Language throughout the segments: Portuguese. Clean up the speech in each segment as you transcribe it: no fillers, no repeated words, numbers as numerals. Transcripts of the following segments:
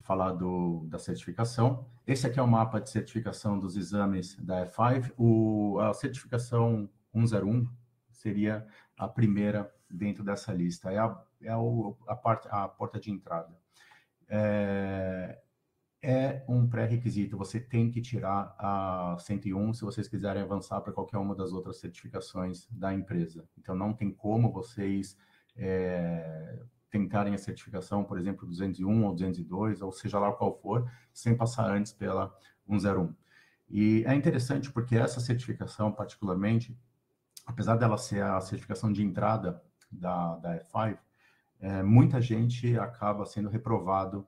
falar da certificação. Esse aqui é o mapa de certificação dos exames da F5. A certificação 101 seria a primeira dentro dessa lista. A porta de entrada. É um pré-requisito, você tem que tirar a 101 se vocês quiserem avançar para qualquer uma das outras certificações da empresa. Então, não tem como vocês tentarem a certificação, por exemplo, 201 ou 202, ou seja lá qual for, sem passar antes pela 101. E é interessante porque essa certificação, particularmente, apesar dela ser a certificação de entrada da F5, muita gente acaba sendo reprovado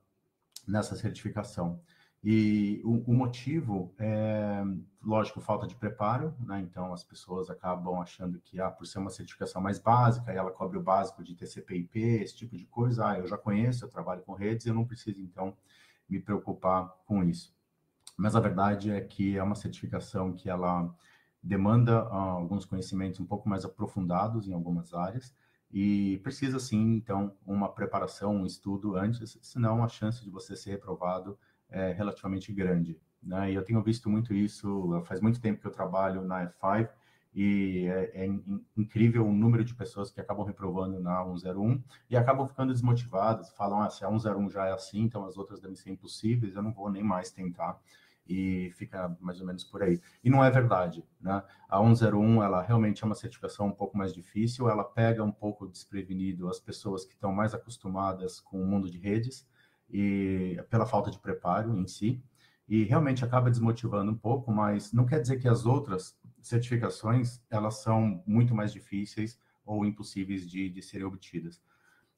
nessa certificação. E o motivo é, lógico, falta de preparo, né? Então, as pessoas acabam achando que, por ser uma certificação mais básica, ela cobre o básico de TCP/IP, esse tipo de coisa, eu já conheço, eu trabalho com redes, eu não preciso, então, me preocupar com isso. Mas a verdade é que é uma certificação que ela demanda alguns conhecimentos um pouco mais aprofundados em algumas áreas, e precisa, sim, então, uma preparação, um estudo antes, senão a chance de você ser reprovado é relativamente grande, né? E eu tenho visto muito isso, faz muito tempo que eu trabalho na F5, e é incrível o número de pessoas que acabam reprovando na 101 e acabam ficando desmotivadas, falam, se a 101 já é assim, então as outras devem ser impossíveis, eu não vou nem mais tentar, e fica mais ou menos por aí. E não é verdade, né? A 101, ela realmente é uma certificação um pouco mais difícil, ela pega um pouco desprevenido as pessoas que estão mais acostumadas com o mundo de redes, e pela falta de preparo em si, e realmente acaba desmotivando um pouco, mas não quer dizer que as outras certificações, elas são muito mais difíceis ou impossíveis de serem obtidas.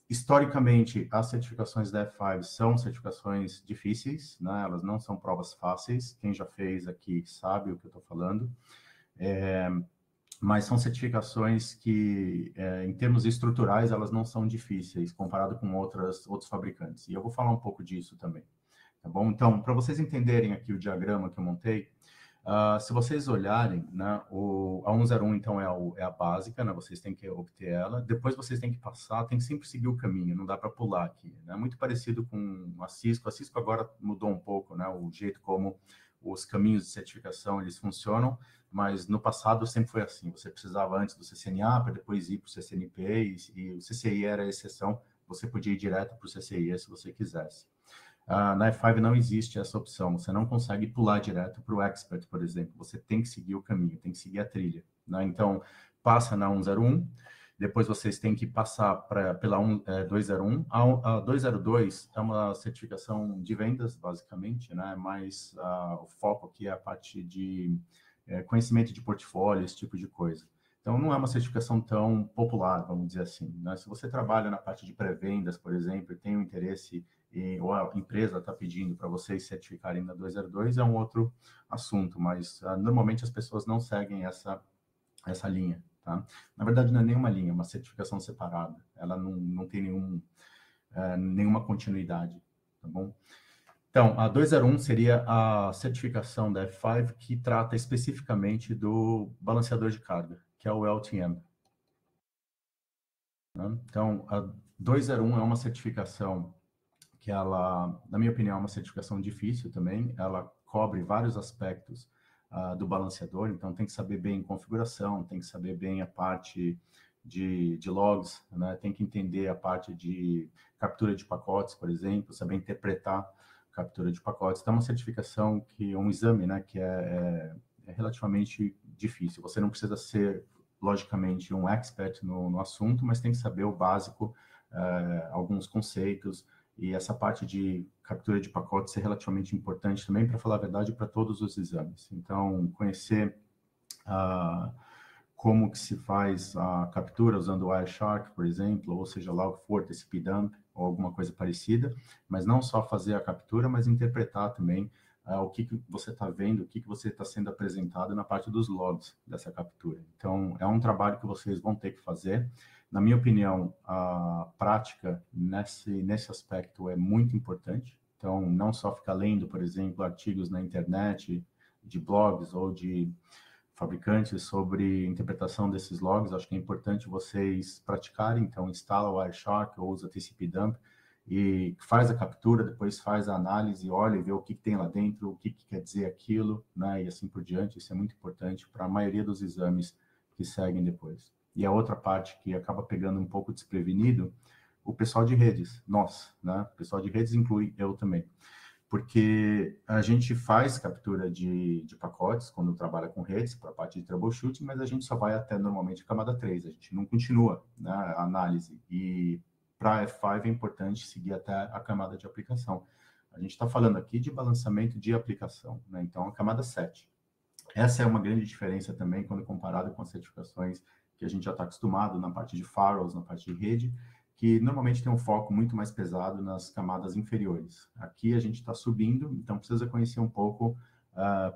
Historicamente, as certificações da F5 são certificações difíceis, né? Elas não são provas fáceis. Quem já fez aqui sabe o que eu estou falando. Mas são certificações que, em termos estruturais, elas não são difíceis, comparado com outros fabricantes. E eu vou falar um pouco disso também, tá bom? Então, para vocês entenderem aqui o diagrama que eu montei, se vocês olharem, né, a 101, então, é a básica, né, vocês têm que obter ela, depois vocês têm que passar, tem que sempre seguir o caminho, não dá para pular aqui, né, muito parecido com a Cisco agora mudou um pouco, né, o jeito como os caminhos de certificação, eles funcionam, mas no passado sempre foi assim, você precisava antes do CCNA, para depois ir para o CCNP, e o CCI era a exceção, você podia ir direto para o CCI se você quisesse. Na F5 não existe essa opção, você não consegue pular direto para o Expert, por exemplo, você tem que seguir o caminho, tem que seguir a trilha, né? Então, passa na 101, depois vocês têm que passar pela 201. A 202 é uma certificação de vendas, basicamente, né? Mas o foco aqui é a parte de conhecimento de portfólio, esse tipo de coisa. Então, não é uma certificação tão popular, vamos dizer assim, né? Se você trabalha na parte de pré-vendas, por exemplo, e tem um interesse ou a empresa está pedindo para vocês certificarem na 202, é um outro assunto, mas normalmente as pessoas não seguem essa linha, tá? Na verdade, não é nenhuma linha, é uma certificação separada, ela não tem nenhuma continuidade, tá bom? Então, a 201 seria a certificação da F5 que trata especificamente do balanceador de carga, que é o LTM. Né? Então, a 201 é uma certificação que ela, na minha opinião, é uma certificação difícil também, ela cobre vários aspectos do balanceador, então tem que saber bem configuração, tem que saber bem a parte de logs, né? Tem que entender a parte de captura de pacotes, por exemplo, saber interpretar captura de pacotes. Então, é uma certificação um exame, né, que é relativamente difícil. Você não precisa ser, logicamente, um expert no assunto, mas tem que saber o básico, alguns conceitos, e essa parte de captura de pacotes é relativamente importante também, para falar a verdade, para todos os exames. Então, conhecer como que se faz a captura usando o Wireshark, por exemplo, ou seja lá o que for, TCP/dump, ou alguma coisa parecida, mas não só fazer a captura, mas interpretar também o que você está vendo, o que você está sendo apresentado na parte dos logs dessa captura. Então, é um trabalho que vocês vão ter que fazer. Na minha opinião, a prática nesse aspecto é muito importante. Então, não só ficar lendo, por exemplo, artigos na internet, de blogs ou de fabricantes sobre interpretação desses logs, acho que é importante vocês praticarem. Então, instala o Wireshark ou usa TCP/dump e faz a captura, depois faz a análise, olha e vê o que tem lá dentro, o que quer dizer aquilo, né, e assim por diante. Isso é muito importante para a maioria dos exames que seguem depois. E a outra parte que acaba pegando um pouco desprevenido, o pessoal de redes, nós, né, o pessoal de redes inclui eu também, porque a gente faz captura de pacotes quando trabalha com redes, para a parte de troubleshooting, mas a gente só vai até normalmente a camada 3, a gente não continua, né, a análise. E para F5 é importante seguir até a camada de aplicação. A gente está falando aqui de balanceamento de aplicação, né, então a camada 7. Essa é uma grande diferença também quando comparado com as certificações que a gente já está acostumado na parte de firewalls, na parte de rede, que normalmente tem um foco muito mais pesado nas camadas inferiores. Aqui a gente está subindo, então precisa conhecer um pouco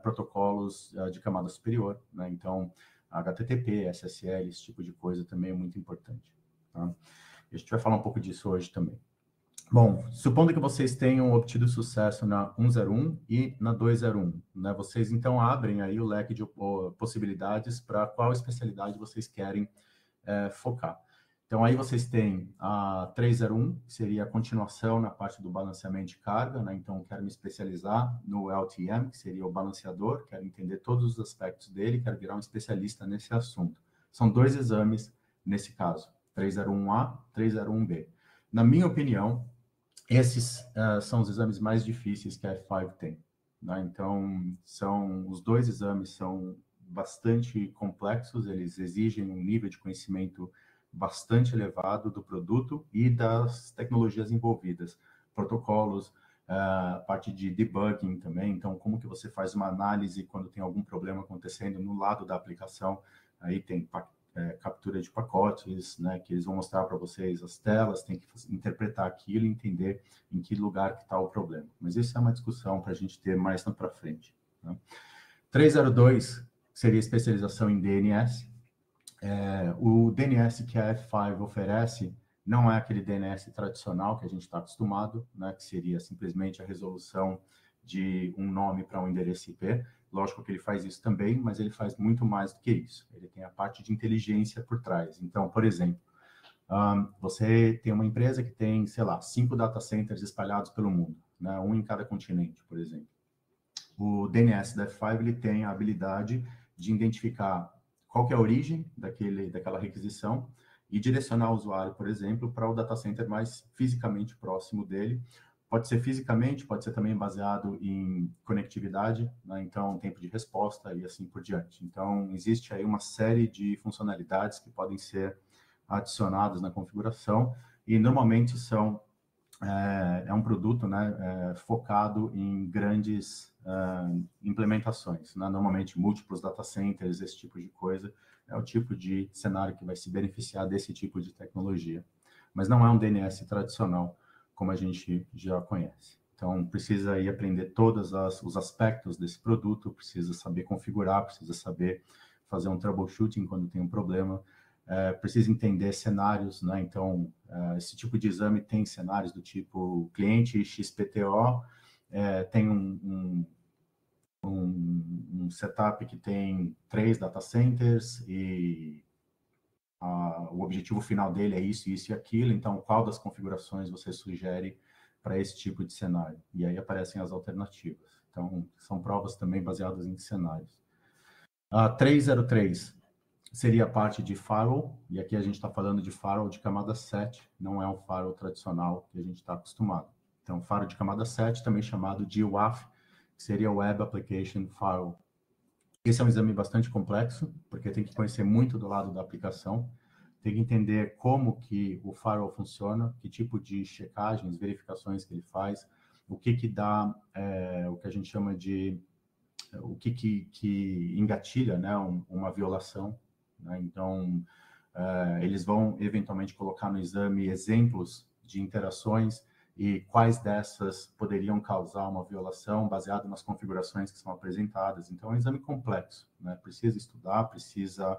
protocolos de camada superior, né? Então, HTTP, SSL, esse tipo de coisa também é muito importante. Tá? E a gente vai falar um pouco disso hoje também. Bom, supondo que vocês tenham obtido sucesso na 101 e na 201, né? Vocês então abrem aí o leque de possibilidades para qual especialidade vocês querem focar. Então, aí vocês têm a 301, que seria a continuação na parte do balanceamento de carga, né? Então, quero me especializar no LTM, que seria o balanceador, quero entender todos os aspectos dele, quero virar um especialista nesse assunto. São 2 exames nesse caso, 301A, 301B. Na minha opinião, esses são os exames mais difíceis que a F5 tem, né? Então, os 2 exames são bastante complexos, eles exigem um nível de conhecimento bastante elevado do produto e das tecnologias envolvidas, protocolos, parte de debugging também. Então, como que você faz uma análise quando tem algum problema acontecendo no lado da aplicação? Aí tem captura de pacotes, né, que eles vão mostrar para vocês as telas, tem que interpretar aquilo e entender em que lugar que está o problema. Mas isso é uma discussão para a gente ter mais para frente. Né? 302 seria especialização em DNS. O DNS que a F5 oferece não é aquele DNS tradicional que a gente está acostumado, né, que seria simplesmente a resolução de um nome para um endereço IP. Lógico que ele faz isso também, mas ele faz muito mais do que isso. Ele tem a parte de inteligência por trás. Então, por exemplo, você tem uma empresa que tem, sei lá, 5 data centers espalhados pelo mundo, né, um em cada continente, por exemplo. O DNS da F5 ele tem a habilidade de identificar qual que é a origem daquela requisição e direcionar o usuário, por exemplo, para o data center mais fisicamente próximo dele. Pode ser fisicamente, pode ser também baseado em conectividade, né? Então, tempo de resposta e assim por diante. Então, existe aí uma série de funcionalidades que podem ser adicionadas na configuração e normalmente é um produto, né, focado em grandes implementações, né? Normalmente múltiplos data centers, esse tipo de coisa, é o tipo de cenário que vai se beneficiar desse tipo de tecnologia. Mas não é um DNS tradicional, como a gente já conhece. Então, precisa aí aprender todos os aspectos desse produto, precisa saber configurar, precisa saber fazer um troubleshooting quando tem um problema, precisa entender cenários, né? Então, esse tipo de exame tem cenários do tipo cliente XPTO, tem um setup que tem 3 data centers e o objetivo final dele é isso, isso e aquilo. Então, qual das configurações você sugere para esse tipo de cenário? E aí aparecem as alternativas. Então, são provas também baseadas em cenários. A 303 seria a parte de firewall, e aqui a gente está falando de firewall de camada 7, não é o firewall tradicional que a gente está acostumado. Então, firewall de camada 7, também chamado de WAF, que seria Web Application Firewall. Esse é um exame bastante complexo, porque tem que conhecer muito do lado da aplicação, tem que entender como que o firewall funciona, que tipo de checagens, verificações que ele faz, o que dá, o que a gente chama de, o que engatilha, né, uma violação, né? Então, eles vão eventualmente colocar no exame exemplos de interações e quais dessas poderiam causar uma violação baseado nas configurações que são apresentadas. Então, é um exame complexo, né? Precisa estudar, precisa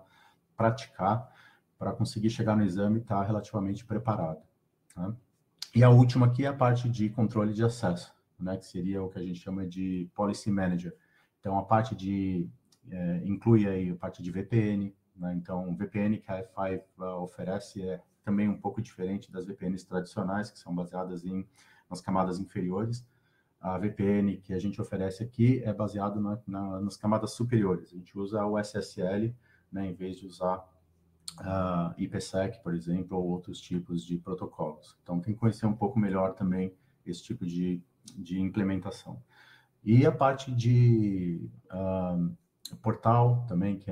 praticar para conseguir chegar no exame e estar relativamente preparado. Tá? E a última aqui é a parte de controle de acesso, né? Que seria o que a gente chama de Policy Manager. Então, a parte inclui aí a parte de VPN, né? Então, o VPN que a F5 oferece é também um pouco diferente das VPNs tradicionais, que são baseadas nas camadas inferiores. A VPN que a gente oferece aqui é baseado nas camadas superiores. A gente usa o SSL, né, em vez de usar IPsec, por exemplo, ou outros tipos de protocolos. Então, tem que conhecer um pouco melhor também esse tipo de implementação. E a parte de portal também, que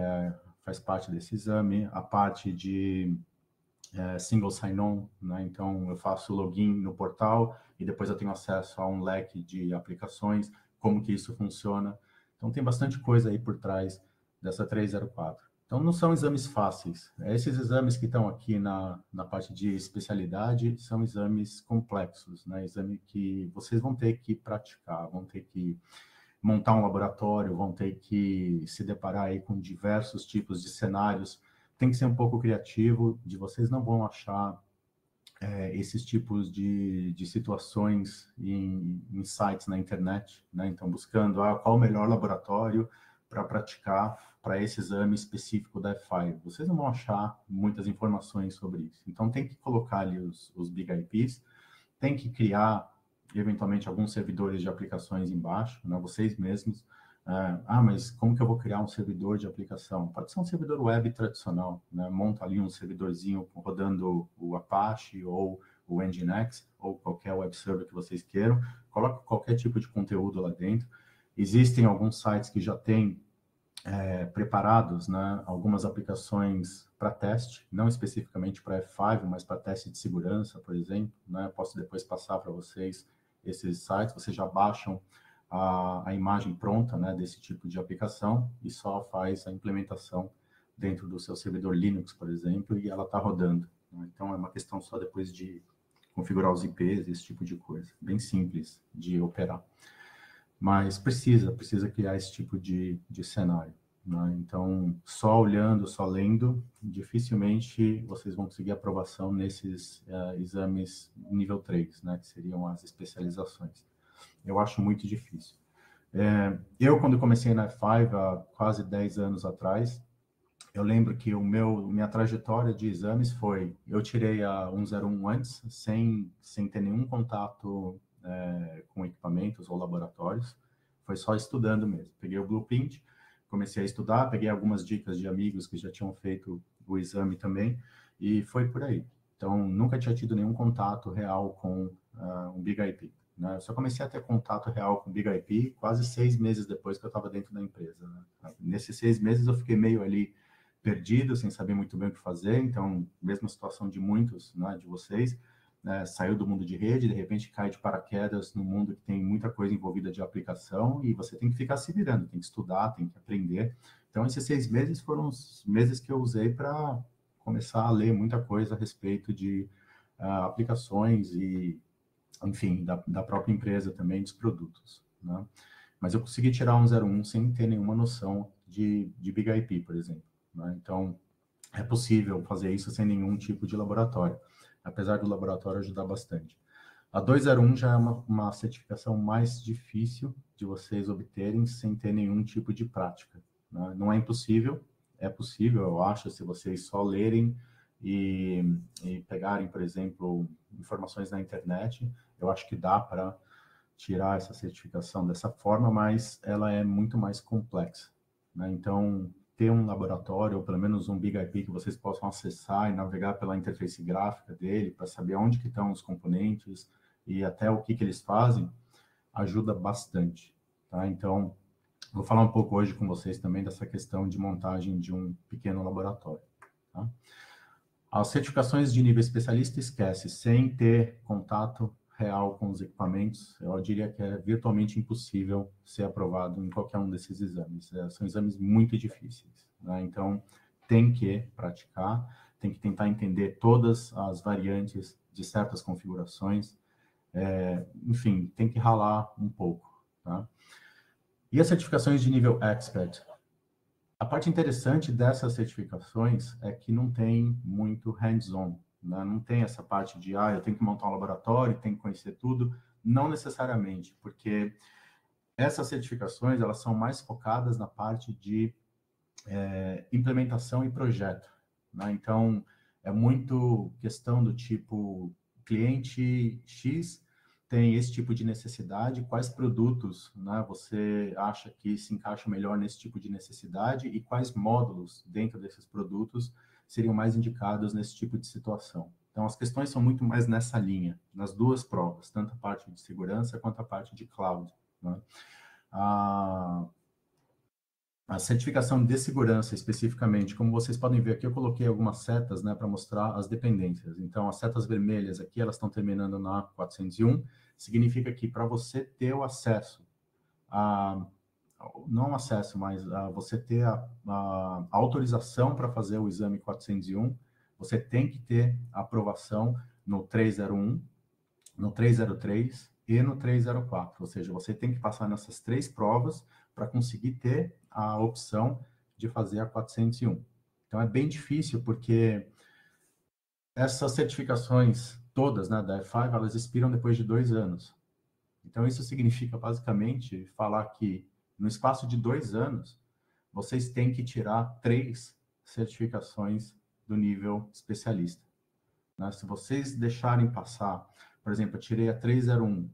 faz parte desse exame, a parte de single sign-on, né? Então, eu faço login no portal e depois eu tenho acesso a um leque de aplicações, como que isso funciona. Então, tem bastante coisa aí por trás dessa 304. Então, não são exames fáceis. Esses exames que estão aqui na parte de especialidade são exames complexos, né? Exame que vocês vão ter que praticar, vão ter que montar um laboratório, vão ter que se deparar aí com diversos tipos de cenários. Tem que ser um pouco criativo, vocês não vão achar esses tipos de situações em sites na internet, né? Então, buscando qual o melhor laboratório para praticar para esse exame específico da F5. Vocês não vão achar muitas informações sobre isso. Então, tem que colocar ali os Big IPs, tem que criar, eventualmente, alguns servidores de aplicações embaixo, né? Vocês mesmos. Mas como que eu vou criar um servidor de aplicação? Pode ser um servidor web tradicional, né? Monta ali um servidorzinho rodando o Apache ou o Nginx ou qualquer web server que vocês queiram. Coloca qualquer tipo de conteúdo lá dentro. Existem alguns sites que já têm preparados, né, algumas aplicações para teste, não especificamente para F5, mas para teste de segurança, por exemplo, né? Posso depois passar para vocês esses sites. Vocês já baixam a imagem pronta, né, desse tipo de aplicação e só faz a implementação dentro do seu servidor Linux, por exemplo, e ela está rodando, né? Então, é uma questão só depois de configurar os IPs, esse tipo de coisa. Bem simples de operar. Mas precisa criar esse tipo de cenário, né? Então, só olhando, só lendo, dificilmente vocês vão conseguir aprovação nesses exames nível 3, né, que seriam as especializações. Eu acho muito difícil. Eu, quando comecei na F5, há quase 10 anos atrás, eu lembro que minha trajetória de exames foi, eu tirei a 101 antes, sem ter nenhum contato com equipamentos ou laboratórios, foi só estudando mesmo. Peguei o Blueprint, comecei a estudar, peguei algumas dicas de amigos que já tinham feito o exame também, e foi por aí. Então, nunca tinha tido nenhum contato real com um Big IP, né? Eu só comecei a ter contato real com Big IP quase 6 meses depois que eu estava dentro da empresa, né? Nesses 6 meses eu fiquei meio ali perdido, sem saber muito bem o que fazer. Então, mesma situação de muitos, né, de vocês, né, saiu do mundo de rede, de repente cai de paraquedas no mundo que tem muita coisa envolvida de aplicação e você tem que ficar se virando, tem que estudar, tem que aprender. Então, esses 6 meses foram os meses que eu usei para começar a ler muita coisa a respeito de aplicações e, enfim, da própria empresa também, dos produtos, né? Mas eu consegui tirar um 01 sem ter nenhuma noção de Big IP, por exemplo, né? Então, é possível fazer isso sem nenhum tipo de laboratório, apesar do laboratório ajudar bastante. A 201 já é uma certificação mais difícil de vocês obterem sem ter nenhum tipo de prática, né? Não é impossível, é possível, eu acho, se vocês só lerem e pegarem, por exemplo, informações na internet, eu acho que dá para tirar essa certificação dessa forma, mas ela é muito mais complexa, né? Então, ter um laboratório, ou pelo menos um Big IP que vocês possam acessar e navegar pela interface gráfica dele, para saber onde que estão os componentes e até o que eles fazem, ajuda bastante, tá? Então, vou falar um pouco hoje com vocês também dessa questão de montagem de um pequeno laboratório, tá? As certificações de nível especialista, esquece, sem ter contato real com os equipamentos, eu diria que é virtualmente impossível ser aprovado em qualquer um desses exames. São exames muito difíceis, né? Então, tem que praticar, tem que tentar entender todas as variantes de certas configurações, enfim, tem que ralar um pouco, tá? E as certificações de nível Expert? A parte interessante dessas certificações é que não tem muito hands-on, né? Não tem essa parte de, eu tenho que montar um laboratório, tenho que conhecer tudo. Não necessariamente, porque essas certificações, elas são mais focadas na parte de implementação e projeto, né? Então, é muito questão do tipo, cliente X tem esse tipo de necessidade, quais produtos, né, você acha que se encaixa melhor nesse tipo de necessidade e quais módulos dentro desses produtos seriam mais indicados nesse tipo de situação. Então, as questões são muito mais nessa linha, nas duas provas, tanto a parte de segurança quanto a parte de cloud, né? A certificação de segurança, especificamente, como vocês podem ver aqui, eu coloquei algumas setas, né, para mostrar as dependências. Então, as setas vermelhas aqui, elas estão terminando na 401, significa que para você ter o acesso não acesso, mas você ter a autorização para fazer o exame 401, você tem que ter a aprovação no 301, no 303 e no 304, ou seja, você tem que passar nessas 3 provas para conseguir ter a opção de fazer a 401. Então, é bem difícil, porque essas certificações todas, né, da F5, elas expiram depois de 2 anos. Então, isso significa, basicamente, falar que no espaço de 2 anos, vocês têm que tirar 3 certificações do nível especialista, né? Se vocês deixarem passar, por exemplo, eu tirei a 301,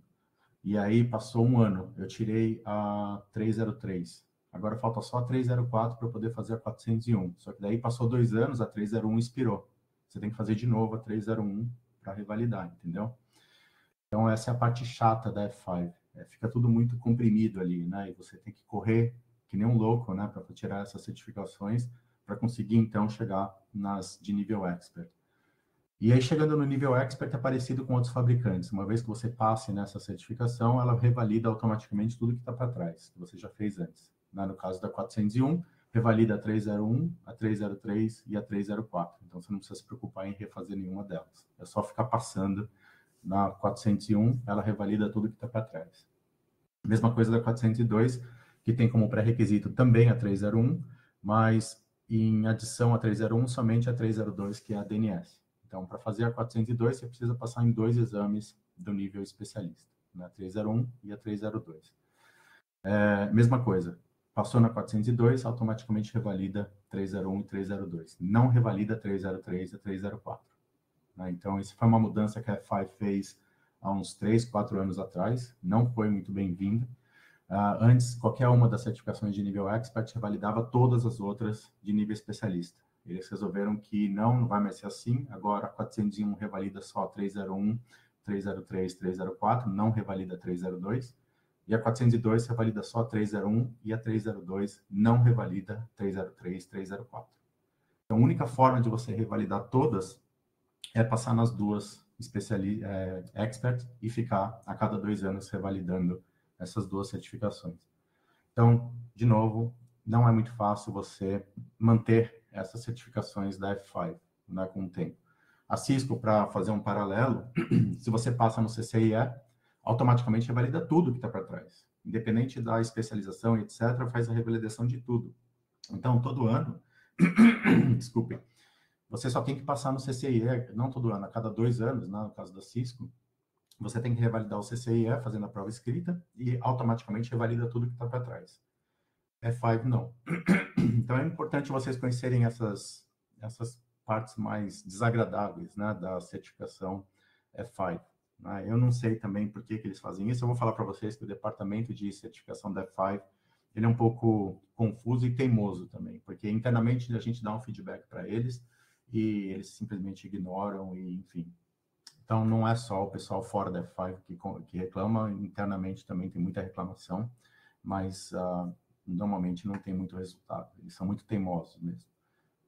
e aí passou 1 ano, eu tirei a 303. Agora falta só a 304 para eu poder fazer a 401. Só que daí passou 2 anos, a 301 expirou. Você tem que fazer de novo a 301 para revalidar, entendeu? Então, essa é a parte chata da F5. Fica tudo muito comprimido ali, né? E você tem que correr que nem um louco, né? Para tirar essas certificações, para conseguir, então, chegar nas de nível expert. E aí, chegando no nível expert, é parecido com outros fabricantes. Uma vez que você passe nessa certificação, ela revalida automaticamente tudo que está para trás, que você já fez antes. No caso da 401, revalida a 301, a 303 e a 304. Então, você não precisa se preocupar em refazer nenhuma delas. É só ficar passando na 401, ela revalida tudo que está para trás. Mesma coisa da 402, que tem como pré-requisito também a 301, mas em adição a 301, somente a 302, que é a DNS. Então, para fazer a 402, você precisa passar em 2 exames do nível especialista, né? A 301 e a 302. Mesma coisa, passou na 402, automaticamente revalida 301 e 302. Não revalida 303 e 304. Né? Então, isso foi uma mudança que a F5 fez há uns 3, 4 anos atrás, não foi muito bem-vinda. Antes, qualquer uma das certificações de nível expert revalidava todas as outras de nível especialista. Eles resolveram que não vai mais ser assim, agora a 401 revalida só 301, 303, 304, não revalida 302, e a 402 revalida só a 301 e a 302 não revalida 303, 304. Então, a única forma de você revalidar todas é passar nas duas expert e ficar a cada 2 anos revalidando essas 2 certificações. Então, de novo, não é muito fácil você manter essas certificações da F5, né, com o tempo. A Cisco, para fazer um paralelo, se você passa no CCIE, automaticamente revalida tudo que está para trás. Independente da especialização, etc., faz a revalidação de tudo. Então, todo ano, desculpe, você só tem que passar no CCIE, não todo ano, a cada 2 anos, né, no caso da Cisco, você tem que revalidar o CCIE fazendo a prova escrita e automaticamente revalida tudo que está para trás. F5 não. Então é importante vocês conhecerem essas partes mais desagradáveis, né, da certificação F5. Né? Eu não sei também por que eles fazem isso. Eu vou falar para vocês que o departamento de certificação da F5 ele é um pouco confuso e teimoso também, porque internamente a gente dá um feedback para eles e eles simplesmente ignoram e, enfim. Então, não é só o pessoal fora da F5 que reclama, internamente também tem muita reclamação, mas normalmente não tem muito resultado. Eles são muito teimosos mesmo.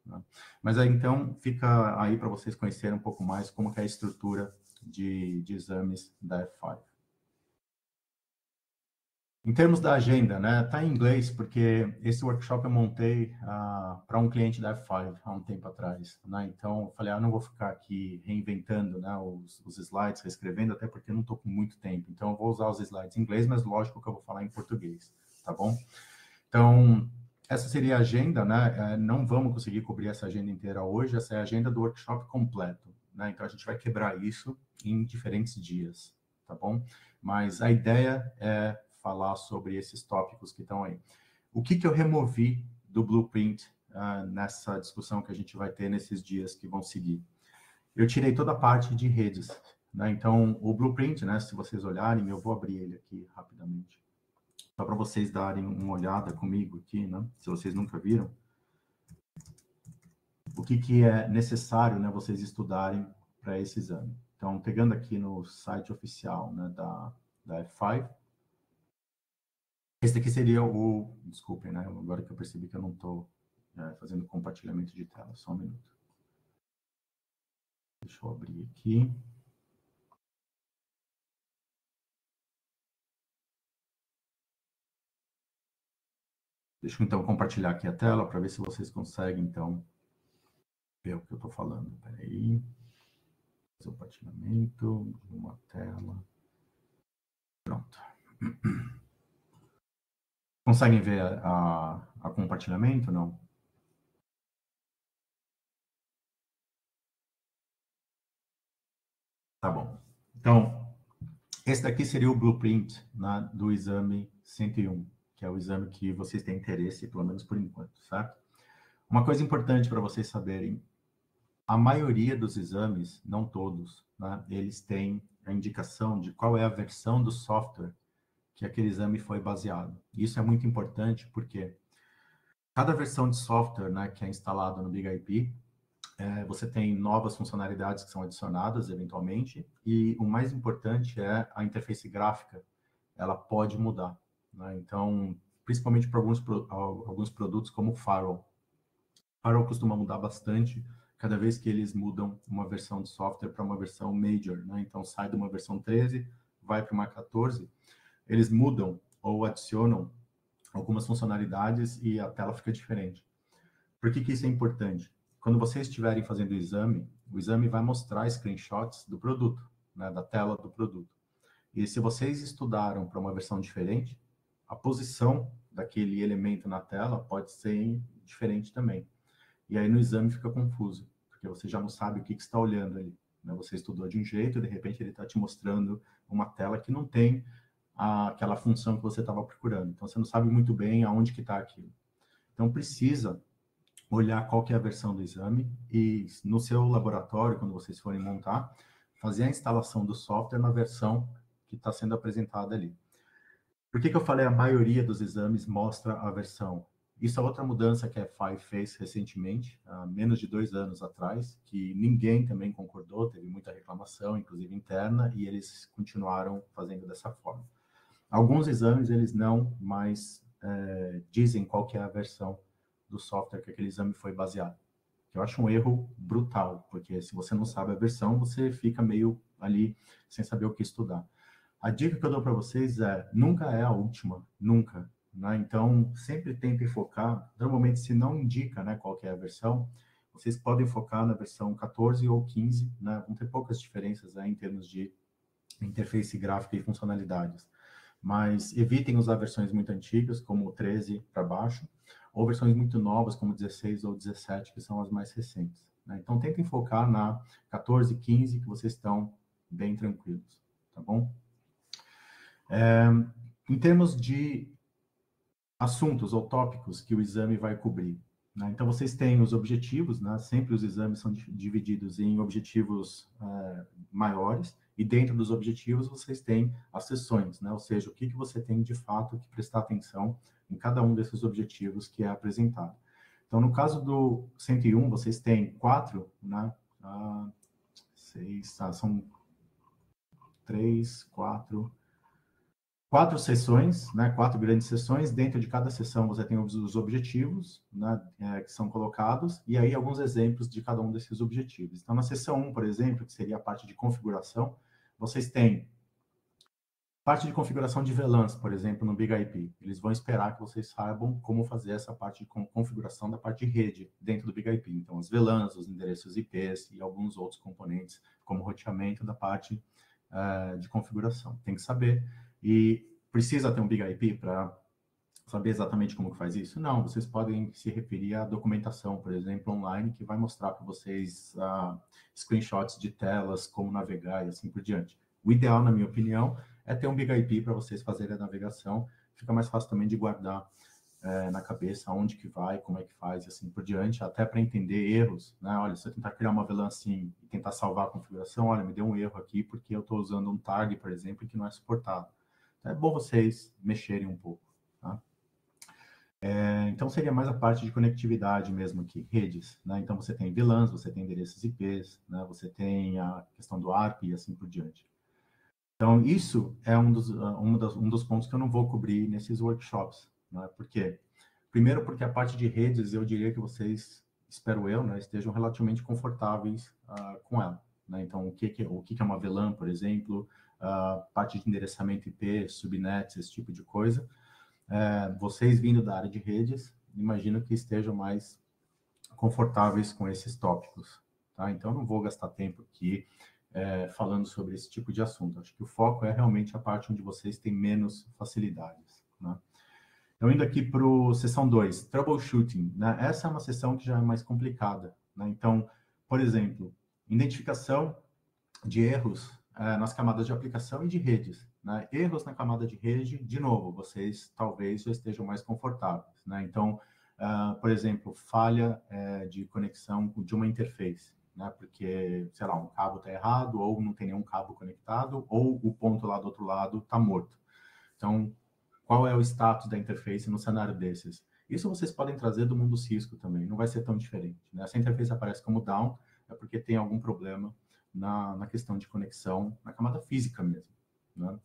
Né? Mas aí, então, fica aí para vocês conhecerem um pouco mais como que é a estrutura de exames da F5. Em termos da agenda, né, tá em inglês, porque esse workshop eu montei para um cliente da F5 há um tempo atrás, né, então eu falei, não vou ficar aqui reinventando, né, os slides, reescrevendo, até porque eu não estou com muito tempo, então eu vou usar os slides em inglês, mas lógico que eu vou falar em português, tá bom? Então, essa seria a agenda, né, não vamos conseguir cobrir essa agenda inteira hoje, essa é a agenda do workshop completo, né, então a gente vai quebrar isso em diferentes dias, tá bom? Mas a ideia é falar sobre esses tópicos que estão aí. O que eu removi do blueprint nessa discussão que a gente vai ter nesses dias que vão seguir? eu tirei toda a parte de redes, né? Então, o blueprint, né, se vocês olharem, eu vou abrir ele aqui rapidamente, só para vocês darem uma olhada comigo aqui, né? Se vocês nunca viram, o que é necessário, né, vocês estudarem para esse exame. Então, pegando aqui no site oficial, né, da F5, esse aqui seria o... Desculpem, né? Agora que eu percebi que eu não estou fazendo compartilhamento de tela. Só um minuto. Deixa eu abrir aqui. Deixa eu, então, compartilhar aqui a tela para ver se vocês conseguem, então, ver o que eu estou falando. Espera aí. Compartilhamento de uma tela. Pronto. Conseguem ver a compartilhamento, não? Tá bom. Então, esse daqui seria o blueprint, né, do exame 101, que é o exame que vocês têm interesse, pelo menos por enquanto, certo? Uma coisa importante para vocês saberem, a maioria dos exames, não todos, né, eles têm a indicação de qual é a versão do software que aquele exame foi baseado. Isso é muito importante porque cada versão de software, né, que é instalado no BigIP, você tem novas funcionalidades que são adicionadas eventualmente, e o mais importante é a interface gráfica, ela pode mudar, né? Então, principalmente para alguns produtos como o Firewall. Firewall costuma mudar bastante cada vez que eles mudam uma versão de software para uma versão major, né? Então, sai de uma versão 13, vai para uma 14, eles mudam ou adicionam algumas funcionalidades e a tela fica diferente. Por que isso é importante? Quando vocês estiverem fazendo o exame vai mostrar screenshots do produto, né, da tela do produto. E se vocês estudaram para uma versão diferente, a posição daquele elemento na tela pode ser diferente também. E aí no exame fica confuso, porque você já não sabe o que está olhando ali, né? Você estudou de um jeito e de repente ele está te mostrando uma tela que não tem aquela função que você estava procurando. Então você não sabe muito bem aonde que está aquilo. Então precisa olhar qual que é a versão do exame e no seu laboratório, quando vocês forem montar, fazer a instalação do software na versão que está sendo apresentada ali. Por que eu falei a maioria dos exames mostra a versão? Isso é outra mudança que a F5 fez recentemente, há menos de 2 anos atrás, que ninguém também concordou, teve muita reclamação, inclusive interna, e eles continuaram fazendo dessa forma. Alguns exames, eles não mais dizem qual que é a versão do software que aquele exame foi baseado. Eu acho um erro brutal, porque se você não sabe a versão, você fica meio ali sem saber o que estudar. A dica que eu dou para vocês é, nunca é a última, nunca. Né? Então, sempre tentem focar, normalmente se não indica, né, qual que é a versão, vocês podem focar na versão 14 ou 15, né? Vão ter poucas diferenças, né, em termos de interface gráfica e funcionalidades. Mas evitem usar versões muito antigas, como o 13 para baixo, ou versões muito novas, como 16 ou 17, que são as mais recentes. Né? Então, tentem focar na 14, 15, que vocês estão bem tranquilos, tá bom? Em termos de assuntos ou tópicos que o exame vai cobrir, né? Então, vocês têm os objetivos, né? Sempre os exames são divididos em objetivos maiores, e dentro dos objetivos vocês têm as sessões, né? Ou seja, o que você tem de fato que prestar atenção em cada um desses objetivos que é apresentado. Então, no caso do 101, vocês têm 4, né? 6, são 3, 4 sessões, né, 4 grandes sessões. Dentro de cada sessão você tem os objetivos, né, que são colocados, e aí alguns exemplos de cada um desses objetivos. Então, na sessão 1, por exemplo, que seria a parte de configuração, vocês têm parte de configuração de VLANs, por exemplo, no BigIP. Eles vão esperar que vocês saibam como fazer essa parte de configuração da parte de rede dentro do BigIP. Então, as VLANs, os endereços IPs e alguns outros componentes, como roteamento da parte de configuração. Tem que saber. E precisa ter um BigIP para saber exatamente como que faz isso? Não, vocês podem se referir à documentação, por exemplo, online, que vai mostrar para vocês screenshots de telas, como navegar e assim por diante. O ideal, na minha opinião, é ter um BigIP para vocês fazerem a navegação. Fica mais fácil também de guardar na cabeça, onde que vai, como é que faz e assim por diante, até para entender erros, né? Olha, se eu tentar criar uma VLAN assim e tentar salvar a configuração, olha, me deu um erro aqui porque eu estou usando um tag, por exemplo, que não é suportado. Então, é bom vocês mexerem um pouco, tá? Então, seria mais a parte de conectividade mesmo aqui, redes, né? Então, você tem VLANs, você tem endereços IPs, né? Você tem a questão do ARP e assim por diante. Então, isso é um dos pontos que eu não vou cobrir nesses workshops, né? Por quê? Primeiro, porque a parte de redes, eu diria que vocês, espero eu, né, estejam relativamente confortáveis com ela, né? Então, o que é uma VLAN, por exemplo, parte de endereçamento IP, subnets, esse tipo de coisa. Vocês vindo da área de redes, imagino que estejam mais confortáveis com esses tópicos, tá? Então, não vou gastar tempo aqui falando sobre esse tipo de assunto. Acho que o foco é realmente a parte onde vocês têm menos facilidades, né? Então, indo aqui para a sessão 2, troubleshooting, né? Essa é uma sessão que já é mais complicada, né? Então, por exemplo, identificação de erros nas camadas de aplicação e de redes, né? Erros na camada de rede, de novo, vocês talvez já estejam mais confortáveis, né? Então, por exemplo, falha de conexão de uma interface, né? Porque, sei lá, um cabo está errado, ou não tem nenhum cabo conectado, ou o ponto lá do outro lado está morto. Então, qual é o status da interface no cenário desses? Isso vocês podem trazer do mundo Cisco também, não vai ser tão diferente, né? Se a interface aparece como down, é porque tem algum problema na questão de conexão, na camada física mesmo, né?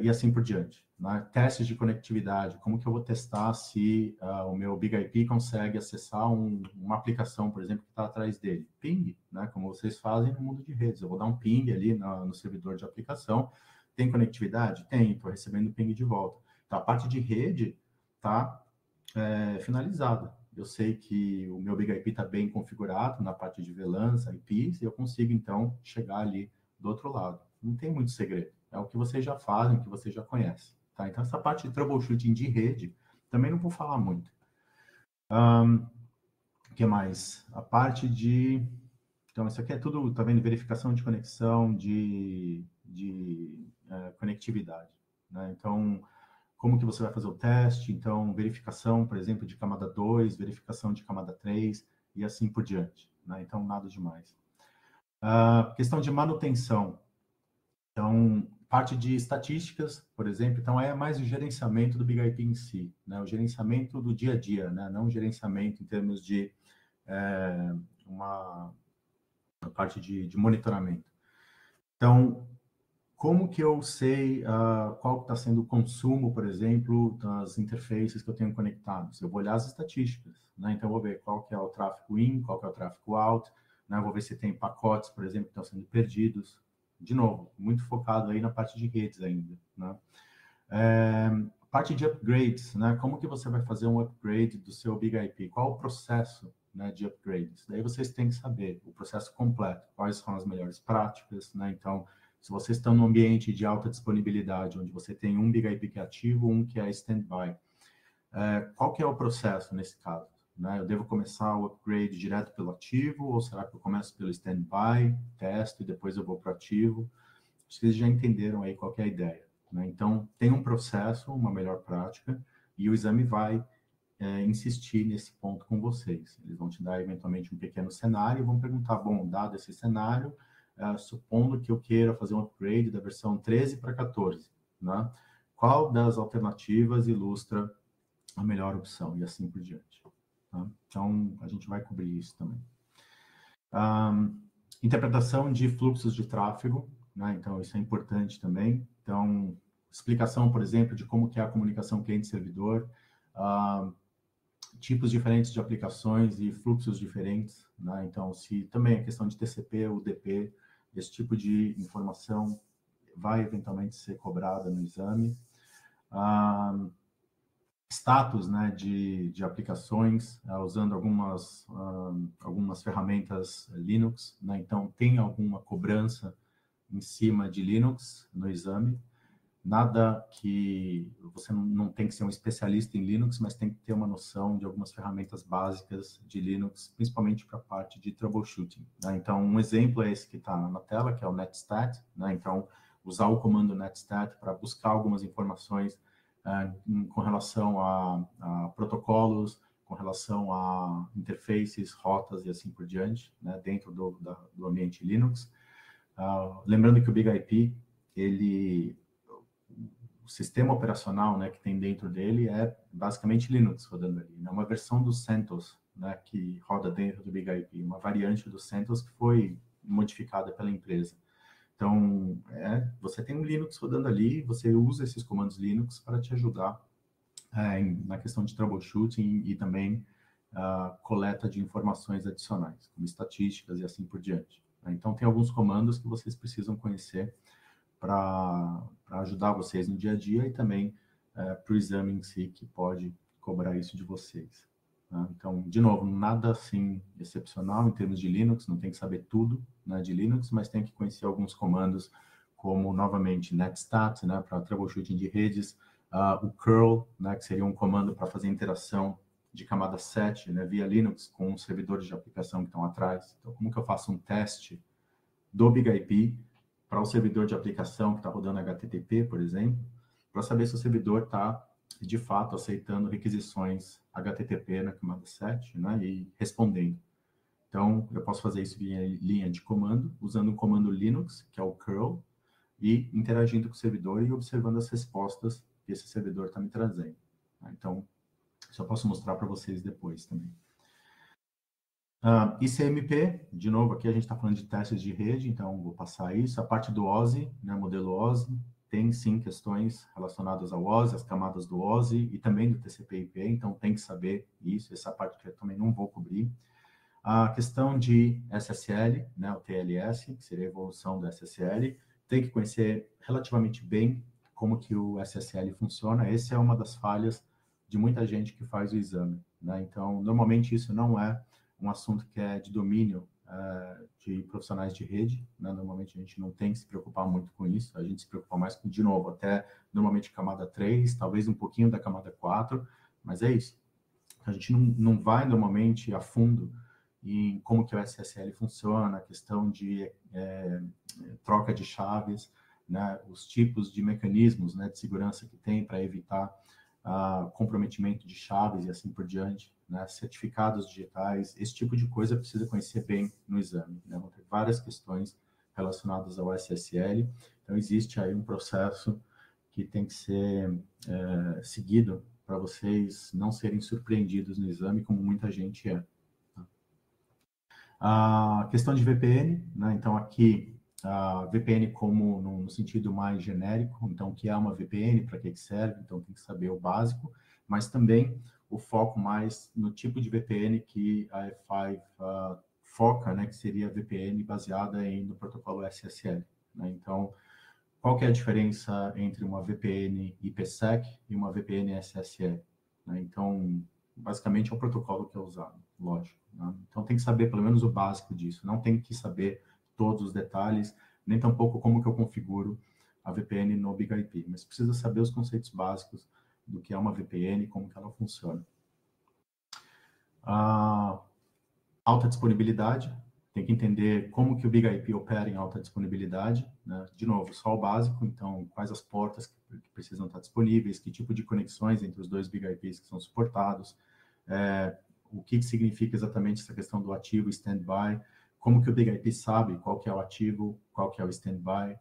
E assim por diante, né? Testes de conectividade, como que eu vou testar se o meu Big IP consegue acessar uma aplicação, por exemplo, que está atrás dele? Ping, né? Como vocês fazem no mundo de redes. Eu vou dar um ping ali no servidor de aplicação. Tem conectividade? Tem, estou recebendo ping de volta. Então, a parte de rede está finalizada. Eu sei que o meu Big IP está bem configurado na parte de VLANs, IPs, e eu consigo, então, chegar ali do outro lado. Não tem muito segredo. É o que vocês já fazem, o que vocês já conhecem. Tá? Então, essa parte de troubleshooting de rede, também não vou falar muito. O que mais? A parte de... Então, isso aqui é tudo, tá vendo? Verificação de conexão, de conectividade, né? Então, como que você vai fazer o teste? Então, verificação, por exemplo, de camada 2, verificação de camada 3 e assim por diante, né? Então, nada demais. Questão de manutenção. Então, parte de estatísticas, por exemplo, então é mais o gerenciamento do Big IP em si, né? O gerenciamento do dia a dia, né? Não o gerenciamento em termos de uma parte de monitoramento. Então, como que eu sei qual está sendo o consumo, por exemplo, das interfaces que eu tenho conectados? Eu vou olhar as estatísticas, né? Então, eu vou ver qual que é o tráfego in, qual que é o tráfego out, né? Eu vou ver se tem pacotes, por exemplo, que estão sendo perdidos. De novo, muito focado aí na parte de redes ainda, né? Parte de upgrades, né? Como que você vai fazer um upgrade do seu Big IP? Qual o processo, né, de upgrades? Daí vocês têm que saber o processo completo, quais são as melhores práticas, né? Então, se vocês estão num ambiente de alta disponibilidade, onde você tem um Big IP que é ativo, um que é standby, qual que é o processo nesse caso? Né? Eu devo começar o upgrade direto pelo ativo, ou será que eu começo pelo standby, testo e depois eu vou para o ativo? Vocês já entenderam aí qual que é a ideia, né? Então, tem um processo, uma melhor prática, e o exame vai insistir nesse ponto com vocês. Eles vão te dar, eventualmente, um pequeno cenário e vão perguntar, bom, dado esse cenário, supondo que eu queira fazer um upgrade da versão 13 para 14, né? Qual das alternativas ilustra a melhor opção? E assim por diante. Tá? Então, a gente vai cobrir isso também. Interpretação de fluxos de tráfego, né? Então, isso é importante também. Então, explicação, por exemplo, de como que é a comunicação cliente-servidor, tipos diferentes de aplicações e fluxos diferentes, né? Então, se também a questão de TCP, UDP, esse tipo de informação vai eventualmente ser cobrada no exame. Status, né, de aplicações, usando algumas ferramentas Linux, né? Então, tem alguma cobrança em cima de Linux no exame. Nada que você não tem que ser um especialista em Linux, mas tem que ter uma noção de algumas ferramentas básicas de Linux, principalmente para a parte de troubleshooting, né? Então, um exemplo é esse que está na tela, que é o netstat, né? Então, usar o comando netstat para buscar algumas informações com relação a protocolos, com relação a interfaces, rotas e assim por diante, né, dentro do ambiente Linux. Lembrando que o BigIP, o sistema operacional, né, que tem dentro dele é basicamente Linux rodando ali. É uma versão do CentOS, né, que roda dentro do BigIP, uma variante do CentOS que foi modificada pela empresa. Então, você tem um Linux rodando ali, você usa esses comandos Linux para te ajudar na questão de troubleshooting e também coleta de informações adicionais, como estatísticas e assim por diante. Então, tem alguns comandos que vocês precisam conhecer para ajudar vocês no dia a dia e também para o exame em si, que pode cobrar isso de vocês. Tá? Então, de novo, nada assim excepcional em termos de Linux, não tem que saber tudo, né, de Linux, mas tem que conhecer alguns comandos, como, novamente, netstat, né, para troubleshooting de redes, o curl, né, que seria um comando para fazer interação de camada 7, né, via Linux com os servidores de aplicação que estão atrás. Então, como que eu faço um teste do BigIP para o servidor de aplicação que está rodando HTTP, por exemplo, para saber se o servidor está, de fato, aceitando requisições HTTP na camada 7, né, e respondendo. Então, eu posso fazer isso via linha de comando, usando um comando Linux, que é o curl, e interagindo com o servidor e observando as respostas que esse servidor está me trazendo. Então, isso eu posso mostrar para vocês depois também. ICMP, de novo, aqui a gente está falando de testes de rede, então vou passar isso. A parte do OSI, né, modelo OSI, tem sim questões relacionadas ao OSI, as camadas do OSI e também do TCP/IP, então tem que saber isso, essa parte que eu também não vou cobrir. A questão de SSL, né, o TLS, que seria a evolução do SSL, tem que conhecer relativamente bem como que o SSL funciona. Essa é uma das falhas de muita gente que faz o exame, né? Então, normalmente isso não é um assunto que é de domínio de profissionais de rede, né? Normalmente a gente não tem que se preocupar muito com isso, a gente se preocupa mais com, de novo, até normalmente camada 3, talvez um pouquinho da camada 4, mas é isso. A gente não vai normalmente a fundo em como que o SSL funciona, a questão de troca de chaves, né, os tipos de mecanismos, né, de segurança que tem para evitar comprometimento de chaves e assim por diante, né, certificados digitais, esse tipo de coisa precisa conhecer bem no exame, né? Vão ter várias questões relacionadas ao SSL, então existe aí um processo que tem que ser seguido para vocês não serem surpreendidos no exame, como muita gente é. A questão de VPN, né? Então aqui a VPN como no sentido mais genérico, então o que é uma VPN, para que serve, então tem que saber o básico, mas também o foco mais no tipo de VPN que a F5 foca, né, que seria a VPN baseada no protocolo SSL, né? Então, qual que é a diferença entre uma VPN IPsec e uma VPN SSL, né? Então, basicamente é o protocolo que é usado, lógico, né? Então tem que saber pelo menos o básico disso, não tem que saber todos os detalhes, nem tampouco como que eu configuro a VPN no BigIP, mas precisa saber os conceitos básicos do que é uma VPN e como que ela funciona. Alta disponibilidade, tem que entender como que o BigIP opera em alta disponibilidade, né? De novo, só o básico, então quais as portas que precisam estar disponíveis, que tipo de conexões entre os dois BigIPs que são suportados, o que significa exatamente essa questão do ativo e standby, como que o BigIP sabe qual que é o ativo, qual que é o standby,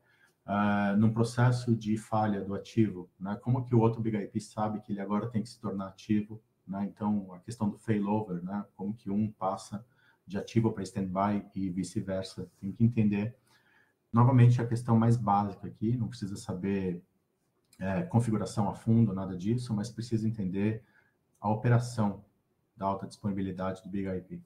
num processo de falha do ativo, né? Como que o outro BigIP sabe que ele agora tem que se tornar ativo, né? Então, a questão do failover, né? Como que um passa de ativo para standby e vice-versa, tem que entender. Novamente, a questão mais básica aqui, não precisa saber configuração a fundo, nada disso, mas precisa entender a operação da alta disponibilidade do BigIP.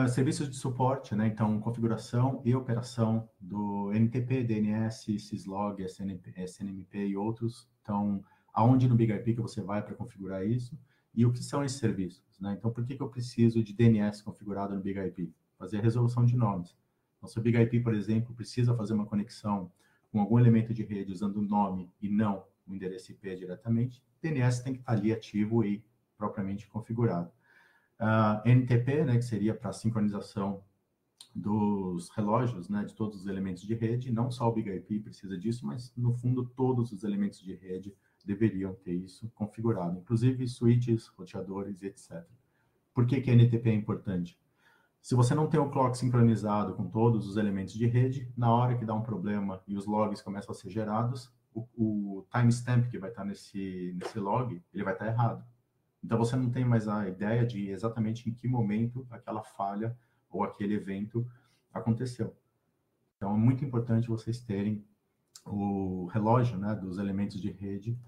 Serviços de suporte, né? Então, configuração e operação do NTP, DNS, Syslog, SNMP e outros. Então, aonde no BigIP que você vai para configurar isso? E o que são esses serviços, né? Então, por que eu preciso de DNS configurado no BigIP? Fazer a resolução de nomes. Então, se o BigIP, por exemplo, precisa fazer uma conexão com algum elemento de rede usando o nome e não o endereço IP diretamente, DNS tem que estar ali ativo e propriamente configurado. NTP, né, que seria para sincronização dos relógios, né, de todos os elementos de rede. Não só o BIG-IP precisa disso, mas, no fundo, todos os elementos de rede deveriam ter isso configurado, inclusive switches, roteadores, etc. Por que que a NTP é importante? Se você não tem o clock sincronizado com todos os elementos de rede, na hora que dá um problema e os logs começam a ser gerados, o timestamp que vai estar nesse log, ele vai estar errado. Então, você não tem mais a ideia de exatamente em que momento aquela falha ou aquele evento aconteceu. Então, é muito importante vocês terem o relógio, né, dos elementos de rede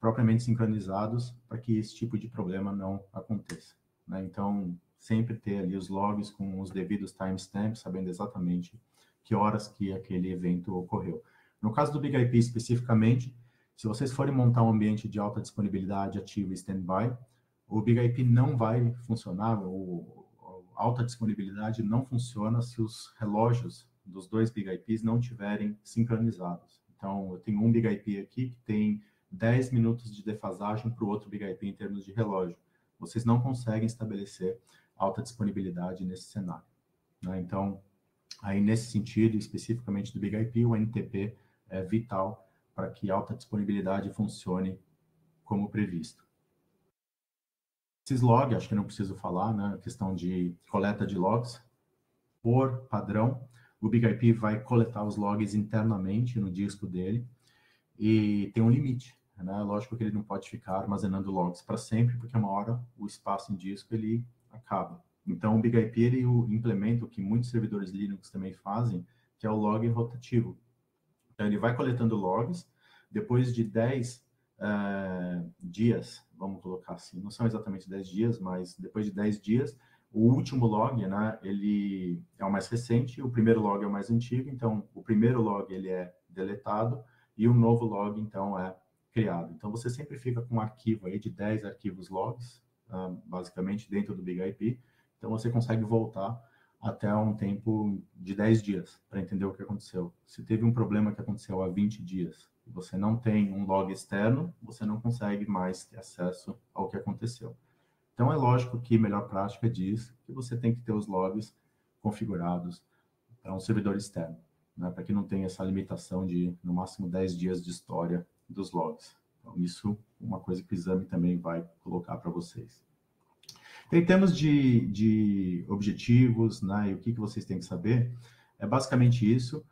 propriamente sincronizados para que esse tipo de problema não aconteça, né? Então, sempre ter ali os logs com os devidos timestamps, sabendo exatamente que horas que aquele evento ocorreu. No caso do BIG-IP especificamente, se vocês forem montar um ambiente de alta disponibilidade ativo e standby, o BIG-IP não vai funcionar, o alta disponibilidade não funciona se os relógios dos dois BIG-IPs não estiverem sincronizados. Então, eu tenho um BIG-IP aqui que tem 10 minutos de defasagem para o outro BIG-IP em termos de relógio. Vocês não conseguem estabelecer alta disponibilidade nesse cenário, né? Então, aí nesse sentido, especificamente do BIG-IP, o NTP é vital para que a alta disponibilidade funcione como previsto. Syslog, acho que não preciso falar, né? A questão de coleta de logs. Por padrão, o BIG-IP vai coletar os logs internamente no disco dele e tem um limite, né? Lógico que ele não pode ficar armazenando logs para sempre, porque uma hora o espaço em disco ele acaba. Então, o BIG-IP ele implementa o que muitos servidores Linux também fazem, que é o log rotativo. Então, ele vai coletando logs, depois de 10 dias, vamos colocar assim, não são exatamente 10 dias, mas depois de 10 dias, o último log, né, ele é o mais recente, o primeiro log é o mais antigo, então o primeiro log ele é deletado e o novo log, então, é criado. Então, você sempre fica com um arquivo aí de 10 arquivos logs, basicamente, dentro do BIG-IP, então você consegue voltar até um tempo de 10 dias para entender o que aconteceu. Se teve um problema que aconteceu há 20 dias e você não tem um log externo, você não consegue mais ter acesso ao que aconteceu. Então, é lógico que a melhor prática diz que você tem que ter os logs configurados para um servidor externo, né, para que não tenha essa limitação de, no máximo, 10 dias de história dos logs. Então, isso é uma coisa que o exame também vai colocar para vocês. Em termos de objetivos, né, e o que vocês têm que saber, é basicamente isso.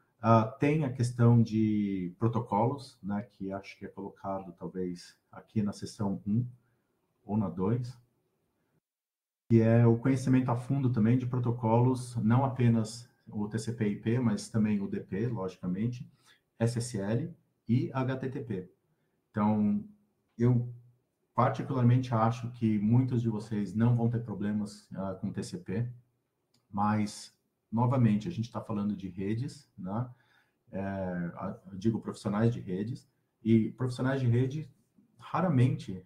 Tem a questão de protocolos, né, que acho que é colocado, talvez, aqui na seção 1 ou na 2, que é o conhecimento a fundo também de protocolos, não apenas o TCP/IP, mas também o DP, logicamente, SSL e HTTP. Então, eu particularmente acho que muitos de vocês não vão ter problemas com TCP, mas, novamente, a gente está falando de redes, né? Eu digo profissionais de redes, e profissionais de rede raramente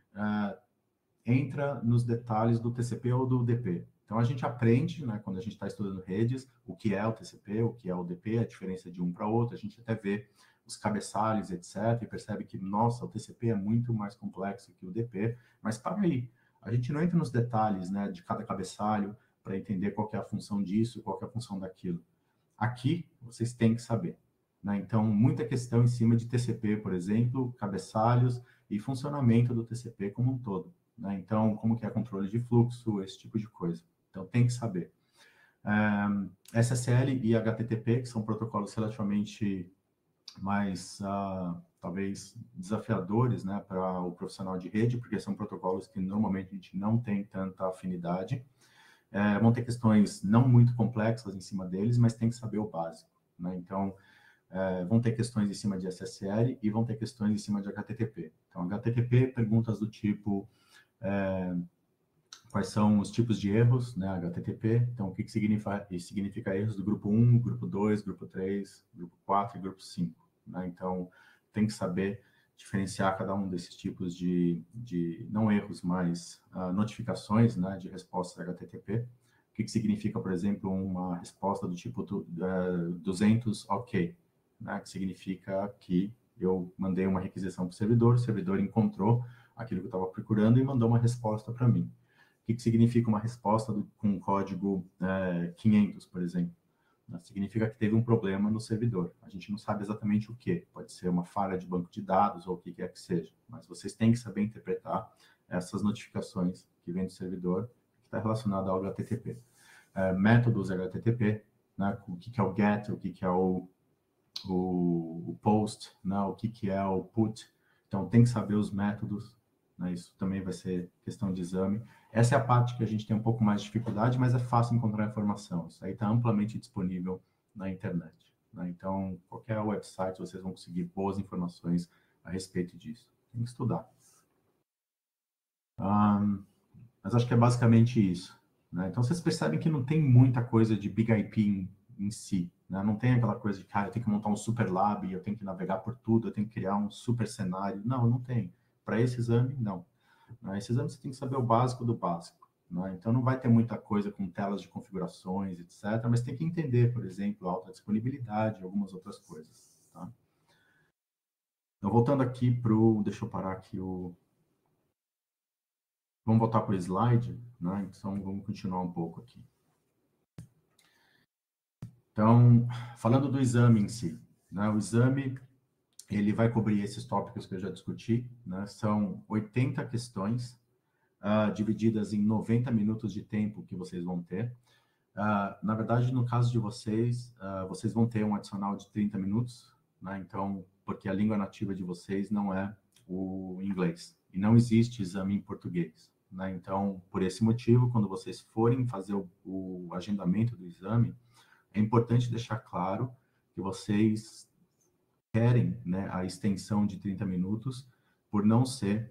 entra nos detalhes do TCP ou do DP. Então, a gente aprende, né, quando a gente está estudando redes, o que é o TCP, o que é o DP, a diferença de um para outro, a gente até vê os cabeçalhos, etc., e percebe que, nossa, o TCP é muito mais complexo que o DP, mas para aí, a gente não entra nos detalhes, né, de cada cabeçalho para entender qual que é a função disso, qual que é a função daquilo. Aqui, vocês têm que saber, né? Então, muita questão em cima de TCP, por exemplo, cabeçalhos e funcionamento do TCP como um todo, né? Então, como que é controle de fluxo, esse tipo de coisa. Então, tem que saber. SSL e HTTP, que são protocolos relativamente mais, talvez, desafiadores, né, para o profissional de rede, porque são protocolos que normalmente a gente não tem tanta afinidade. Vão ter questões não muito complexas em cima deles, mas tem que saber o básico, né? Então, vão ter questões em cima de SSL e vão ter questões em cima de HTTP. Então, HTTP, perguntas do tipo quais são os tipos de erros, né, HTTP, então o que significa erros do grupo 1, grupo 2, grupo 3, grupo 4 e grupo 5, né? Então, tem que saber diferenciar cada um desses tipos de não erros, mas notificações, né, de respostas HTTP. O que significa, por exemplo, uma resposta do tipo 200 OK, né, que significa que eu mandei uma requisição para o servidor encontrou aquilo que eu estava procurando e mandou uma resposta para mim. O que significa uma resposta com código 500, por exemplo? né? Significa que teve um problema no servidor. A gente não sabe exatamente o que. Pode ser uma falha de banco de dados ou o que quer que seja. Mas vocês têm que saber interpretar essas notificações que vêm do servidor, que está relacionado ao HTTP. Métodos HTTP, né? O que é o GET, o que é o POST, né? O que é o PUT. Então, tem que saber os métodos, né? Isso também vai ser questão de exame. Essa é a parte que a gente tem um pouco mais de dificuldade, mas é fácil encontrar informação. Isso aí está amplamente disponível na internet, né? Então, qualquer website, vocês vão conseguir boas informações a respeito disso. Tem que estudar. Mas acho que é basicamente isso, né? Então, vocês percebem que não tem muita coisa de Big IP em si, né? Não tem aquela coisa de, cara, eu tenho que montar um super lab, eu tenho que navegar por tudo, eu tenho que criar um super cenário. Não, não tem. Para esse exame, não. Esse exame você tem que saber o básico do básico, né? Então, não vai ter muita coisa com telas de configurações, etc., mas tem que entender, por exemplo, alta disponibilidade e algumas outras coisas, tá? Então, voltando aqui para o... Deixa eu parar aqui o... Vamos voltar para o slide, né? Então, vamos continuar um pouco aqui. Então, falando do exame em si, né? O exame, ele vai cobrir esses tópicos que eu já discuti, né? São 80 questões, divididas em 90 minutos de tempo que vocês vão ter. Na verdade, no caso de vocês, vocês vão ter um adicional de 30 minutos, né? Então, porque a língua nativa de vocês não é o inglês, e não existe exame em português, né? Então, por esse motivo, quando vocês forem fazer o agendamento do exame, é importante deixar claro que vocês querem, né, a extensão de 30 minutos por não serem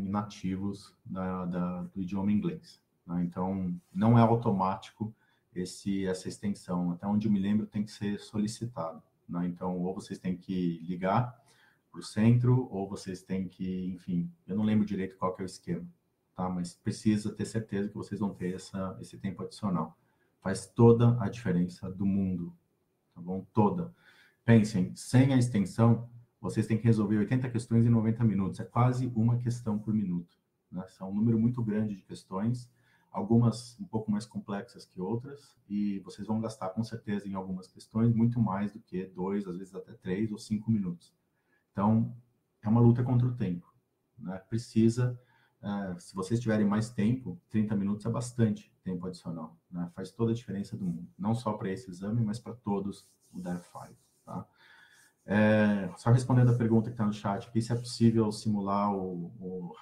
nativos do idioma inglês, né? Então, não é automático essa extensão. Até onde eu me lembro, tem que ser solicitado, né? Então, ou vocês têm que ligar para o centro, ou vocês têm que, enfim, eu não lembro direito qual que é o esquema, tá? Mas precisa ter certeza que vocês vão ter esse tempo adicional. Faz toda a diferença do mundo, tá bom? Toda. Pensem, sem a extensão, vocês têm que resolver 80 questões em 90 minutos. É quase uma questão por minuto, né? São um número muito grande de questões, algumas um pouco mais complexas que outras, e vocês vão gastar, com certeza, em algumas questões, muito mais do que 2, às vezes até 3 ou 5 minutos. Então, é uma luta contra o tempo, né? Se vocês tiverem mais tempo, 30 minutos é bastante tempo adicional, né? Faz toda a diferença do mundo, não só para esse exame, mas para todos o DAR5, tá? Só respondendo a pergunta que está no chat aqui, se é possível simular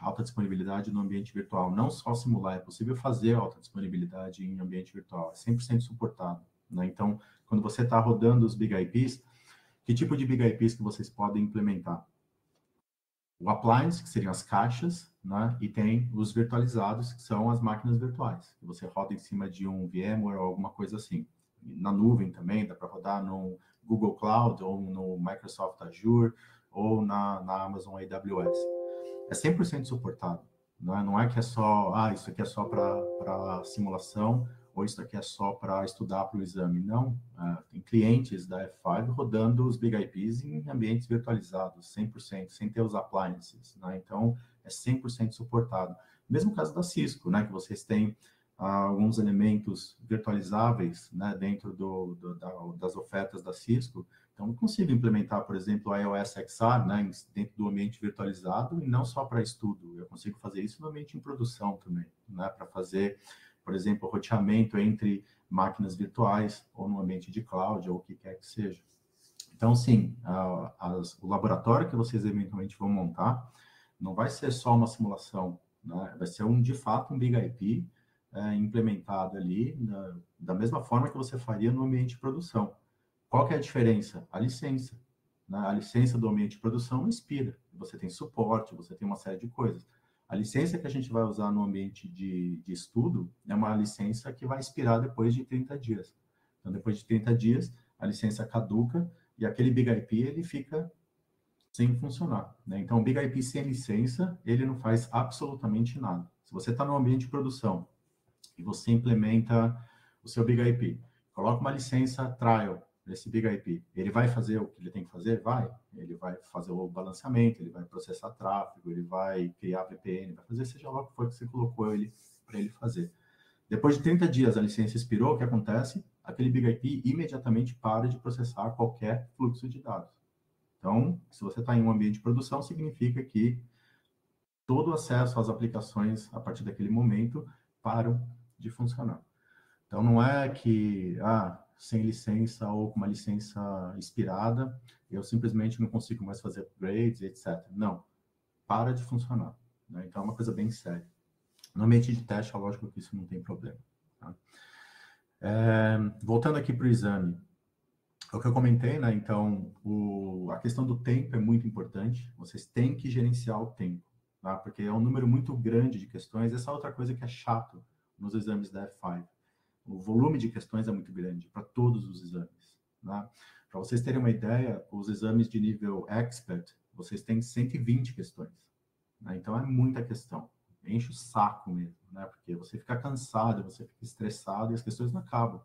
alta disponibilidade no ambiente virtual. Não só simular, é possível fazer alta disponibilidade em ambiente virtual, é 100% suportado, né? Então, quando você está rodando os Big IPs, que tipo de Big IPs que vocês podem implementar? O appliance, que seriam as caixas, né? E tem os virtualizados, que são as máquinas virtuais, que você roda em cima de um VMware ou alguma coisa assim. Na nuvem também, dá para rodar no Google Cloud, ou no Microsoft Azure, ou na Amazon AWS. É 100% suportado, né? Não é que é só, isso aqui é só para simulação, ou isso aqui é só para estudar para o exame. Não, tem clientes da F5 rodando os Big IPs em ambientes virtualizados, 100%, sem ter os appliances, né? Então, é 100% suportado. Mesmo caso da Cisco, né, que vocês têm alguns elementos virtualizáveis, né, dentro das ofertas da Cisco. Então, eu consigo implementar, por exemplo, a iOS XR, né, dentro do ambiente virtualizado, e não só para estudo. Eu consigo fazer isso no ambiente em produção também, né, para fazer, por exemplo, roteamento entre máquinas virtuais, ou no ambiente de cloud, ou o que quer que seja. Então, sim, o laboratório que vocês eventualmente vão montar não vai ser só uma simulação, né, vai ser de fato um Big IP, implementado ali da mesma forma que você faria no ambiente de produção. Qual que é a diferença? A licença, né? A licença do ambiente de produção expira. Você tem suporte, você tem uma série de coisas. A licença que a gente vai usar no ambiente de estudo é uma licença que vai expirar depois de 30 dias. Então, depois de 30 dias, a licença caduca e aquele Big IP ele fica sem funcionar, né? Então, o Big IP sem licença, ele não faz absolutamente nada. Se você está no ambiente de produção e você implementa o seu Big IP, coloca uma licença trial nesse Big IP, ele vai fazer o que ele tem que fazer? Vai. Ele vai fazer o balanceamento, ele vai processar tráfego, ele vai criar VPN, vai fazer seja lá o que for que você colocou ele para ele fazer. Depois de 30 dias a licença expirou, o que acontece? Aquele Big IP imediatamente para de processar qualquer fluxo de dados. Então, se você está em um ambiente de produção, significa que todo o acesso às aplicações, a partir daquele momento, param de funcionar. Então, não é que, sem licença ou com uma licença expirada, eu simplesmente não consigo mais fazer upgrades, etc. Não, para de funcionar. Né? Então, é uma coisa bem séria. No ambiente de teste, é lógico que isso não tem problema. Tá? Voltando aqui para o exame, o que eu comentei, né? Então, a questão do tempo é muito importante. Vocês têm que gerenciar o tempo, tá? Porque é um número muito grande de questões. Essa é outra coisa que é chato nos exames da F5. O volume de questões é muito grande para todos os exames. Né? Para vocês terem uma ideia, os exames de nível Expert, vocês têm 120 questões. Né? Então, é muita questão. Enche o saco mesmo, né? Porque você fica cansado, você fica estressado e as questões não acabam.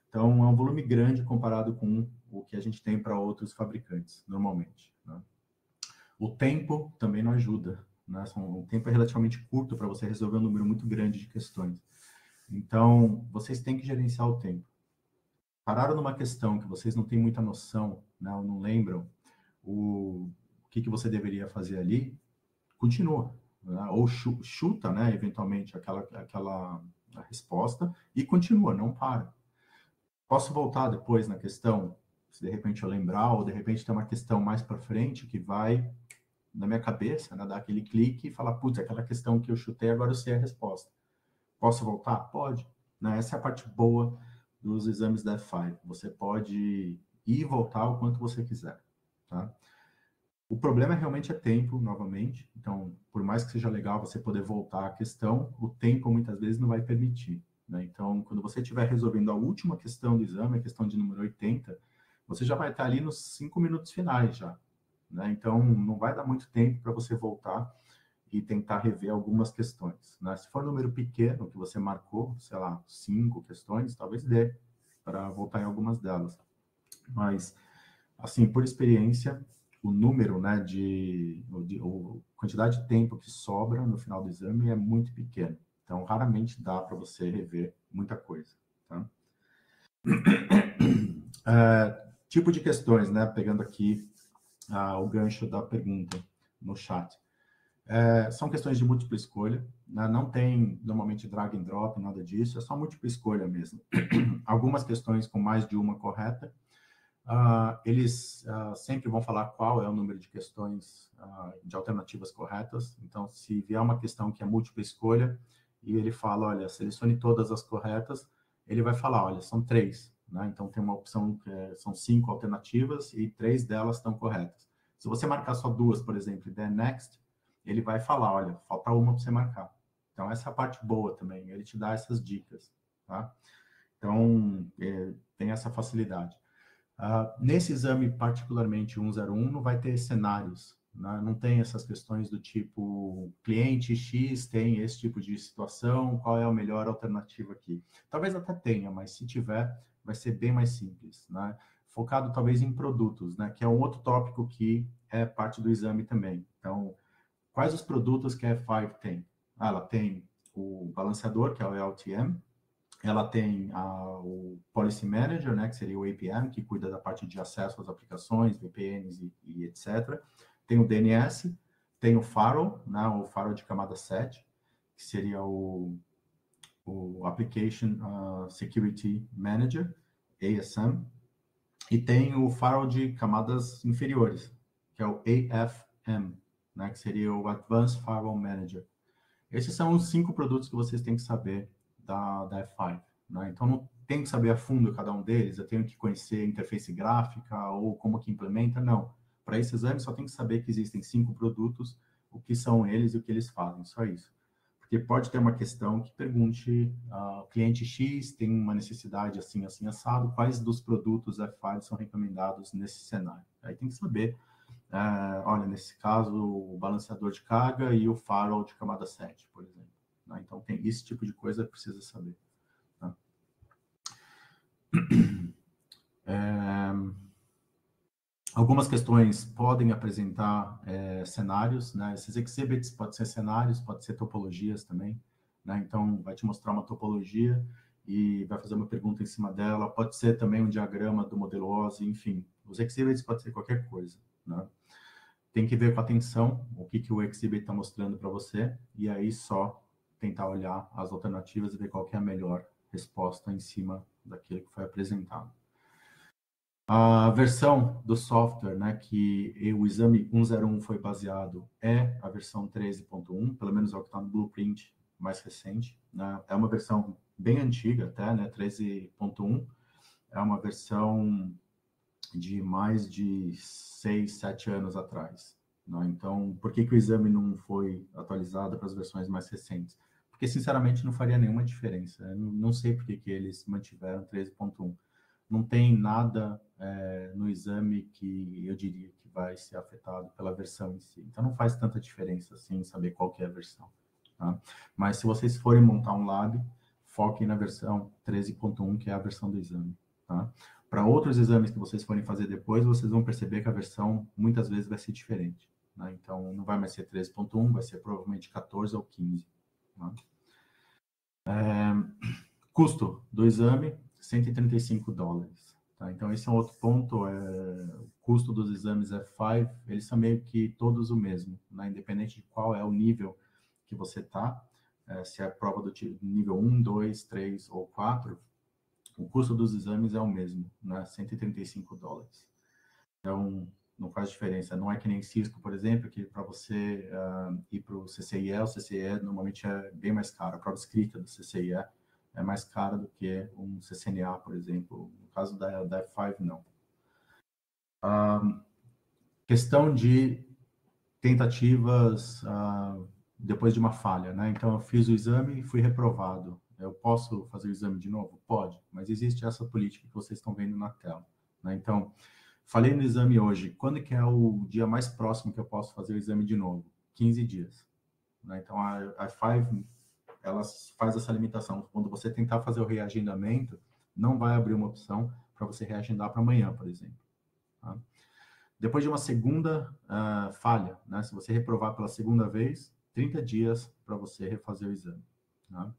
Então, é um volume grande comparado com o que a gente tem para outros fabricantes, normalmente. Né? O tempo também não ajuda. Né? O tempo é relativamente curto para você resolver um número muito grande de questões. Então, vocês têm que gerenciar o tempo. Pararam numa questão que vocês não têm muita noção, né, ou não lembram o que você deveria fazer ali, continua. Né, ou chuta, né, eventualmente, aquela resposta e continua, não para. Posso voltar depois na questão, se de repente eu lembrar, ou de repente tem uma questão mais para frente que vai na minha cabeça, né, dar aquele clique e falar, putz, aquela questão que eu chutei, agora eu sei a resposta. Posso voltar? Pode. Né? Essa é a parte boa dos exames da F5. Você pode ir e voltar o quanto você quiser. Tá? O problema realmente é tempo, novamente. Então, por mais que seja legal você poder voltar à questão, o tempo muitas vezes não vai permitir. Né? Então, quando você estiver resolvendo a última questão do exame, a questão de número 80, você já vai estar ali nos 5 minutos finais já. Né? Então, não vai dar muito tempo para você voltar e tentar rever algumas questões. Né? Se for um número pequeno que você marcou, sei lá, 5 questões, talvez dê para voltar em algumas delas. Mas, assim, por experiência, o número, né, a quantidade de tempo que sobra no final do exame é muito pequeno. Então, raramente dá para você rever muita coisa. Tá? Tipo de questões, né? Pegando aqui o gancho da pergunta no chat. São questões de múltipla escolha, né? Não tem normalmente drag and drop, nada disso, é só múltipla escolha mesmo. Algumas questões com mais de uma correta, eles sempre vão falar qual é o número de questões de alternativas corretas. Então, se vier uma questão que é múltipla escolha e ele fala, olha, selecione todas as corretas, ele vai falar, olha, são 3. Né? Então, tem uma opção que são 5 alternativas e 3 delas estão corretas. Se você marcar só 2, por exemplo, e der next, ele vai falar, olha, falta uma para você marcar. Então, essa é a parte boa também, ele te dá essas dicas, tá? Então, tem essa facilidade. Nesse exame, particularmente 101, não vai ter cenários, né? Não tem essas questões do tipo, cliente X tem esse tipo de situação, qual é a melhor alternativa aqui? Talvez até tenha, mas se tiver, vai ser bem mais simples, né? Focado talvez em produtos, né? Que é um outro tópico que é parte do exame também. Então, quais os produtos que a F5 tem? Ela tem o balanceador, que é o LTM, ela tem o Policy Manager, né, que seria o APM, que cuida da parte de acesso às aplicações, VPNs e etc. Tem o DNS, tem o Firewall, né, o Firewall de camada 7, que seria o Application Security Manager, ASM, e tem o Firewall de camadas inferiores, que é o AFM, né, que seria o Advanced Firewall Manager. Esses são os 5 produtos que vocês têm que saber da F5. Né? Então, não tem que saber a fundo cada um deles, eu tenho que conhecer a interface gráfica ou como que implementa, não. Para esse exame, só tem que saber que existem 5 produtos, o que são eles e o que eles fazem, só isso. Porque pode ter uma questão que pergunte, o cliente X tem uma necessidade assim, assim, assado, quais dos produtos F5 são recomendados nesse cenário? Aí tem que saber, olha, nesse caso, o balanceador de carga e o firewall de camada 7, por exemplo. Né? Então, tem esse tipo de coisa que precisa saber. Tá? Algumas questões podem apresentar cenários, né? Esses exhibits podem ser cenários, pode ser topologias também. né? Então, vai te mostrar uma topologia e vai fazer uma pergunta em cima dela. Pode ser também um diagrama do modelo OSI, enfim. Os exhibits pode ser qualquer coisa, né? Tem que ver com atenção o que o exhibit está mostrando para você, e aí só tentar olhar as alternativas e ver qual que é a melhor resposta em cima daquilo que foi apresentado. A versão do software, né, que o exame 101 foi baseado é a versão 13.1, pelo menos é o que está no blueprint mais recente, né? É uma versão bem antiga até, né, 13.1, é uma versão de mais de 6, 7 anos atrás, né? Então, por que o exame não foi atualizado para as versões mais recentes? Porque, sinceramente, não faria nenhuma diferença. Eu não sei por que eles mantiveram 13.1. Não tem nada no exame que eu diria que vai ser afetado pela versão em si. Então, não faz tanta diferença, assim, saber qual que é a versão. Tá? Mas, se vocês forem montar um lab, foquem na versão 13.1, que é a versão do exame. Tá? Para outros exames que vocês forem fazer depois, vocês vão perceber que a versão, muitas vezes, vai ser diferente. Né? Então, não vai mais ser 13.1, vai ser provavelmente 14 ou 15. Tá? Custo do exame, $135. Tá? Então, esse é um outro ponto. O custo dos exames F5, eles são meio que todos o mesmo, né? Independente de qual é o nível que você está, se é a prova do tipo nível 1, 2, 3 ou 4, o custo dos exames é o mesmo, né? $135. Então, não faz diferença. Não é que nem Cisco, por exemplo, que para você ir para o CCIE, o CCIE normalmente é bem mais caro. A prova escrita do CCIE é mais cara do que um CCNA, por exemplo. No caso da F5, não. Questão de tentativas depois de uma falha, né? Então, eu fiz o exame e fui reprovado. Eu posso fazer o exame de novo? Pode, mas existe essa política que vocês estão vendo na tela, né? Então, falei no exame hoje, quando que é o dia mais próximo que eu posso fazer o exame de novo? 15 dias. Né? Então, a Five, ela faz essa limitação. Quando você tentar fazer o reagendamento, não vai abrir uma opção para você reagendar para amanhã, por exemplo. Tá? Depois de uma segunda falha, né? Se você reprovar pela segunda vez, 30 dias para você refazer o exame. Tá?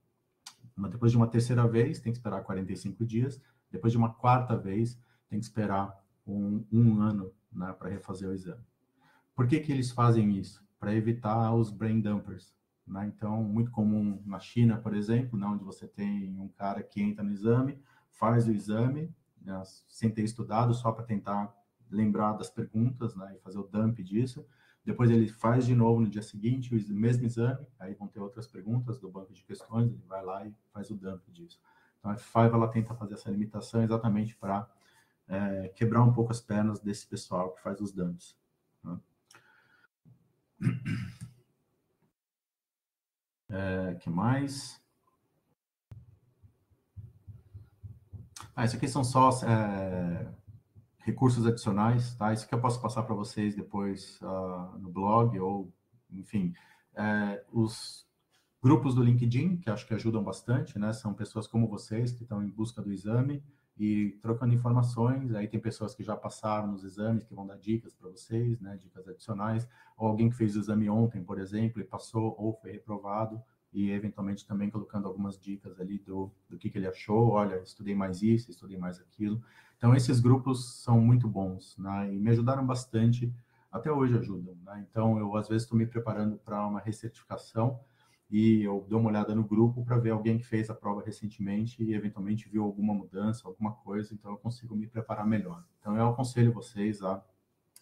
Mas depois de uma terceira vez, tem que esperar 45 dias. Depois de uma quarta vez, tem que esperar um ano, né, para refazer o exame. Por que eles fazem isso? Para evitar os brain dumpers. Né? Então, muito comum na China, por exemplo, né, onde você tem um cara que entra no exame, faz o exame, né, sem ter estudado, só para tentar lembrar das perguntas, né, e fazer o dump disso. Depois ele faz de novo no dia seguinte o mesmo exame, aí vão ter outras perguntas do banco de questões, ele vai lá e faz o dump disso. Então, a F5 ela tenta fazer essa limitação exatamente para quebrar um pouco as pernas desse pessoal que faz os dumps. Né? Que mais? Isso aqui são só recursos adicionais, tá? Isso que eu posso passar para vocês depois no blog, ou, enfim, os grupos do LinkedIn, que acho que ajudam bastante, né? São pessoas como vocês que estão em busca do exame e trocando informações. Aí tem pessoas que já passaram nos exames, que vão dar dicas para vocês, né? Dicas adicionais. Ou alguém que fez o exame ontem, por exemplo, e passou ou foi reprovado, e eventualmente também colocando algumas dicas ali do que ele achou. Olha, estudei mais isso, estudei mais aquilo. Então, esses grupos são muito bons, né? E me ajudaram bastante, até hoje ajudam, né? Então, eu às vezes estou me preparando para uma recertificação e eu dou uma olhada no grupo para ver alguém que fez a prova recentemente e eventualmente viu alguma mudança, alguma coisa, então eu consigo me preparar melhor. Então, eu aconselho vocês a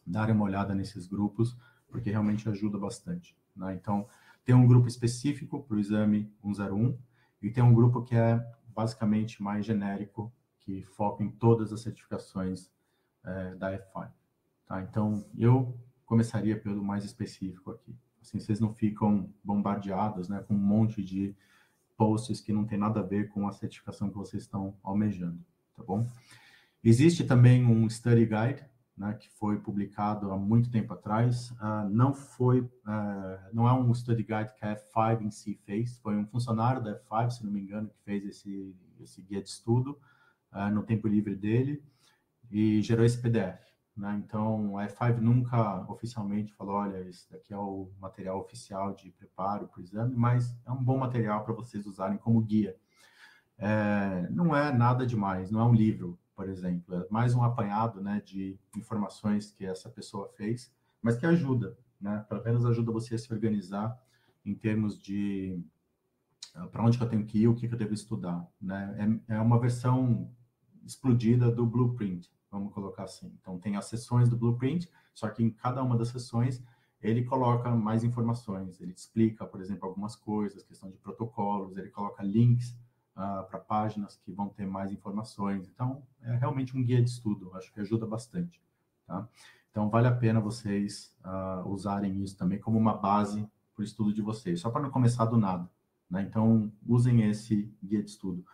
darem uma olhada nesses grupos, porque realmente ajuda bastante, né? Então, tem um grupo específico para o exame 101 e tem um grupo que é basicamente mais genérico, que foca em todas as certificações da F5. Tá? Então, eu começaria pelo mais específico aqui. Assim, vocês não ficam bombardeados, né, com um monte de posts que não tem nada a ver com a certificação que vocês estão almejando, tá bom? Existe também um study guide, né, que foi publicado há muito tempo atrás. Não é um study guide que a F5 em si fez, foi um funcionário da F5, se não me engano, que fez esse guia de estudo no tempo livre dele e gerou esse PDF. né? Então, a E5 nunca oficialmente falou, olha, esse daqui é o material oficial de preparo para o exame, mas é um bom material para vocês usarem como guia. Não é nada demais, não é um livro, por exemplo, é mais um apanhado, né, de informações que essa pessoa fez, mas que ajuda, né? Pelo menos ajuda você a se organizar em termos de para onde que eu tenho que ir, o que que eu devo estudar, né? É uma versão explodida do Blueprint, vamos colocar assim. Então, tem as sessões do Blueprint, só que em cada uma das sessões ele coloca mais informações, ele explica, por exemplo, algumas coisas, questão de protocolos, ele coloca links para páginas que vão ter mais informações. Então, é realmente um guia de estudo, acho que ajuda bastante, tá? Então, vale a pena vocês usarem isso também como uma base para o estudo de vocês, só para não começar do nada, né? Então, usem esse guia de estudo.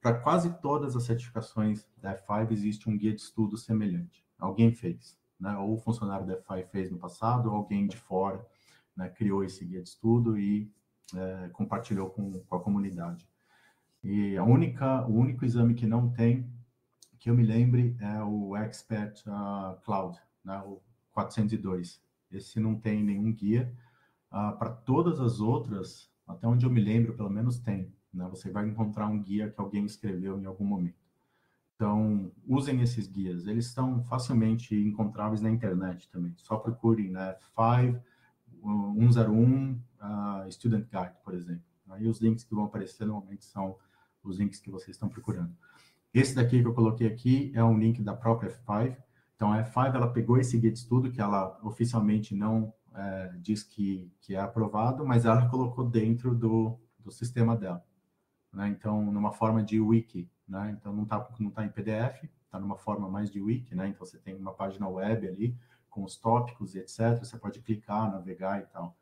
Para quase todas as certificações da F5 existe um guia de estudo semelhante. Alguém fez, né? Ou o funcionário da F5 fez no passado, ou alguém de fora, né, criou esse guia de estudo e compartilhou com a comunidade. E o único exame que não tem, que eu me lembre, é o Expert Cloud, né, o 402. Esse não tem nenhum guia. Para todas as outras, até onde eu me lembro, pelo menos tem, né? Você vai encontrar um guia que alguém escreveu em algum momento. Então, usem esses guias. Eles estão facilmente encontráveis na internet também. Só procurem, né, 101 Student Guide, por exemplo. Aí os links que vão aparecer normalmente são os links que vocês estão procurando. Esse daqui que eu coloquei aqui é um link da própria F5. Então, a F5, ela pegou esse guia de estudo, que ela oficialmente não diz que é aprovado, mas ela colocou dentro do sistema dela, né? Então, numa forma de wiki, né? Então, não tá em PDF, está numa forma mais de wiki, né? Então, você tem uma página web ali, com os tópicos e etc. Você pode clicar, navegar e tal.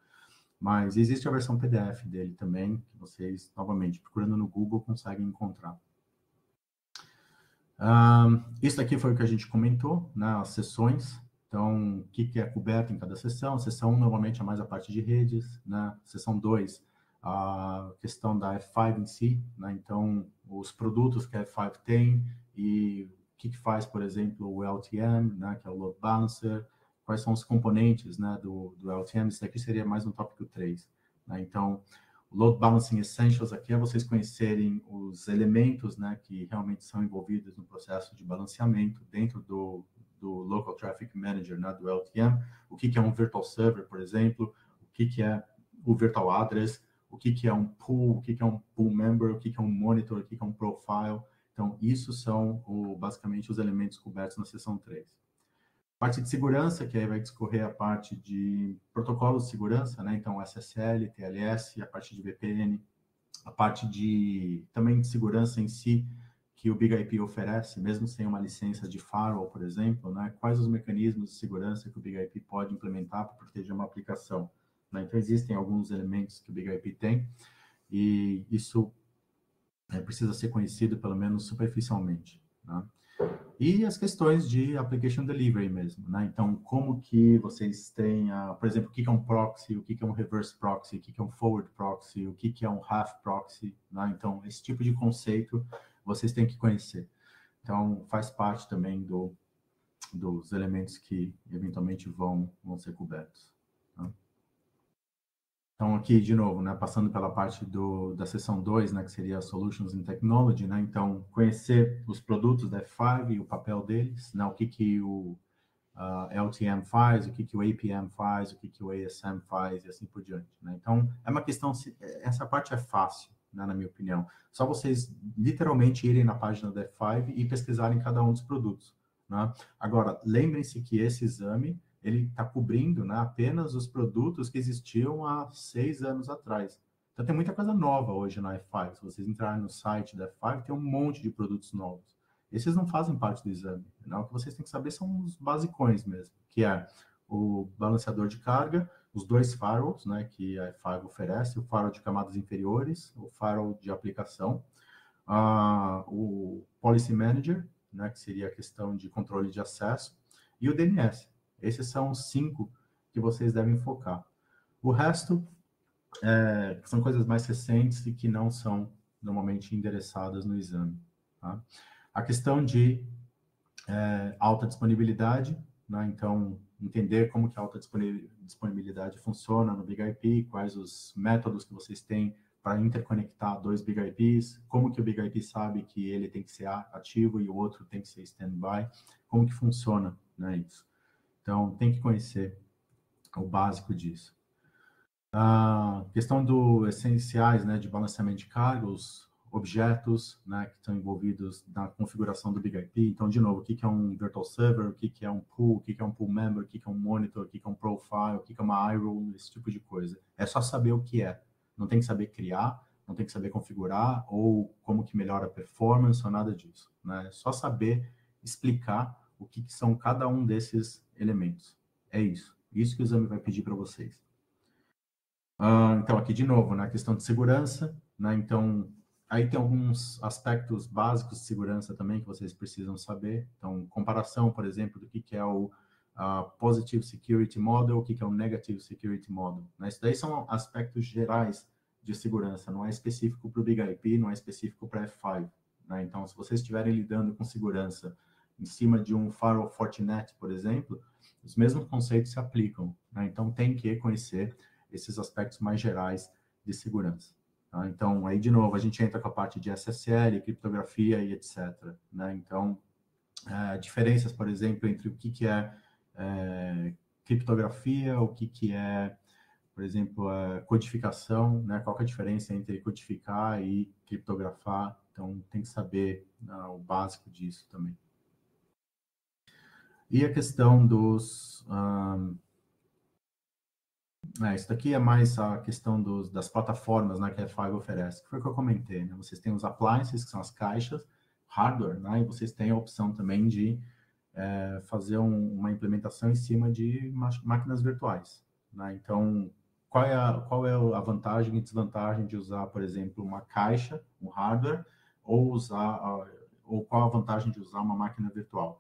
Mas existe a versão PDF dele também, que vocês, novamente, procurando no Google, conseguem encontrar. Isso aqui foi o que a gente comentou, né? As sessões. Então, o que é coberto em cada sessão? A sessão 1 normalmente é mais a parte de redes, né? Sessão 2, a questão da F5 em si, né? Então, os produtos que a F5 tem e o que faz, por exemplo, o LTM, né? Que é o Load Balancer, quais são os componentes, né? do LTM. Isso aqui seria mais no tópico 3, né? Então, o Load Balancing Essentials aqui é vocês conhecerem os elementos, né, que realmente são envolvidos no processo de balanceamento dentro do Local Traffic Manager, né, do LTM. O que é um Virtual Server, por exemplo, o que é o Virtual Address, o que é um Pool, o que é um Pool Member, o que é um Monitor, o que é um Profile. Então, isso são basicamente os elementos cobertos na seção 3. Parte de segurança, que aí vai discorrer a parte de protocolos de segurança, né? Então, SSL, TLS, a parte de VPN, a parte de também de segurança em si, que o BIG-IP oferece, mesmo sem uma licença de firewall, por exemplo, né? Quais os mecanismos de segurança que o BIG-IP pode implementar para proteger uma aplicação, né? Então, existem alguns elementos que o BIG-IP tem, e isso precisa ser conhecido, pelo menos superficialmente, né? E as questões de application delivery mesmo, né? Então, como que vocês têm, por exemplo, o que é um proxy, o que é um reverse proxy, o que é um forward proxy, o que é um half proxy, né? Então, esse tipo de conceito vocês têm que conhecer. Então, faz parte também dos elementos que eventualmente vão ser cobertos, né? Então, aqui, de novo, né, passando pela parte da seção 2, né, que seria Solutions in Technology, né, então, conhecer os produtos da F5 e o papel deles, né, o que o LTM faz, o que o APM faz, o que o ASM faz e assim por diante, né. Então, é uma questão, essa parte é fácil, né, na minha opinião. Só vocês, literalmente, irem na página da F5 e pesquisarem cada um dos produtos, né. Agora, lembrem-se que esse exame ele está cobrindo, né, apenas os produtos que existiam há 6 anos atrás. Então, tem muita coisa nova hoje na F5. Se vocês entrarem no site da F5, tem um monte de produtos novos. Esses não fazem parte do exame, né? O que vocês têm que saber são os basicões mesmo, que é o balanceador de carga, os 2 firewalls, né, que a F5 oferece, o firewall de camadas inferiores, o firewall de aplicação, o Policy Manager, né, que seria a questão de controle de acesso, e o DNS. Esses são os 5 que vocês devem focar. O resto são coisas mais recentes e que não são normalmente endereçadas no exame, tá? A questão de alta disponibilidade, né? Então, entender como que a alta disponibilidade funciona no Big IP, quais os métodos que vocês têm para interconectar dois Big IPs, como que o Big IP sabe que ele tem que ser ativo e o outro tem que ser standby, como que funciona, né, isso. Então, tem que conhecer o básico disso. A questão do essenciais, né, de balanceamento de cargos, objetos, né, que estão envolvidos na configuração do Big IP. Então, de novo, o que é um virtual server, o que é um pool, o que é um pool member, o que é um monitor, o que é um profile, o que é uma iRule, esse tipo de coisa. É só saber o que é. Não tem que saber criar, não tem que saber configurar ou como que melhora a performance ou nada disso, né? É só saber explicar o que são cada um desses elementos. É isso. Isso que o exame vai pedir para vocês. Então, aqui de novo, na questão de segurança, né? Então, aí tem alguns aspectos básicos de segurança também que vocês precisam saber. Então, comparação, por exemplo, do que é o Positive Security Model, o que é o Negative Security Model. Né? Isso daí são aspectos gerais de segurança, não é específico para o Big IP, não é específico para F5. Né? Então, se vocês estiverem lidando com segurança em cima de um firewall Fortinet, por exemplo, os mesmos conceitos se aplicam. Né? Então, tem que conhecer esses aspectos mais gerais de segurança. Tá? Então, aí, de novo, a gente entra com a parte de SSL, criptografia e etc. Né? Então, diferenças, por exemplo, entre o que é criptografia, o que é, por exemplo, codificação, né? Qual que é a diferença entre codificar e criptografar. Então, tem que saber o básico disso também. E a questão dos... isso daqui é mais a questão das plataformas, né, que a F5 oferece, que foi o que eu comentei, né? Vocês têm os appliances, que são as caixas, hardware, né? E vocês têm a opção também de fazer uma implementação em cima de máquinas virtuais, né? Então, qual é a vantagem e desvantagem de usar, por exemplo, uma caixa, um hardware, ou qual a vantagem de usar uma máquina virtual?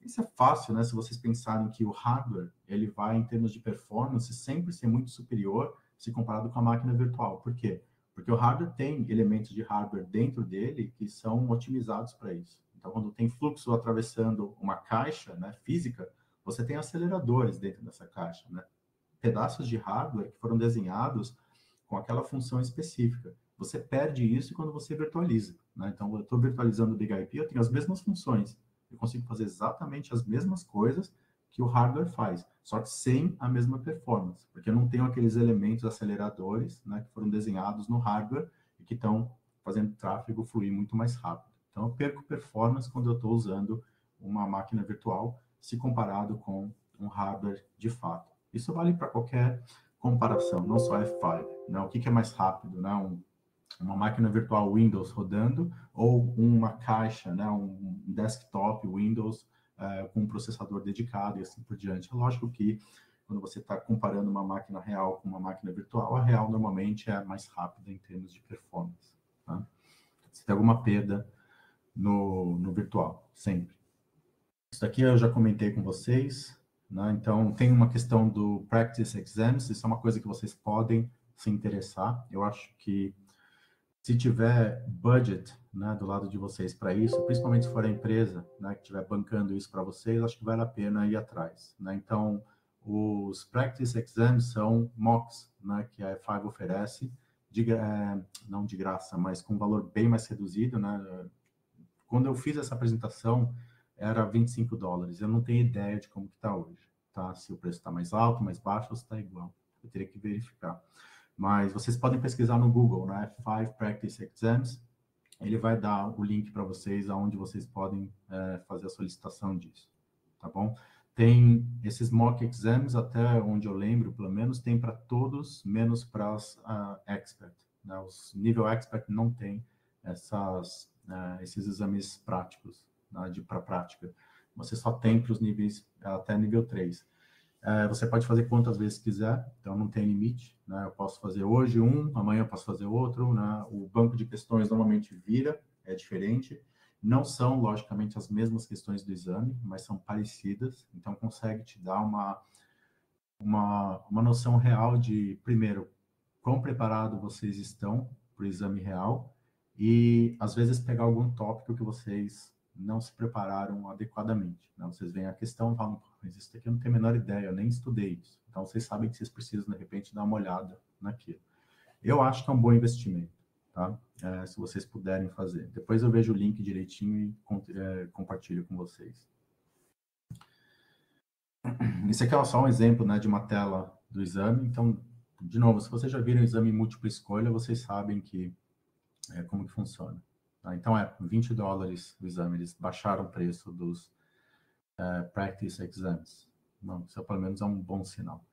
Isso é fácil, né? Se vocês pensarem que o hardware, ele vai, em termos de performance, sempre ser muito superior se comparado com a máquina virtual. Por quê? Porque o hardware tem elementos de hardware dentro dele que são otimizados para isso. Então, quando tem fluxo atravessando uma caixa, né, física, você tem aceleradores dentro dessa caixa, né? Pedaços de hardware que foram desenhados com aquela função específica. Você perde isso quando você virtualiza, né? Então, eu estou virtualizando o Big IP, eu tenho as mesmas funções. Eu consigo fazer exatamente as mesmas coisas que o hardware faz, só que sem a mesma performance, porque eu não tenho aqueles elementos aceleradores, né, que foram desenhados no hardware e que estão fazendo o tráfego fluir muito mais rápido. Então, eu perco performance quando eu estou usando uma máquina virtual, se comparado com um hardware de fato. Isso vale para qualquer comparação, não só F5. Né? O que é mais rápido? Né? Uma máquina virtual Windows rodando ou uma caixa, né, um desktop Windows com um processador dedicado e assim por diante. É lógico que quando você está comparando uma máquina real com uma máquina virtual, a real normalmente é mais rápida em termos de performance. Tá? Você tem alguma perda no virtual, sempre. Isso aqui eu já comentei com vocês, né? Então tem uma questão do Practice Exams, isso é uma coisa que vocês podem se interessar. Eu acho que se tiver budget, né, do lado de vocês para isso, principalmente se for a empresa, né, que estiver bancando isso para vocês, acho que vale a pena ir atrás, né? Então, os Practice Exams são mocks, né, que a F5 oferece, não de graça, mas com valor bem mais reduzido, né? Quando eu fiz essa apresentação, era $25. Eu não tenho ideia de como que está hoje, tá? Se o preço está mais alto, mais baixo, ou se está igual. Eu teria que verificar. Mas vocês podem pesquisar no Google, né? F5 Practice Exams. Ele vai dar o link para vocês, aonde vocês podem fazer a solicitação disso, tá bom? Tem esses mock exams, até onde eu lembro, pelo menos, tem para todos, menos para os expert. Né? Os nível expert não tem esses exames práticos, né, para prática. Você só tem para os níveis até nível 3. Você pode fazer quantas vezes quiser, então não tem limite, né? Eu posso fazer hoje um, amanhã eu posso fazer outro, né? O banco de questões normalmente vira, é diferente. Não são, logicamente, as mesmas questões do exame, mas são parecidas, então consegue te dar uma noção real de, primeiro, quão preparado vocês estão para o exame real e, às vezes, pegar algum tópico que vocês não se prepararam adequadamente. Né? Vocês veem a questão e falam, mas isso aqui eu não tenho a menor ideia, eu nem estudei isso. Então, vocês sabem que vocês precisam, de repente, dar uma olhada naquilo. Eu acho que é um bom investimento, tá? Se vocês puderem fazer. Depois eu vejo o link direitinho e compartilho com vocês. Esse aqui é só um exemplo, né, de uma tela do exame. Então, de novo, se vocês já viram o exame múltipla escolha, vocês sabem que como que funciona. Tá? Então, $20 o exame. Eles baixaram o preço dos practice exams. Bom, isso pelo menos é um bom sinal.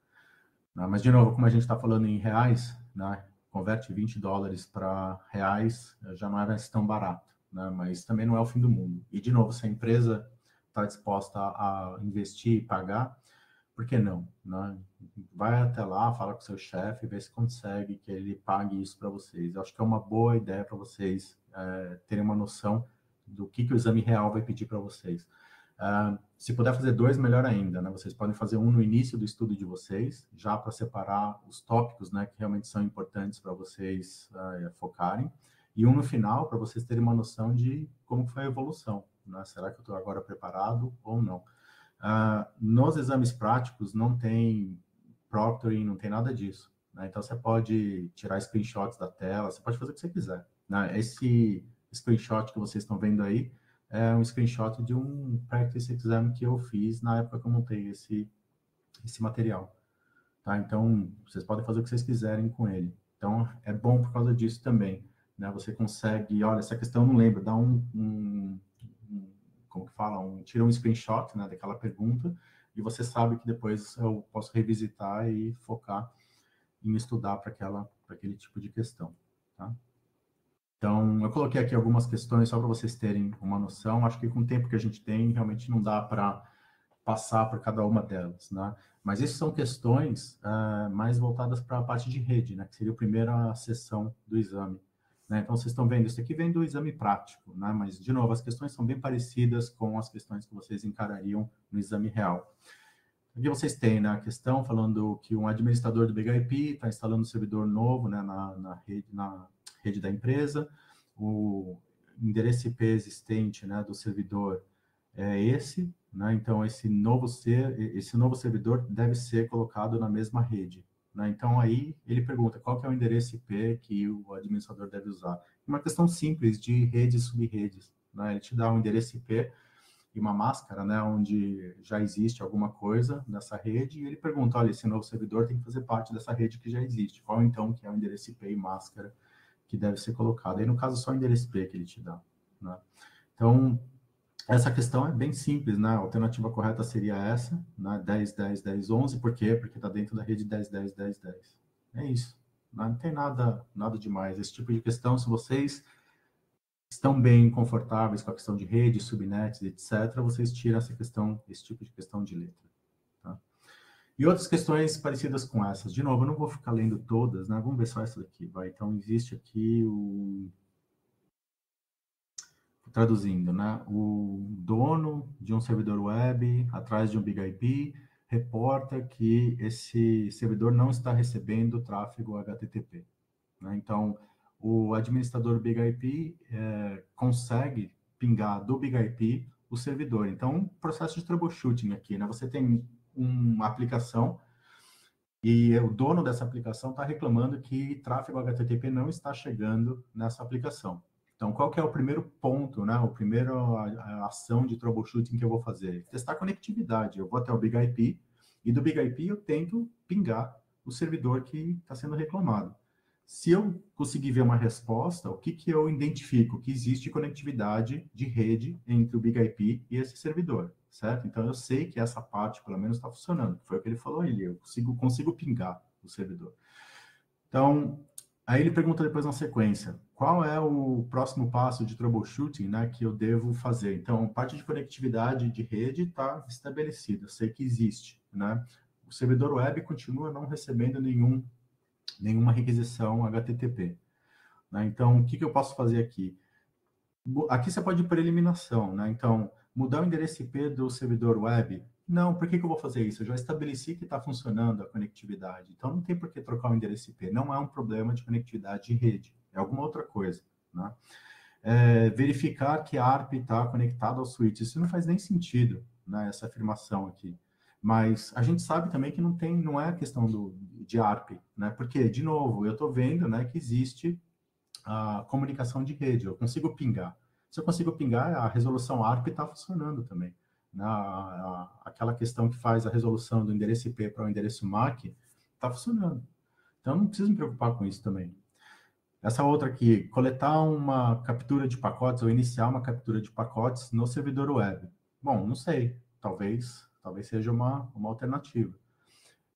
Né? Mas, de novo, como a gente está falando em reais, né, converte $20 para reais, já não é mais tão barato. Né? Mas também não é o fim do mundo. E, de novo, se a empresa está disposta a investir e pagar, por que não? Né? Vai até lá, fala com o seu chefe, vê se consegue que ele pague isso para vocês. Eu acho que é uma boa ideia para vocês terem uma noção do que o exame real vai pedir para vocês. Se puder fazer 2, melhor ainda. Né? Vocês podem fazer um no início do estudo de vocês, já para separar os tópicos, né, que realmente são importantes para vocês focarem, e um no final, para vocês terem uma noção de como foi a evolução. Né? Será que eu estou agora preparado ou não? Nos exames práticos não tem proctoring, não tem nada disso. Né? Então, você pode tirar screenshots da tela, você pode fazer o que você quiser. Né? Esse screenshot que vocês estão vendo aí é um screenshot de um practice exam que eu fiz na época que eu montei esse material. Tá? Então, vocês podem fazer o que vocês quiserem com ele. Então, é bom por causa disso também. Né? Você consegue, olha, essa questão eu não lembro, dá como que fala, tira um screenshot, né, daquela pergunta, e você sabe que depois eu posso revisitar e focar em estudar para aquele tipo de questão. Tá? Então, eu coloquei aqui algumas questões só para vocês terem uma noção. Acho que com o tempo que a gente tem, realmente não dá para passar por cada uma delas, né? Mas isso são questões mais voltadas para a parte de rede, né? Que seria a primeira sessão do exame. Né? Então, vocês estão vendo, isso aqui vem do exame prático, né? Mas, de novo, as questões são bem parecidas com as questões que vocês encarariam no exame real. Aqui vocês têm, né, a questão falando que um administrador do Big IP está instalando um servidor novo, né, na rede da empresa, o endereço IP existente, né, do servidor é esse, né, então esse novo servidor deve ser colocado na mesma rede. Né, então aí ele pergunta qual que é o endereço IP que o administrador deve usar. Uma questão simples de redes e subredes. Né, ele te dá um endereço IP e uma máscara, né, onde já existe alguma coisa nessa rede, e ele pergunta, olha, esse novo servidor tem que fazer parte dessa rede que já existe. Qual, então, que é o endereço IP e máscara que deve ser colocado? Aí, no caso, só o endereço IP que ele te dá. Né? Então, essa questão é bem simples, né? A alternativa correta seria essa, né? 10, 10, 10, 11. Por quê? Porque está dentro da rede 10, 10, 10, 10. É isso. Não tem nada demais. Esse tipo de questão, se vocês estão bem confortáveis com a questão de rede, subnets, etc., vocês tiram esse tipo de questão de letra. Tá? E outras questões parecidas com essas. De novo, eu não vou ficar lendo todas, né? Vamos ver só essa daqui. Vai. Então, existe aqui traduzindo, né? O dono de um servidor web, atrás de um Big IP, reporta que esse servidor não está recebendo tráfego HTTP. Né? Então, o administrador Big IP consegue pingar do Big IP o servidor. Então, um processo de troubleshooting aqui, né? Você tem uma aplicação e o dono dessa aplicação está reclamando que tráfego HTTP não está chegando nessa aplicação. Então, qual que é o primeiro ponto, né? A primeira ação de troubleshooting que eu vou fazer? Testar a conectividade. Eu vou até o Big IP e do Big IP eu tento pingar o servidor que está sendo reclamado. Se eu conseguir ver uma resposta, o que eu identifico? Que existe conectividade de rede entre o Big IP e esse servidor, certo? Então, eu sei que essa parte, pelo menos, está funcionando. Foi o que ele falou ali, eu consigo pingar o servidor. Então, aí ele pergunta depois na sequência, qual é o próximo passo de troubleshooting, né, que eu devo fazer? Então, parte de conectividade de rede está estabelecida, eu sei que existe, né? O servidor web continua não recebendo nenhuma requisição HTTP. Né? Então, o que eu posso fazer aqui? Aqui você pode ir por eliminação, né? Então, mudar o endereço IP do servidor web? Não, por que eu vou fazer isso? Eu já estabeleci que está funcionando a conectividade. Então, não tem por que trocar o endereço IP. Não é um problema de conectividade de rede. É alguma outra coisa, né? verificar que a ARP está conectada ao switch. Isso não faz nem sentido, né, essa afirmação aqui. Mas a gente sabe também que não é a questão de ARP, né? Porque, de novo, eu estou vendo, né, que existe a comunicação de rede, eu consigo pingar. Se eu consigo pingar, a resolução ARP está funcionando também. Aquela questão que faz a resolução do endereço IP para o endereço MAC está funcionando. Então, eu não preciso me preocupar com isso também. Essa outra aqui, coletar uma captura de pacotes ou iniciar uma captura de pacotes no servidor web. Bom, não sei, talvez seja uma alternativa.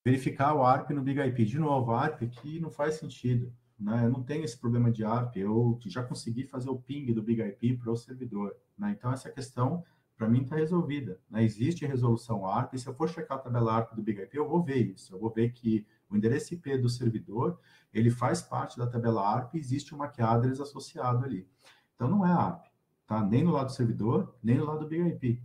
Verificar o ARP no BigIP. De novo, a ARP aqui não faz sentido, né? Eu não tenho esse problema de ARP, eu já consegui fazer o ping do BigIP para o servidor, né? Então, essa questão, para mim, está resolvida, né? Existe resolução ARP, e se eu for checar a tabela ARP do BigIP, eu vou ver isso, eu vou ver que o endereço IP do servidor, ele faz parte da tabela ARP e existe um MAC address associado ali. Então, não é ARP, tá? Nem no lado do servidor, nem no lado do BigIP.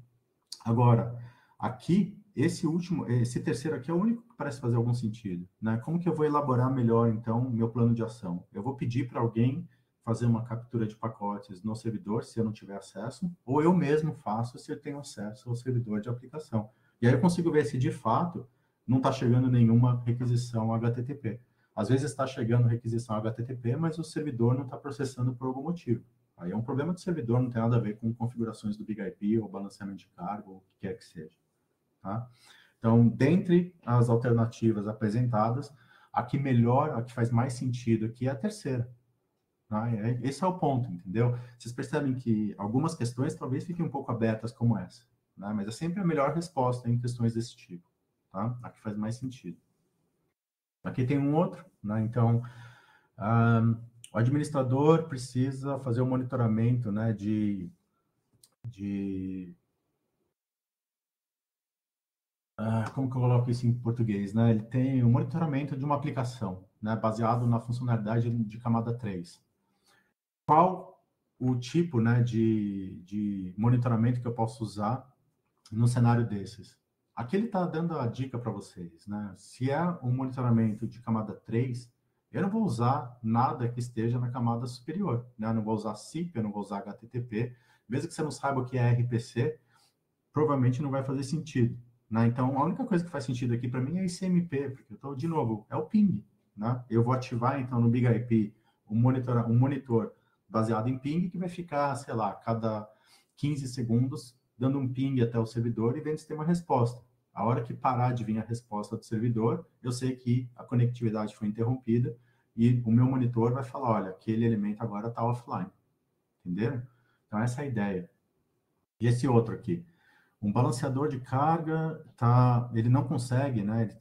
Agora, aqui, esse terceiro aqui é o único que parece fazer algum sentido, né? Como que eu vou elaborar melhor, então, meu plano de ação? Eu vou pedir para alguém fazer uma captura de pacotes no servidor, se eu não tiver acesso, ou eu mesmo faço, se eu tenho acesso ao servidor de aplicação. E aí eu consigo ver se, de fato, não está chegando nenhuma requisição HTTP. Às vezes está chegando requisição HTTP, mas o servidor não está processando por algum motivo. Aí é um problema do servidor, não tem nada a ver com configurações do BigIP ou balanceamento de carga, ou o que quer que seja. Tá? Então, dentre as alternativas apresentadas, a que melhor, a que faz mais sentido aqui é a terceira. Tá? Esse é o ponto, entendeu? Vocês percebem que algumas questões talvez fiquem um pouco abertas como essa, né? Mas é sempre a melhor resposta em questões desse tipo. Tá? A que faz mais sentido. Aqui tem um outro, né? Então, o administrador precisa fazer o monitoramento, né, como que eu coloco isso em português, né? Ele tem o monitoramento de uma aplicação, né, baseado na funcionalidade de camada 3. Qual o tipo, né, de monitoramento que eu posso usar no cenário desses? Aqui ele está dando a dica para vocês, né? Se é um monitoramento de camada 3, eu não vou usar nada que esteja na camada superior, né? Eu não vou usar SIP, eu não vou usar HTTP. Mesmo que você não saiba o que é RPC, provavelmente não vai fazer sentido, né? Então, a única coisa que faz sentido aqui para mim é ICMP, porque eu estou, de novo, é o ping, né? Eu vou ativar, então, no BigIP, um monitor baseado em ping, que vai ficar, sei lá, cada 15 segundos, dando um ping até o servidor e vendo se tem uma resposta. A hora que parar de vir a resposta do servidor, eu sei que a conectividade foi interrompida e o meu monitor vai falar, olha, aquele elemento agora está offline. Entenderam? Então, essa é a ideia. E esse outro aqui, um balanceador de carga, ele não consegue, né? Ele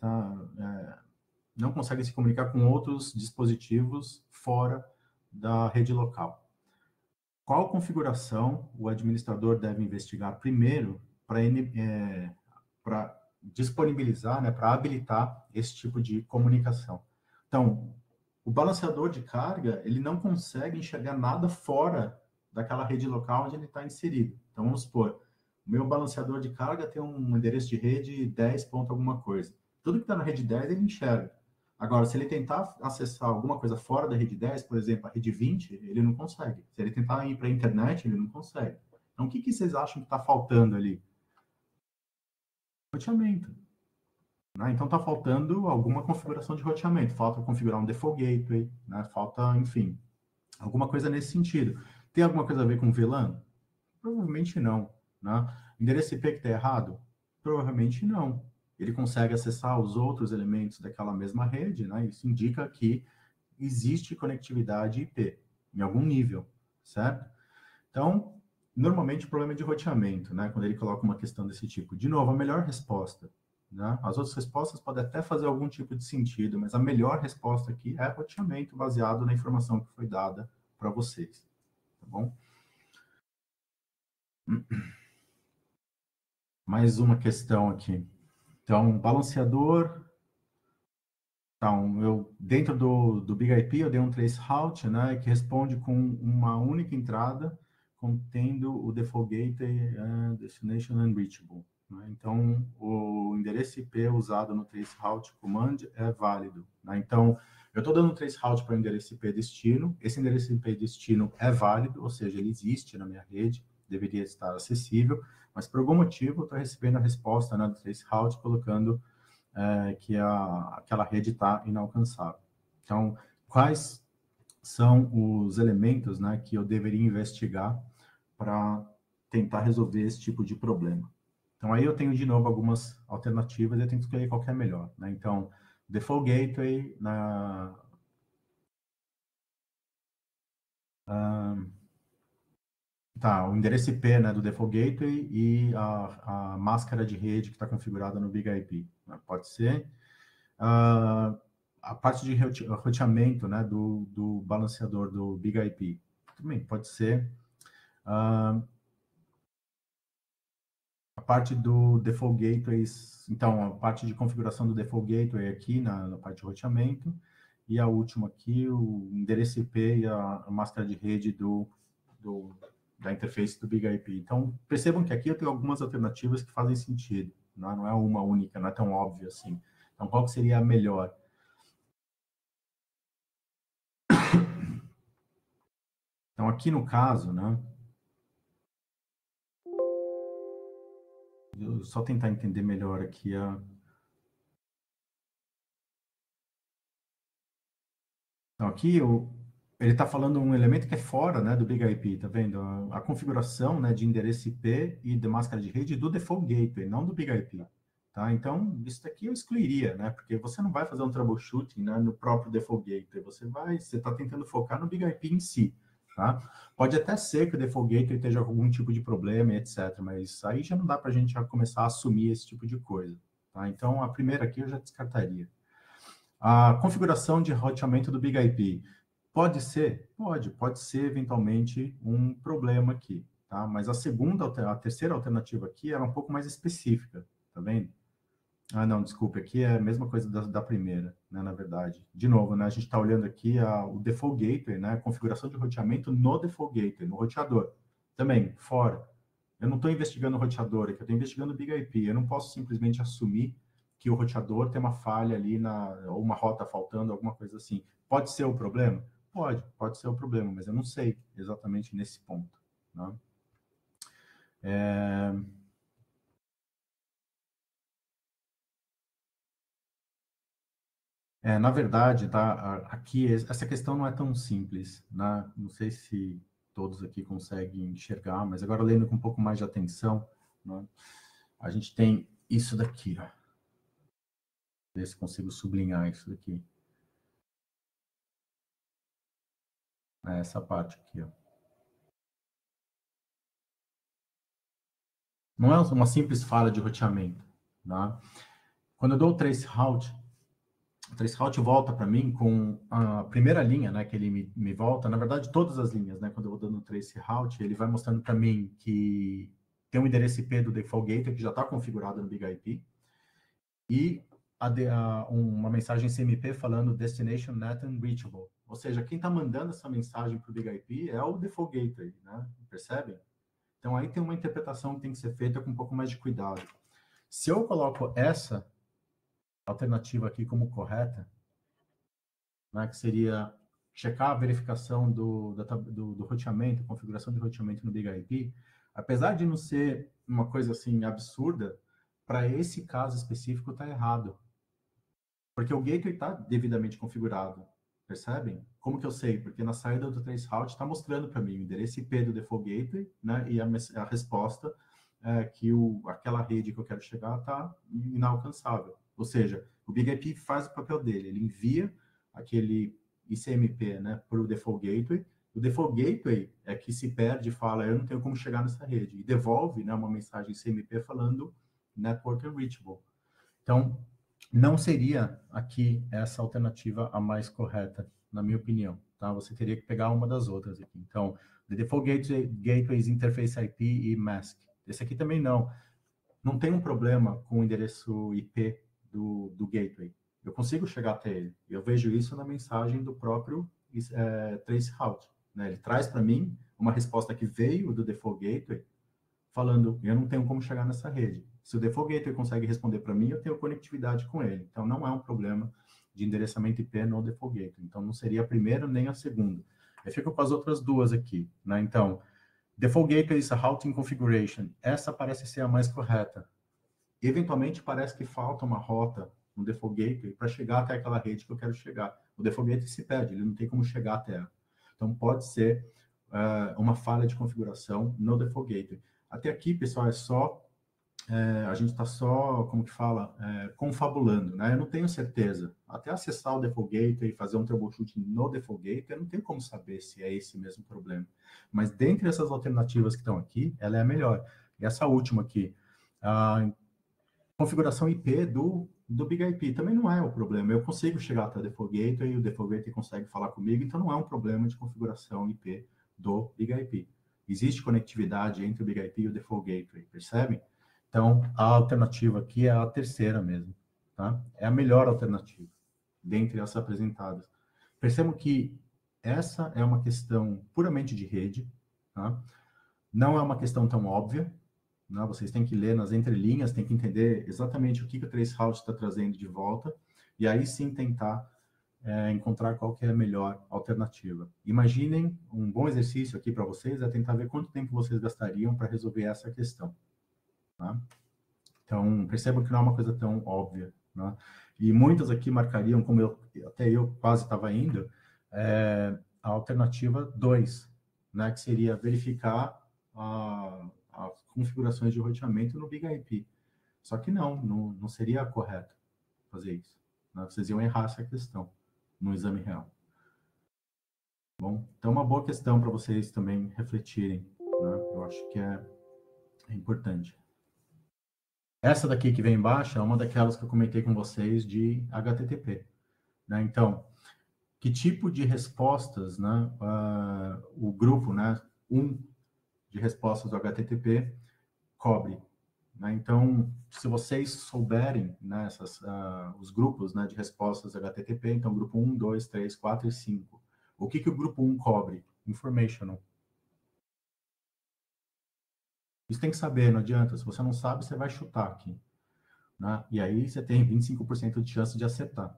não consegue se comunicar com outros dispositivos fora da rede local. Qual configuração o administrador deve investigar primeiro para disponibilizar, né, para habilitar esse tipo de comunicação? Então, o balanceador de carga, ele não consegue enxergar nada fora daquela rede local onde ele está inserido. Então, vamos supor, o meu balanceador de carga tem um endereço de rede 10 ponto alguma coisa. Tudo que está na rede 10, ele enxerga. Agora, se ele tentar acessar alguma coisa fora da rede 10, por exemplo, a rede 20, ele não consegue. Se ele tentar ir para a internet, ele não consegue. Então, o que vocês acham que está faltando ali? Roteamento. Né? Então, está faltando alguma configuração de roteamento. Falta configurar um default gateway, né? Falta, enfim, alguma coisa nesse sentido. Tem alguma coisa a ver com VLAN? Provavelmente não. Né? Endereço IP que está errado? Provavelmente não. Ele consegue acessar os outros elementos daquela mesma rede, né? Isso indica que existe conectividade IP em algum nível, certo? Então, normalmente o problema é de roteamento, né? Quando ele coloca uma questão desse tipo. De novo, a melhor resposta, né? As outras respostas podem até fazer algum tipo de sentido, mas a melhor resposta aqui é roteamento baseado na informação que foi dada para vocês, tá bom? Mais uma questão aqui. Então, balanceador. Então, dentro do BigIP, eu dei um traceroute, né, que responde com uma única entrada, contendo o default gateway destination unreachable. Né? Então, o endereço IP usado no traceroute command é válido. Né? Então, eu estou dando um traceroute para o endereço IP destino, esse endereço IP destino é válido, ou seja, ele existe na minha rede, deveria estar acessível, mas por algum motivo eu estou recebendo a resposta, né, do traceroute colocando que aquela rede está inalcançável. Então, quais são os elementos, né, que eu deveria investigar para tentar resolver esse tipo de problema? Então, aí eu tenho, de novo, algumas alternativas e eu tenho que escolher qual que é melhor, né? Então, Default Gateway, o endereço IP, né, do Default Gateway e a máscara de rede que está configurada no Big IP, né? Pode ser. A parte de roteamento, né, do balanceador do Big IP, também pode ser. A parte do Default Gateway, então, a parte de configuração do Default Gateway aqui, na parte de roteamento, e a última aqui, o endereço IP e a máscara de rede da interface do Big IP. Então, percebam que aqui eu tenho algumas alternativas que fazem sentido, né? Não é uma única, não é tão óbvio assim. Então, qual que seria a melhor? Então, aqui no caso, né? Eu só tentar entender melhor aqui Então, aqui ele está falando um elemento que é fora, né, do Big IP, tá vendo? A configuração, né, de endereço IP e de máscara de rede do Default Gateway, não do Big IP. Tá? Então, isso daqui eu excluiria, né? Porque você não vai fazer um troubleshooting, né, no próprio Default Gateway. Você está tentando focar no Big IP em si. Tá? Pode até ser que o Default Gateway esteja com algum tipo de problema, etc. Mas aí já não dá para a gente já começar a assumir esse tipo de coisa. Tá? Então, a primeira aqui eu já descartaria. A configuração de roteamento do Big IP. Pode ser? Pode ser eventualmente um problema aqui, tá? Mas a terceira alternativa aqui era um pouco mais específica, tá vendo? Ah, não, desculpe, aqui é a mesma coisa da primeira, né, na verdade. De novo, né, a gente está olhando aqui o Default Gateway, né, a configuração de roteamento no Default Gateway, no roteador. Também, fora. Eu não estou investigando o roteador aqui, eu estou investigando o Big IP. Eu não posso simplesmente assumir que o roteador tem uma falha ali, ou uma rota faltando, alguma coisa assim. Pode ser o problema? Pode ser o problema, mas eu não sei exatamente nesse ponto. Né? Na verdade, tá, aqui essa questão não é tão simples, né? Não sei se todos aqui conseguem enxergar, mas agora lendo com um pouco mais de atenção, né? A gente tem isso daqui, ó. Ver se consigo sublinhar isso daqui. Essa parte aqui, ó. Não é uma simples falha de roteamento, né? Quando eu dou o traceroute volta para mim com a primeira linha, né, que ele me volta, na verdade, todas as linhas, né, quando eu vou dando o traceroute, ele vai mostrando para mim que tem um endereço IP do Default Gateway que já está configurado no Big IP, e uma mensagem CMP falando Destination Net Unreachable. Ou seja, quem está mandando essa mensagem para o Big IP é o Default Gateway, né? Percebem? Então, aí tem uma interpretação que tem que ser feita com um pouco mais de cuidado. Se eu coloco essa alternativa aqui como correta, né, que seria checar a verificação do roteamento, configuração de roteamento no Big IP, apesar de não ser uma coisa assim absurda, para esse caso específico está errado. Porque o gateway está devidamente configurado, percebem? Como que eu sei? Porque na saída do traceroute está mostrando para mim o endereço IP do default gateway, né, e a resposta que aquela rede que eu quero chegar está inalcançável. Ou seja, o Big IP faz o papel dele, ele envia aquele ICMP, né, para o default gateway. O default gateway é que se perde e fala, eu não tenho como chegar nessa rede, e devolve, né, uma mensagem ICMP falando network unreachable. Então, não seria aqui essa alternativa a mais correta, na minha opinião. Tá? Você teria que pegar uma das outras aqui. Então, the default gateways interface IP e mask. Esse aqui também não. Não tem um problema com o endereço IP do gateway. Eu consigo chegar até ele. Eu vejo isso na mensagem do próprio traceroute. Né? Ele traz para mim uma resposta que veio do default gateway, falando, eu não tenho como chegar nessa rede. Se o Default Gateway consegue responder para mim, eu tenho conectividade com ele. Então, não é um problema de endereçamento IP no Default Gateway. Então, não seria a primeira nem a segunda. Eu fico com as outras duas aqui, né? Então, Default Gateway is a routing configuration. Essa parece ser a mais correta. Eventualmente, parece que falta uma rota no Default Gateway para chegar até aquela rede que eu quero chegar. O Default Gateway se perde, ele não tem como chegar até ela. Então, pode ser uma falha de configuração no Default Gateway. Até aqui, pessoal, a gente está só, como que fala, confabulando, né? Eu não tenho certeza. Até acessar o Default Gateway e fazer um troubleshooting no Default Gateway, eu não tenho como saber se é esse mesmo problema. Mas dentre essas alternativas que estão aqui, ela é a melhor. E essa última aqui, a configuração IP do Big IP também não é o problema. Eu consigo chegar até o Default Gateway e o Default Gateway consegue falar comigo, então não é um problema de configuração IP do Big IP. Existe conectividade entre o Big IP e o Default Gateway, percebem? Então, a alternativa aqui é a terceira mesmo, tá? É a melhor alternativa, dentre as apresentadas. Percebam que essa é uma questão puramente de rede, tá? Não é uma questão tão óbvia, né? Vocês têm que ler nas entrelinhas, têm que entender exatamente o que o Traceroute está trazendo de volta, e aí sim tentar encontrar qual que é a melhor alternativa. Imaginem, um bom exercício aqui para vocês é tentar ver quanto tempo vocês gastariam para resolver essa questão. Tá? Então, percebam que não é uma coisa tão óbvia. Né? E muitas aqui marcariam, como até eu quase estava indo, a alternativa 2, né? Que seria verificar as configurações de roteamento no Big IP. Só que não seria correto fazer isso. Né? Vocês iam errar essa questão no exame real. Bom, então uma boa questão para vocês também refletirem. Né? Eu acho que é importante. Essa daqui que vem embaixo é uma daquelas que eu comentei com vocês de HTTP. Né? Então, que tipo de respostas, né, o grupo, né, de respostas do HTTP cobre? Né? Então, se vocês souberem, né, os grupos, né, de respostas HTTP, então grupo 1, 2, 3, 4 e 5, o que o grupo 1 cobre? Informational. Isso tem que saber, não adianta. Se você não sabe, você vai chutar aqui. Né? E aí você tem 25% de chance de acertar.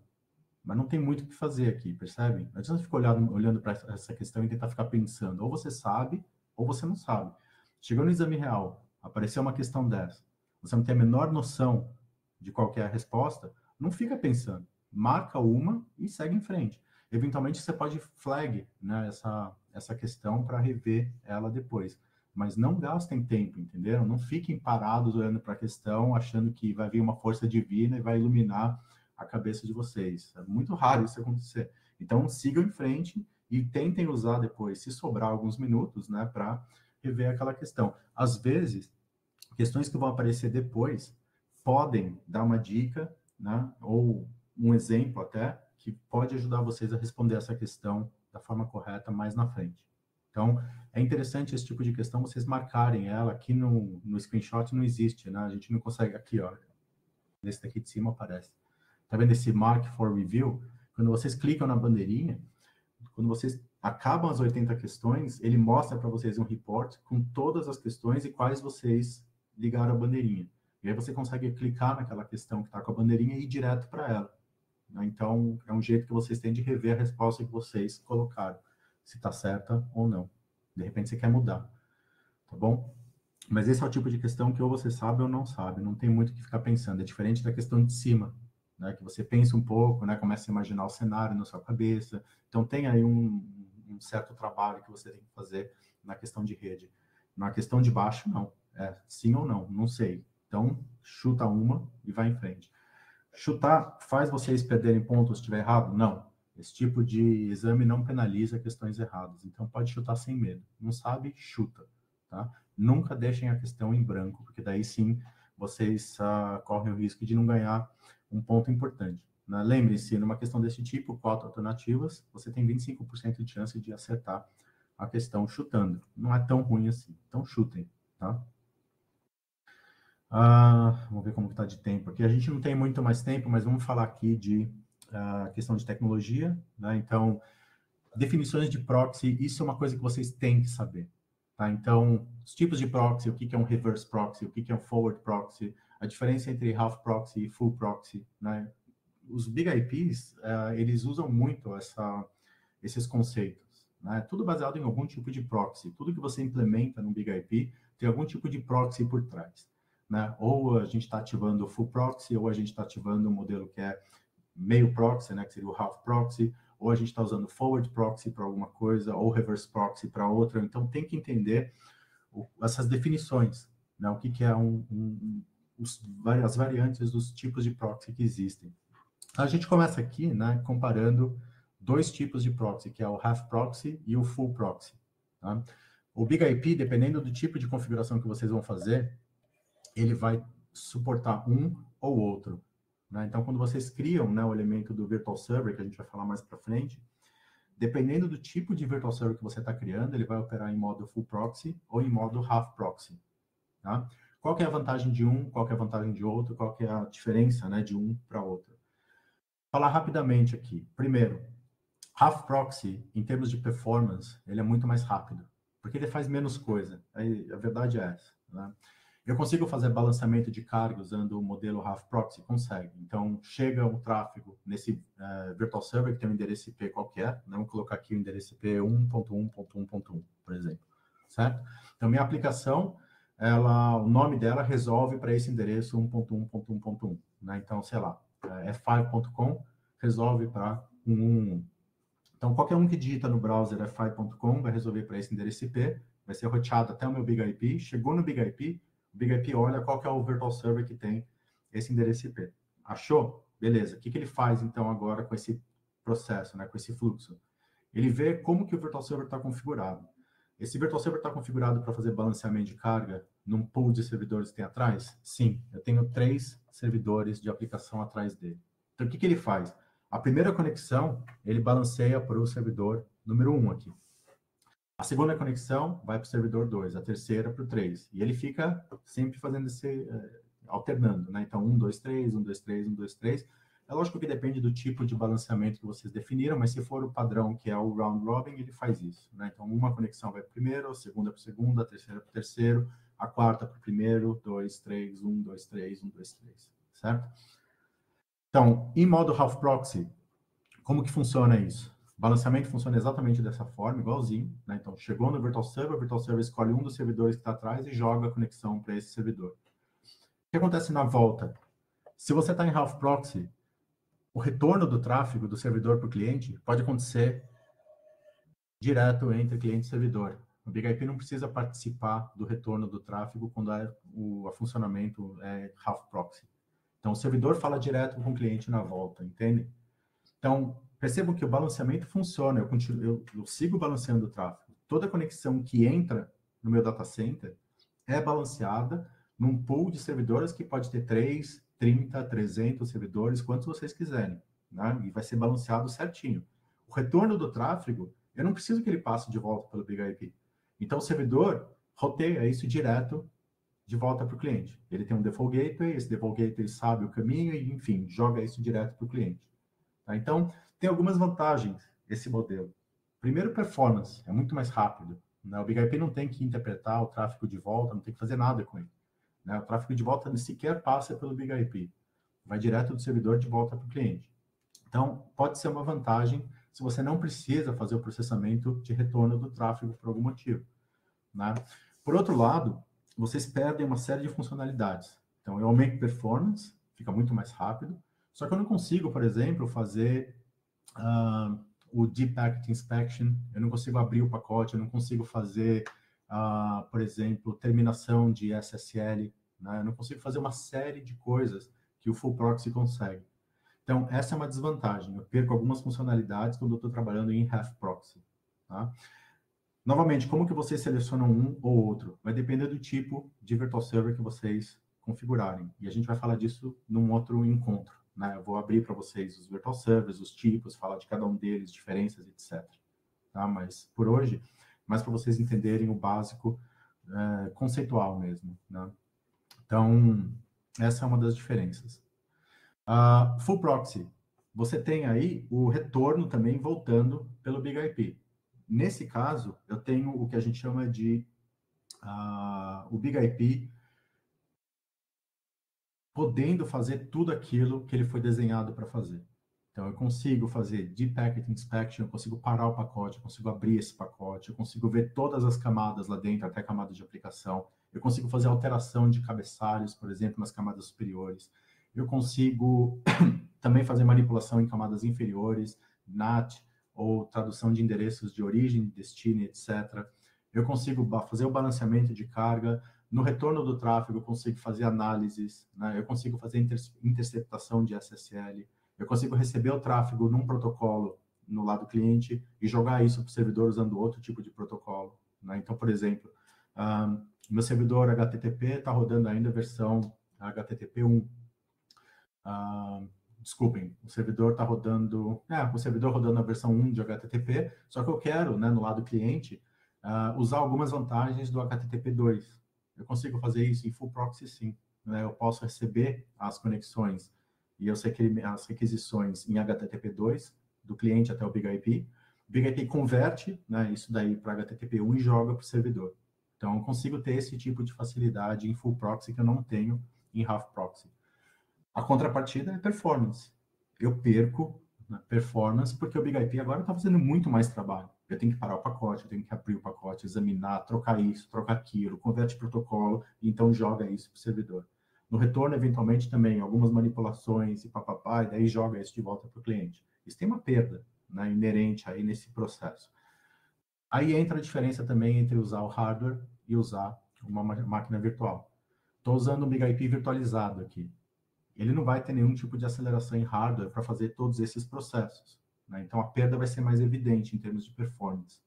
Mas não tem muito o que fazer aqui, percebe? Não adianta ficar olhando para essa questão e tentar ficar pensando. Ou você sabe, ou você não sabe. Chegou no exame real, apareceu uma questão dessa, você não tem a menor noção de qual que é a resposta, não fica pensando. Marca uma e segue em frente. Eventualmente você pode flag, né, essa questão para rever ela depois. Mas não gastem tempo, entendeu? Não fiquem parados olhando para a questão, achando que vai vir uma força divina e vai iluminar a cabeça de vocês. É muito raro isso acontecer. Então, sigam em frente e tentem usar depois, se sobrar alguns minutos, né, para rever aquela questão. Às vezes, questões que vão aparecer depois podem dar uma dica, né, ou um exemplo até, que pode ajudar vocês a responder essa questão da forma correta mais na frente. Então, é interessante esse tipo de questão, vocês marcarem ela. Aqui no screenshot não existe, né? A gente não consegue, aqui, ó, nesse daqui de cima aparece. Tá vendo esse Mark for Review? Quando vocês clicam na bandeirinha, quando vocês acabam as 80 questões, ele mostra para vocês um report com todas as questões e quais vocês ligaram a bandeirinha. E aí você consegue clicar naquela questão que está com a bandeirinha e ir direto para ela. Então, é um jeito que vocês têm de rever a resposta que vocês colocaram, se está certa ou não. De repente você quer mudar, tá bom? Mas esse é o tipo de questão que ou você sabe ou não sabe, não tem muito o que ficar pensando. É diferente da questão de cima, né, que você pensa um pouco, né, começa a imaginar o cenário na sua cabeça. Então, tem aí um certo trabalho que você tem que fazer na questão de rede. Na questão de baixo, não. É sim ou não, não sei. Então, chuta uma e vai em frente. Chutar faz vocês perderem pontos se estiver errado? Não. Esse tipo de exame não penaliza questões erradas. Então, pode chutar sem medo. Não sabe? Chuta. Tá? Nunca deixem a questão em branco, porque daí sim vocês correm o risco de não ganhar um ponto importante. Né? Lembre-se, numa questão desse tipo, 4 alternativas, você tem 25% de chance de acertar a questão chutando. Não é tão ruim assim. Então, chutem. Tá? Vamos ver como está de tempo aqui. A gente não tem muito mais tempo, mas vamos falar aqui de questão de tecnologia. Né? Então, definições de proxy, isso é uma coisa que vocês têm que saber. Tá? Então, os tipos de proxy, o que é um reverse proxy, o que é um forward proxy, a diferença entre half proxy e full proxy, né? os Big IPs, eles usam muito esses conceitos, né? Tudo baseado em algum tipo de proxy. Tudo que você implementa no Big IP tem algum tipo de proxy por trás, né? Ou a gente está ativando o full proxy, ou a gente está ativando um modelo que é meio proxy, né? Que seria o half proxy, ou a gente está usando forward proxy para alguma coisa, ou reverse proxy para outra. Então, tem que entender essas definições, né? O que é as variantes dos tipos de proxy que existem. A gente começa aqui, né, comparando dois tipos de proxy, que é o half proxy e o full proxy. Tá? O Big IP, dependendo do tipo de configuração que vocês vão fazer, ele vai suportar um ou outro. Né? Então, quando vocês criam, né, o elemento do Virtual Server, que a gente vai falar mais para frente, dependendo do tipo de Virtual Server que você está criando, ele vai operar em modo full proxy ou em modo half proxy. Tá? Qual que é a vantagem de um, qual que é a vantagem de outro, qual que é a diferença, né, de um para outro? Falar rapidamente aqui. Primeiro, half proxy, em termos de performance, ele é muito mais rápido, porque ele faz menos coisa. A verdade é essa. Né? Eu consigo fazer balanceamento de carga usando o modelo half proxy? Consegue. Então, chega o tráfego nesse virtual server que tem um endereço IP qualquer, né? Vamos colocar aqui o endereço IP 1.1.1.1, por exemplo. Certo? Então, minha aplicação, o nome dela resolve para esse endereço 1.1.1.1. Né? Então, sei lá, f5.com resolve para 111. Então, qualquer um que digita no browser f5.com vai resolver para esse endereço IP, vai ser roteado até o meu Big IP, chegou no Big IP, o Big IP olha qual que é o virtual server que tem esse endereço IP. Achou? Beleza. O que ele faz, então, agora com esse processo, né, com esse fluxo? Ele vê como que o virtual server está configurado. Esse virtual server está configurado para fazer balanceamento de carga num pool de servidores que tem atrás? Sim, eu tenho 3 servidores de aplicação atrás dele. Então, o que ele faz? A primeira conexão, ele balanceia para o servidor número 1 aqui. A segunda conexão vai para o servidor 2, a terceira para o 3. E ele fica sempre fazendo alternando, né? Então, 1, 2, 3, 1, 2, 3, 1, 2, 3. É lógico que depende do tipo de balanceamento que vocês definiram, mas se for o padrão, que é o round robin, ele faz isso, né? Então, uma conexão vai para o primeiro, a segunda para o segundo, a terceira para o terceiro, a quarta para o primeiro, 2, 3, 1, 2, 3, 1, 2, 3, certo? Então, em modo half proxy, como que funciona isso? O balanceamento funciona exatamente dessa forma, igualzinho, né? Então, chegou no Virtual Server escolhe um dos servidores que está atrás e joga a conexão para esse servidor. O que acontece na volta? Se você está em half proxy, o retorno do tráfego do servidor para o cliente pode acontecer direto entre cliente e servidor. O Big IP não precisa participar do retorno do tráfego quando o funcionamento é half proxy. Então, o servidor fala direto com o cliente na volta, entende? Então, percebam que o balanceamento funciona, eu sigo balanceando o tráfego. Toda conexão que entra no meu data center é balanceada num pool de servidores que pode ter 3, 30, 300 servidores, quantos vocês quiserem, né? E vai ser balanceado certinho. O retorno do tráfego, eu não preciso que ele passe de volta pelo Big IP. Então, o servidor roteia isso direto de volta para o cliente. Ele tem um default gateway, esse default gateway sabe o caminho e, enfim, joga isso direto para o cliente. Tá? Então, tem algumas vantagens esse modelo. Primeiro, performance, é muito mais rápido. Né? O Big IP não tem que interpretar o tráfego de volta, não tem que fazer nada com ele. Né? O tráfego de volta sequer passa pelo Big IP. Vai direto do servidor de volta para o cliente. Então, pode ser uma vantagem se você não precisa fazer o processamento de retorno do tráfego por algum motivo. Né? Por outro lado, vocês perdem uma série de funcionalidades. Então, eu aumento performance, fica muito mais rápido, só que eu não consigo, por exemplo, fazer o Deep Packet Inspection, eu não consigo abrir o pacote, eu não consigo fazer, por exemplo, terminação de SSL, né? Eu não consigo fazer uma série de coisas que o Full Proxy consegue. Então, essa é uma desvantagem. Eu perco algumas funcionalidades quando eu estou trabalhando em Half Proxy. Tá? Novamente, como que vocês selecionam um ou outro? Vai depender do tipo de virtual server que vocês configurarem. E a gente vai falar disso num outro encontro. Né? Eu vou abrir para vocês os virtual servers, os tipos, falar de cada um deles, diferenças, etc. Tá? Mas, por hoje, mais para vocês entenderem o básico conceitual mesmo. Né? Então, essa é uma das diferenças. Full Proxy. Você tem aí o retorno também voltando pelo Big IP. Nesse caso, eu tenho o que a gente chama de o Big IP podendo fazer tudo aquilo que ele foi desenhado para fazer. Então, eu consigo fazer Deep Packet Inspection, eu consigo parar o pacote, eu consigo abrir esse pacote, eu consigo ver todas as camadas lá dentro, até a camada de aplicação. Eu consigo fazer alteração de cabeçalhos, por exemplo, nas camadas superiores. Eu consigo também fazer manipulação em camadas inferiores, NAT, ou tradução de endereços de origem, destino, etc. Eu consigo fazer o balanceamento de carga. No retorno do tráfego, eu consigo fazer análises, né? Eu consigo fazer interceptação de SSL. Eu consigo receber o tráfego num protocolo no lado cliente e jogar isso para o servidor usando outro tipo de protocolo, né? Então, por exemplo, meu servidor HTTP está rodando ainda a versão HTTP 1. Desculpem, o servidor está rodando... o servidor rodando a versão 1 de HTTP, só que eu quero, né, no lado cliente, usar algumas vantagens do HTTP 2. Eu consigo fazer isso em full proxy, sim. Né? Eu posso receber as conexões e as requisições em HTTP 2, do cliente até o BIG-IP. O BIG-IP converte, né, isso daí para HTTP 1 e joga para o servidor. Então, eu consigo ter esse tipo de facilidade em full proxy que eu não tenho em half proxy. A contrapartida é performance. Eu perco na performance porque o BIG-IP agora está fazendo muito mais trabalho. Eu tenho que parar o pacote, eu tenho que abrir o pacote, examinar, trocar isso, trocar aquilo, converte protocolo, e então joga isso para o servidor. No retorno, eventualmente, também algumas manipulações e papapá, e daí joga isso de volta para o cliente. Isso tem uma perda, né, inerente aí nesse processo. Aí entra a diferença também entre usar o hardware e usar uma máquina virtual. Estou usando um BIG-IP virtualizado aqui. Ele não vai ter nenhum tipo de aceleração em hardware para fazer todos esses processos, né? Então, a perda vai ser mais evidente em termos de performance.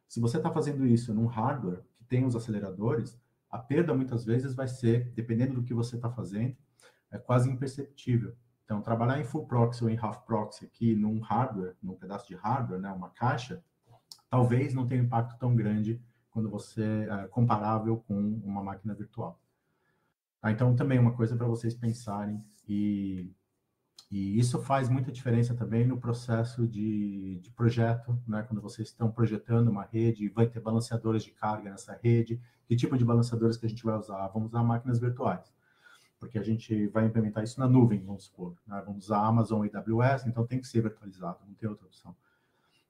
Se você está fazendo isso num hardware que tem os aceleradores, a perda muitas vezes vai ser, dependendo do que você está fazendo, é quase imperceptível. Então, trabalhar em full proxy ou em half proxy aqui num hardware, num pedaço de hardware, né, uma caixa, talvez não tenha um impacto tão grande quando você é comparável com uma máquina virtual. Então, também uma coisa para vocês pensarem, e isso faz muita diferença também no processo de projeto, né? Quando vocês estão projetando uma rede, vai ter balanceadores de carga nessa rede, que tipo de balanceadores que a gente vai usar? Vamos usar máquinas virtuais, porque a gente vai implementar isso na nuvem, vamos supor, né? Vamos usar Amazon e AWS, então tem que ser virtualizado, não tem outra opção.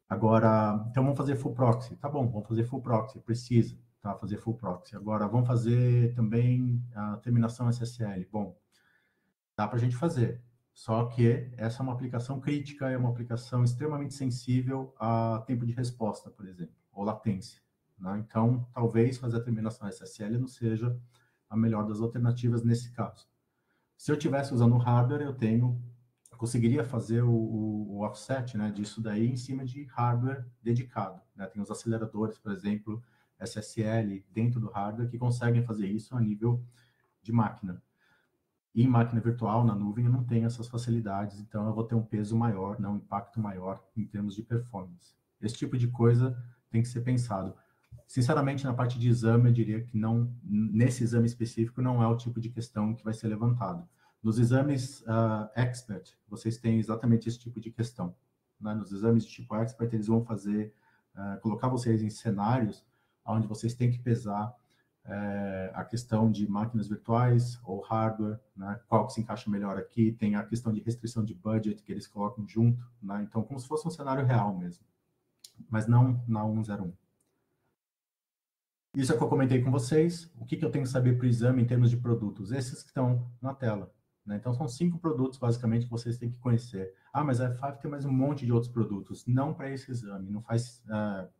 Agora, então vamos fazer full proxy, tá bom, vamos fazer full proxy, precisa, tá, fazer full proxy. Agora, vamos fazer também a terminação SSL, bom, dá para a gente fazer, só que essa é uma aplicação crítica, é uma aplicação extremamente sensível a tempo de resposta, por exemplo, ou latência, né? Então, talvez fazer a terminação SSL não seja a melhor das alternativas nesse caso. Se eu tivesse usando o hardware, eu conseguiria fazer o offset, né, disso daí em cima de hardware dedicado, né? Tem os aceleradores, por exemplo, SSL dentro do hardware que conseguem fazer isso a nível de máquina. E em máquina virtual, na nuvem, eu não tenho essas facilidades, então eu vou ter um peso maior, um impacto maior em termos de performance. Esse tipo de coisa tem que ser pensado. Sinceramente, na parte de exame, eu diria que não, nesse exame específico, não é o tipo de questão que vai ser levantado. Nos exames expert, vocês têm exatamente esse tipo de questão, né? Nos exames de tipo expert, eles vão fazer, colocar vocês em cenários onde vocês têm que pesar a questão de máquinas virtuais ou hardware, né? Qual que se encaixa melhor aqui, tem a questão de restrição de budget que eles colocam junto, né? Então, como se fosse um cenário real mesmo, mas não na 101. Isso é o que eu comentei com vocês. O que eu tenho que saber para o exame em termos de produtos? Esses que estão na tela, né? Então, são 5 produtos, basicamente, que vocês têm que conhecer. Ah, mas a F5 tem mais um monte de outros produtos. Não para esse exame, não faz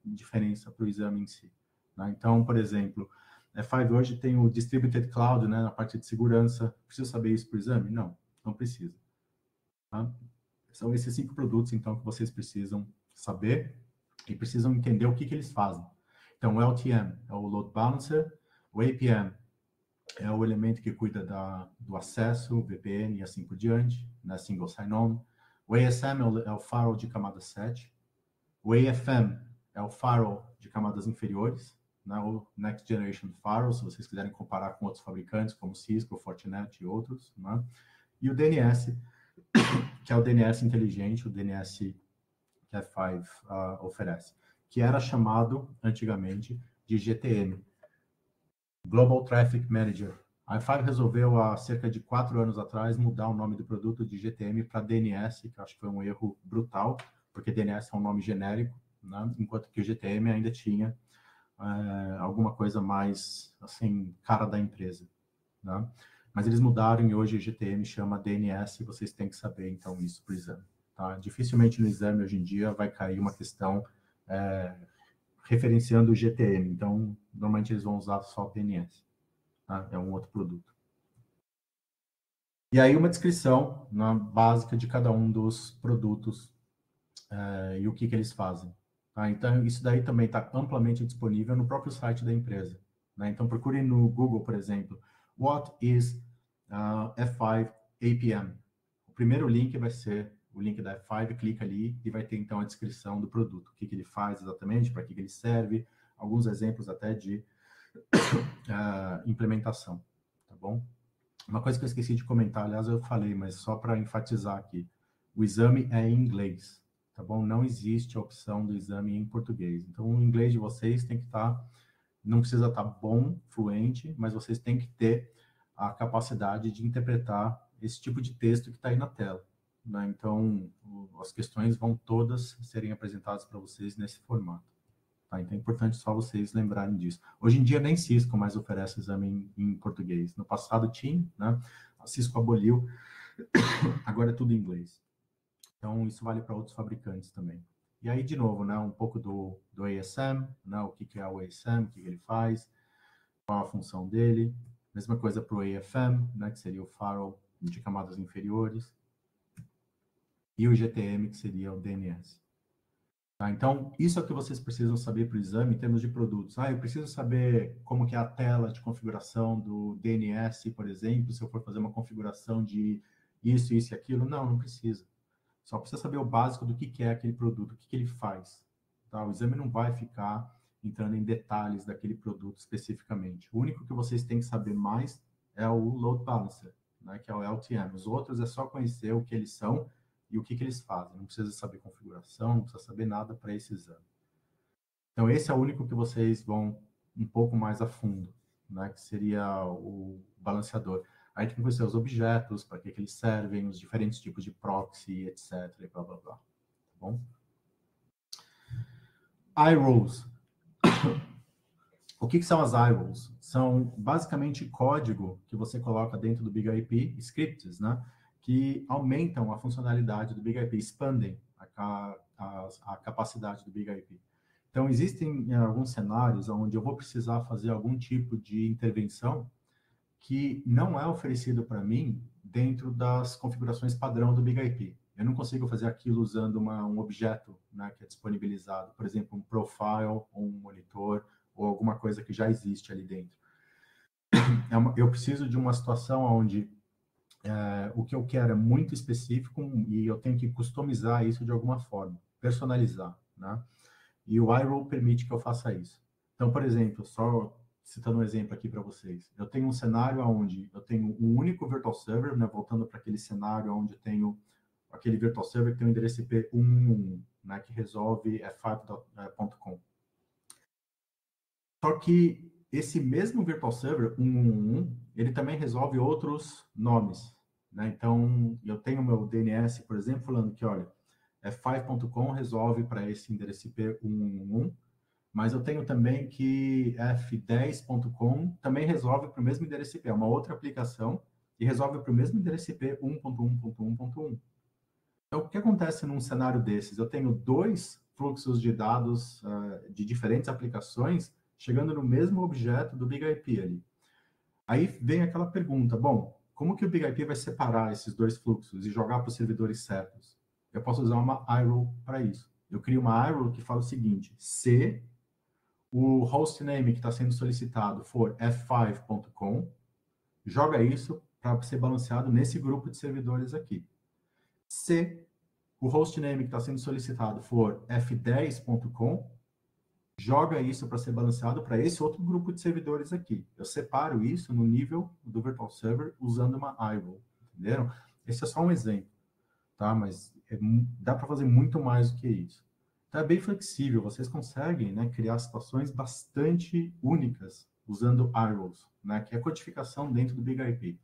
diferença para o exame em si, né? Então, por exemplo, a F5 hoje tem o Distributed Cloud, né, na parte de segurança. Preciso saber isso para o exame? Não, não precisa. Tá? São esses 5 produtos, então, que vocês precisam saber e precisam entender o que eles fazem. Então, o LTM é o Load Balancer, o APM é o elemento que cuida do acesso, VPN e assim por diante, né, Single Sign-On. O ASM é o firewall de camada 7. O AFM é o firewall de camadas inferiores, né, o Next Generation Firewall, se vocês quiserem comparar com outros fabricantes, como Cisco, Fortinet e outros, né? E o DNS, que é o DNS inteligente, o DNS que a F5 oferece, que era chamado antigamente de GTM, Global Traffic Manager, A F5 resolveu, há cerca de 4 anos atrás, mudar o nome do produto de GTM para DNS, que eu acho que foi um erro brutal, porque DNS é um nome genérico, né? Enquanto que o GTM ainda tinha alguma coisa mais, assim, cara da empresa, né? Mas eles mudaram e hoje o GTM chama DNS, e vocês têm que saber, então, isso para o exame. Tá? Dificilmente no exame, hoje em dia, vai cair uma questão referenciando o GTM. Então, normalmente eles vão usar só o DNS. Tá? É um outro produto. E aí uma descrição, né, básica de cada um dos produtos e o que eles fazem. Tá? Então, isso daí também está amplamente disponível no próprio site da empresa. Né? Então, procure no Google, por exemplo, What is F5 APM? O primeiro link vai ser o link da F5, clica ali e vai ter, então, a descrição do produto. O que ele faz exatamente, para que ele serve, alguns exemplos até de implementação. Tá bom? Uma coisa que eu esqueci de comentar, aliás, eu falei, mas só para enfatizar aqui, o exame é em inglês, tá bom? Não existe a opção do exame em português. Então, o inglês de vocês tem que estar, não precisa estar bom, fluente, mas vocês têm que ter a capacidade de interpretar esse tipo de texto que está aí na tela. Né? Então, as questões vão todas serem apresentadas para vocês nesse formato. Tá? Então é importante só vocês lembrarem disso. Hoje em dia nem Cisco mais oferece exame em português. No passado tinha, né? A Cisco aboliu, agora é tudo em inglês. Então isso vale para outros fabricantes também. E aí, de novo, né, um pouco do ASM, né, o que é o ASM, o que ele faz, qual a função dele. Mesma coisa para o AFM, né, que seria o firewall de camadas inferiores. E o GTM, que seria o DNS. Tá? Então, isso é o que vocês precisam saber para o exame em termos de produtos. Eu preciso saber como que é a tela de configuração do DNS, por exemplo, se eu for fazer uma configuração de isso, isso e aquilo. Não, não precisa. Só precisa saber o básico do que é aquele produto, o que ele faz. Tá? O exame não vai ficar entrando em detalhes daquele produto especificamente. O único que vocês têm que saber mais é o Load Balancer, né, que é o LTM. Os outros é só conhecer o que eles são e o que eles fazem. Não precisa saber configuração, não precisa saber nada para esse exame. Então, esse é o único que vocês vão um pouco mais a fundo, né, que seria o balanceador. Aí tem que conhecer os objetos, para que eles servem, os diferentes tipos de proxy, etc. E blá, blá, blá. Tá bom? iRules. O que são as iRules? São basicamente código que você coloca dentro do BIG-IP, scripts, né? Que aumentam a funcionalidade do BIG-IP, expandem a capacidade do BIG-IP. Então, existem alguns cenários onde eu vou precisar fazer algum tipo de intervenção que não é oferecido para mim dentro das configurações padrão do BIG-IP. Eu não consigo fazer aquilo usando um objeto, né, que é disponibilizado, por exemplo, um profile ou um monitor ou alguma coisa que já existe ali dentro. Eu preciso de uma situação onde o que eu quero é muito específico e eu tenho que customizar isso de alguma forma, personalizar, né? E o iRule permite que eu faça isso. Então, por exemplo, só citando um exemplo aqui para vocês, eu tenho um cenário onde eu tenho um único virtual server, né, voltando para aquele cenário onde eu tenho aquele virtual server que tem o endereço IP 111, né, que resolve f5.com. Só que esse mesmo virtual server 111, ele também resolve outros nomes, né? Então, eu tenho meu DNS, por exemplo, falando que, olha, f5.com resolve para esse endereço IP 111, mas eu tenho também que f10.com também resolve para o mesmo endereço IP, é uma outra aplicação e resolve para o mesmo endereço IP 1.1.1.1. Então, o que acontece num cenário desses? Eu tenho dois fluxos de dados de diferentes aplicações chegando no mesmo objeto do BIG-IP ali. Aí vem aquela pergunta, bom, como que o BIG-IP vai separar esses dois fluxos e jogar para os servidores certos? Eu posso usar uma iRule para isso. Eu crio uma iRule que fala o seguinte, se o hostname que está sendo solicitado for f5.com, joga isso para ser balanceado nesse grupo de servidores aqui. Se o hostname que está sendo solicitado for f10.com, joga isso para ser balanceado para esse outro grupo de servidores aqui. Eu separo isso no nível do virtual server usando uma iRule, entenderam? Esse é só um exemplo, tá? Mas dá para fazer muito mais do que isso. Então é bem flexível, vocês conseguem, né, criar situações bastante únicas usando iRules, né, que é a codificação dentro do BIG-IP.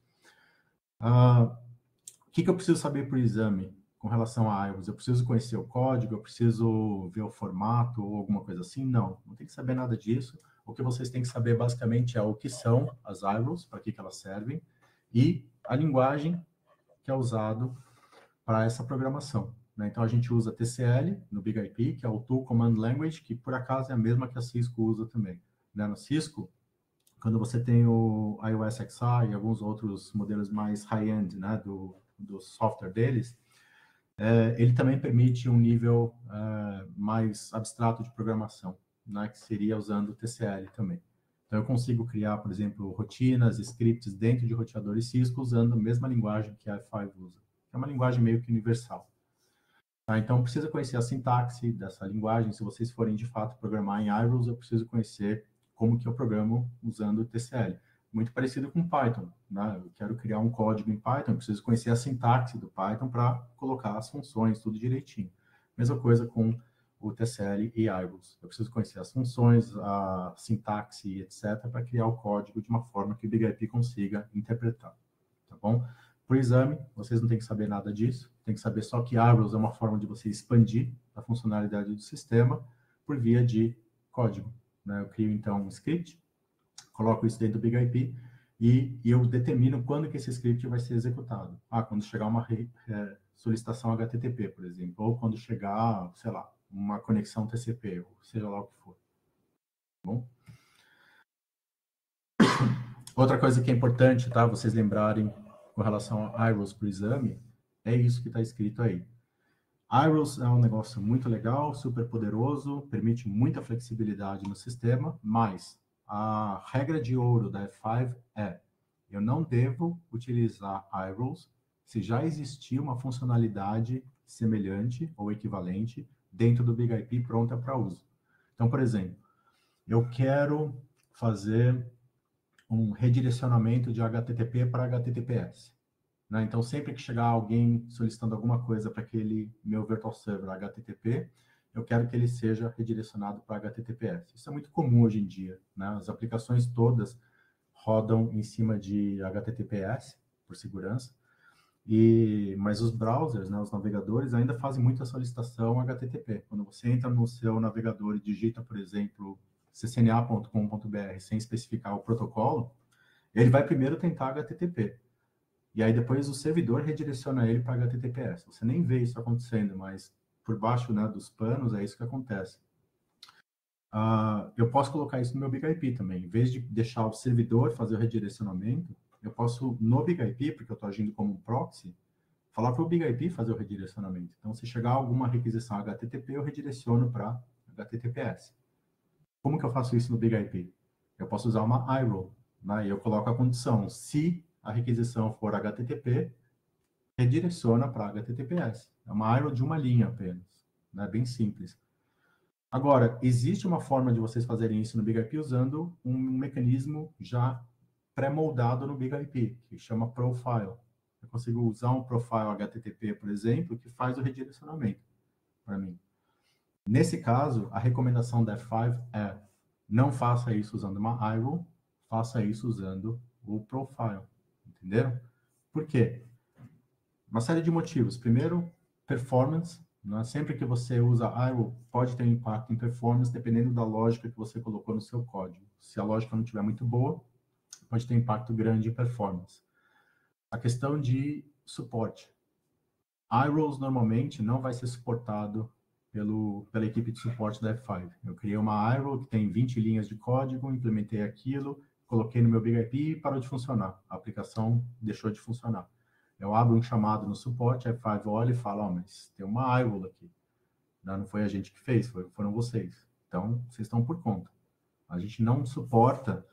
O que eu preciso saber para o exame com relação a iRules? Eu preciso conhecer o código, eu preciso ver o formato ou alguma coisa assim? Não tem que saber nada disso. O que vocês têm que saber basicamente é o que são as iRules, para que elas servem, e a linguagem que é usado para essa programação, né? Então, a gente usa TCL no BIG-IP, que é o Tool Command Language, que por acaso é a mesma que a Cisco usa também, né? No Cisco, quando você tem o iOS XI e alguns outros modelos mais high-end, né, do software deles, ele também permite um nível mais abstrato de programação, né, que seria usando o TCL também. Então, eu consigo criar, por exemplo, rotinas, scripts dentro de roteadores Cisco usando a mesma linguagem que a F5 usa. É uma linguagem meio que universal. Tá? Então, precisa conhecer a sintaxe dessa linguagem. Se vocês forem, de fato, programar em iRules, eu preciso conhecer como que eu programo usando o TCL. Muito parecido com Python, né? Eu quero criar um código em Python, eu preciso conhecer a sintaxe do Python para colocar as funções, tudo direitinho. Mesma coisa com o TCL e iRules. Eu preciso conhecer as funções, a sintaxe, etc., para criar o código de uma forma que o BIG-IP consiga interpretar. Tá bom? Para o exame, vocês não têm que saber nada disso, tem que saber só que iRules é uma forma de você expandir a funcionalidade do sistema por via de código, né? Eu crio, então, um script, coloco isso dentro do BIG-IP e eu determino quando que esse script vai ser executado. Quando chegar uma solicitação HTTP, por exemplo, ou quando chegar, sei lá, uma conexão TCP, ou seja lá o que for. Tá bom? Outra coisa que é importante, tá? Vocês lembrarem com relação a iRules para o exame, é isso que está escrito aí. iRules é um negócio muito legal, super poderoso, permite muita flexibilidade no sistema, mas a regra de ouro da F5 é: eu não devo utilizar iRules se já existir uma funcionalidade semelhante ou equivalente dentro do BIG-IP pronta para uso. Então, por exemplo, eu quero fazer um redirecionamento de HTTP para HTTPS. Né? Então, sempre que chegar alguém solicitando alguma coisa para aquele meu virtual server HTTP, eu quero que ele seja redirecionado para HTTPS. Isso é muito comum hoje em dia, né? As aplicações todas rodam em cima de HTTPS, por segurança, mas os browsers, né, os navegadores, ainda fazem muita solicitação HTTP. Quando você entra no seu navegador e digita, por exemplo, ccna.com.br sem especificar o protocolo, ele vai primeiro tentar HTTP. E aí depois o servidor redireciona ele para HTTPS. Você nem vê isso acontecendo, mas por baixo, né, dos panos é isso que acontece. Eu posso colocar isso no meu BIG-IP também. Em vez de deixar o servidor fazer o redirecionamento, eu posso, no BIG-IP, porque eu estou agindo como um proxy, falar para o BIG-IP fazer o redirecionamento. Então, se chegar alguma requisição HTTP, eu redireciono para HTTPS. Como que eu faço isso no BIG-IP? Eu posso usar uma iRule, né? E eu coloco a condição: se a requisição for HTTP, redireciona para HTTPS. É uma iRule de uma linha apenas, né? Bem simples. Agora, existe uma forma de vocês fazerem isso no BIG-IP usando um mecanismo já pré-moldado no BIG-IP, que chama Profile. Eu consigo usar um Profile HTTP, por exemplo, que faz o redirecionamento para mim. Nesse caso, a recomendação da F5 é: não faça isso usando uma iRule, faça isso usando o Profile. Entenderam? Por quê? Uma série de motivos. Primeiro, performance. Né? Sempre que você usa iRule, pode ter um impacto em performance, dependendo da lógica que você colocou no seu código. Se a lógica não estiver muito boa, pode ter impacto grande em performance. A questão de suporte. iRules normalmente não vai ser suportado pela equipe de suporte da F5. Eu criei uma iRule que tem 20 linhas de código, implementei aquilo, coloquei no meu BIG-IP e parou de funcionar. A aplicação deixou de funcionar. Eu abro um chamado no suporte, a F5 olha e fala: mas tem uma iRule aqui. Não foi a gente que fez, foram vocês. Então, vocês estão por conta. A gente não suporta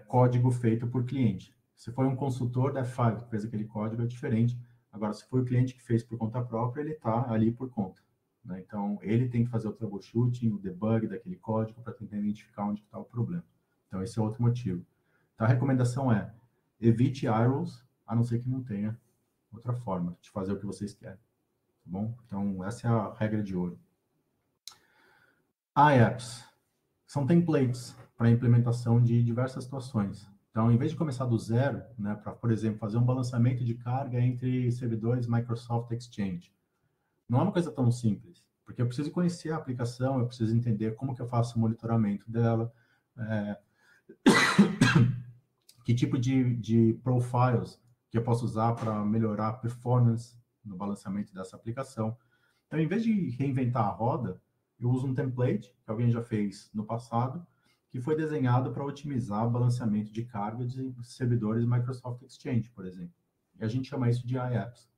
código feito por cliente. Se foi um consultor da F5 que fez aquele código, é diferente. Agora, se foi o cliente que fez por conta própria, ele está ali por conta. Né? Então, ele tem que fazer o troubleshooting, o debug daquele código para tentar identificar onde está o problema. Então, esse é outro motivo. Então, a recomendação é: evite iRules, a não ser que não tenha outra forma de fazer o que vocês querem. Tá bom? Então, essa é a regra de ouro. IAPS são templates para implementação de diversas situações. Então, em vez de começar do zero, né, para, por exemplo, fazer um balanceamento de carga entre servidores Microsoft Exchange, não é uma coisa tão simples, porque eu preciso conhecer a aplicação, eu preciso entender como que eu faço o monitoramento dela, que tipo de profiles que eu posso usar para melhorar a performance no balanceamento dessa aplicação. Então, em vez de reinventar a roda, eu uso um template que alguém já fez no passado, que foi desenhado para otimizar o balanceamento de carga de servidores Microsoft Exchange, por exemplo. E a gente chama isso de IAPS.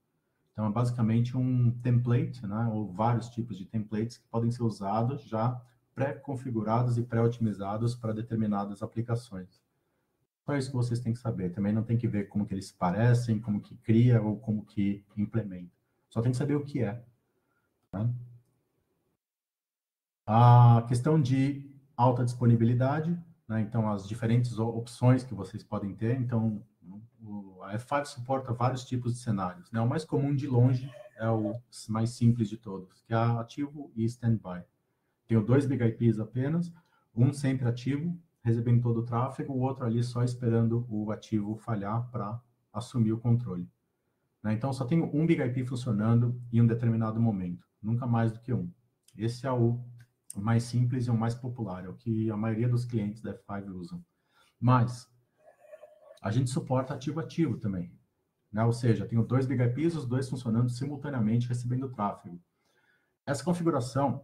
Então, é basicamente um template, né, ou vários tipos de templates que podem ser usados já pré-configurados e pré-otimizados para determinadas aplicações. Só isso que vocês têm que saber. Também não tem que ver como que eles parecem, como que cria ou como que implementa. Só tem que saber o que é. Tá? A questão de alta disponibilidade, né? Então, as diferentes opções que vocês podem ter. Então, a F5 suporta vários tipos de cenários. Né? O mais comum, de longe, é o mais simples de todos, que é ativo e standby. Tenho 2 BIGIPs apenas, um sempre ativo, recebendo todo o tráfego, o outro ali só esperando o ativo falhar para assumir o controle. Né? Então, só tenho um BIG-IP funcionando em um determinado momento, nunca mais do que um. Esse é o mais simples e o mais popular, é o que a maioria dos clientes da F5 usam. Mas, a gente suporta ativo-ativo também. Né? Ou seja, tenho 2 BIG-IPs, os dois funcionando simultaneamente, recebendo tráfego. Essa configuração,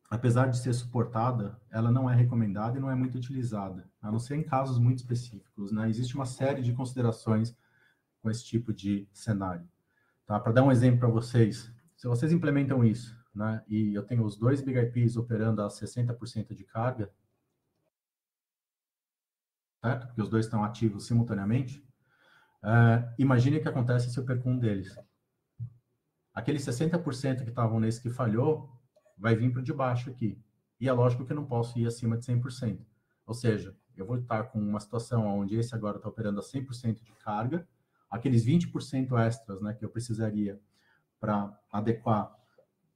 apesar de ser suportada, ela não é recomendada e não é muito utilizada, a não ser em casos muito específicos. Né? Existe uma série de considerações com esse tipo de cenário. Tá? Para dar um exemplo para vocês, se vocês implementam isso, né, e eu tenho os 2 BIG-IPs operando a 60% de carga, certo? Porque os dois estão ativos simultaneamente, imagine o que acontece se eu perco um deles. Aqueles 60% que estavam nesse que falhou, vai vir para o de baixo aqui. E é lógico que eu não posso ir acima de 100%. Ou seja, eu vou estar com uma situação onde esse agora está operando a 100% de carga, aqueles 20% extras, né, que eu precisaria para adequar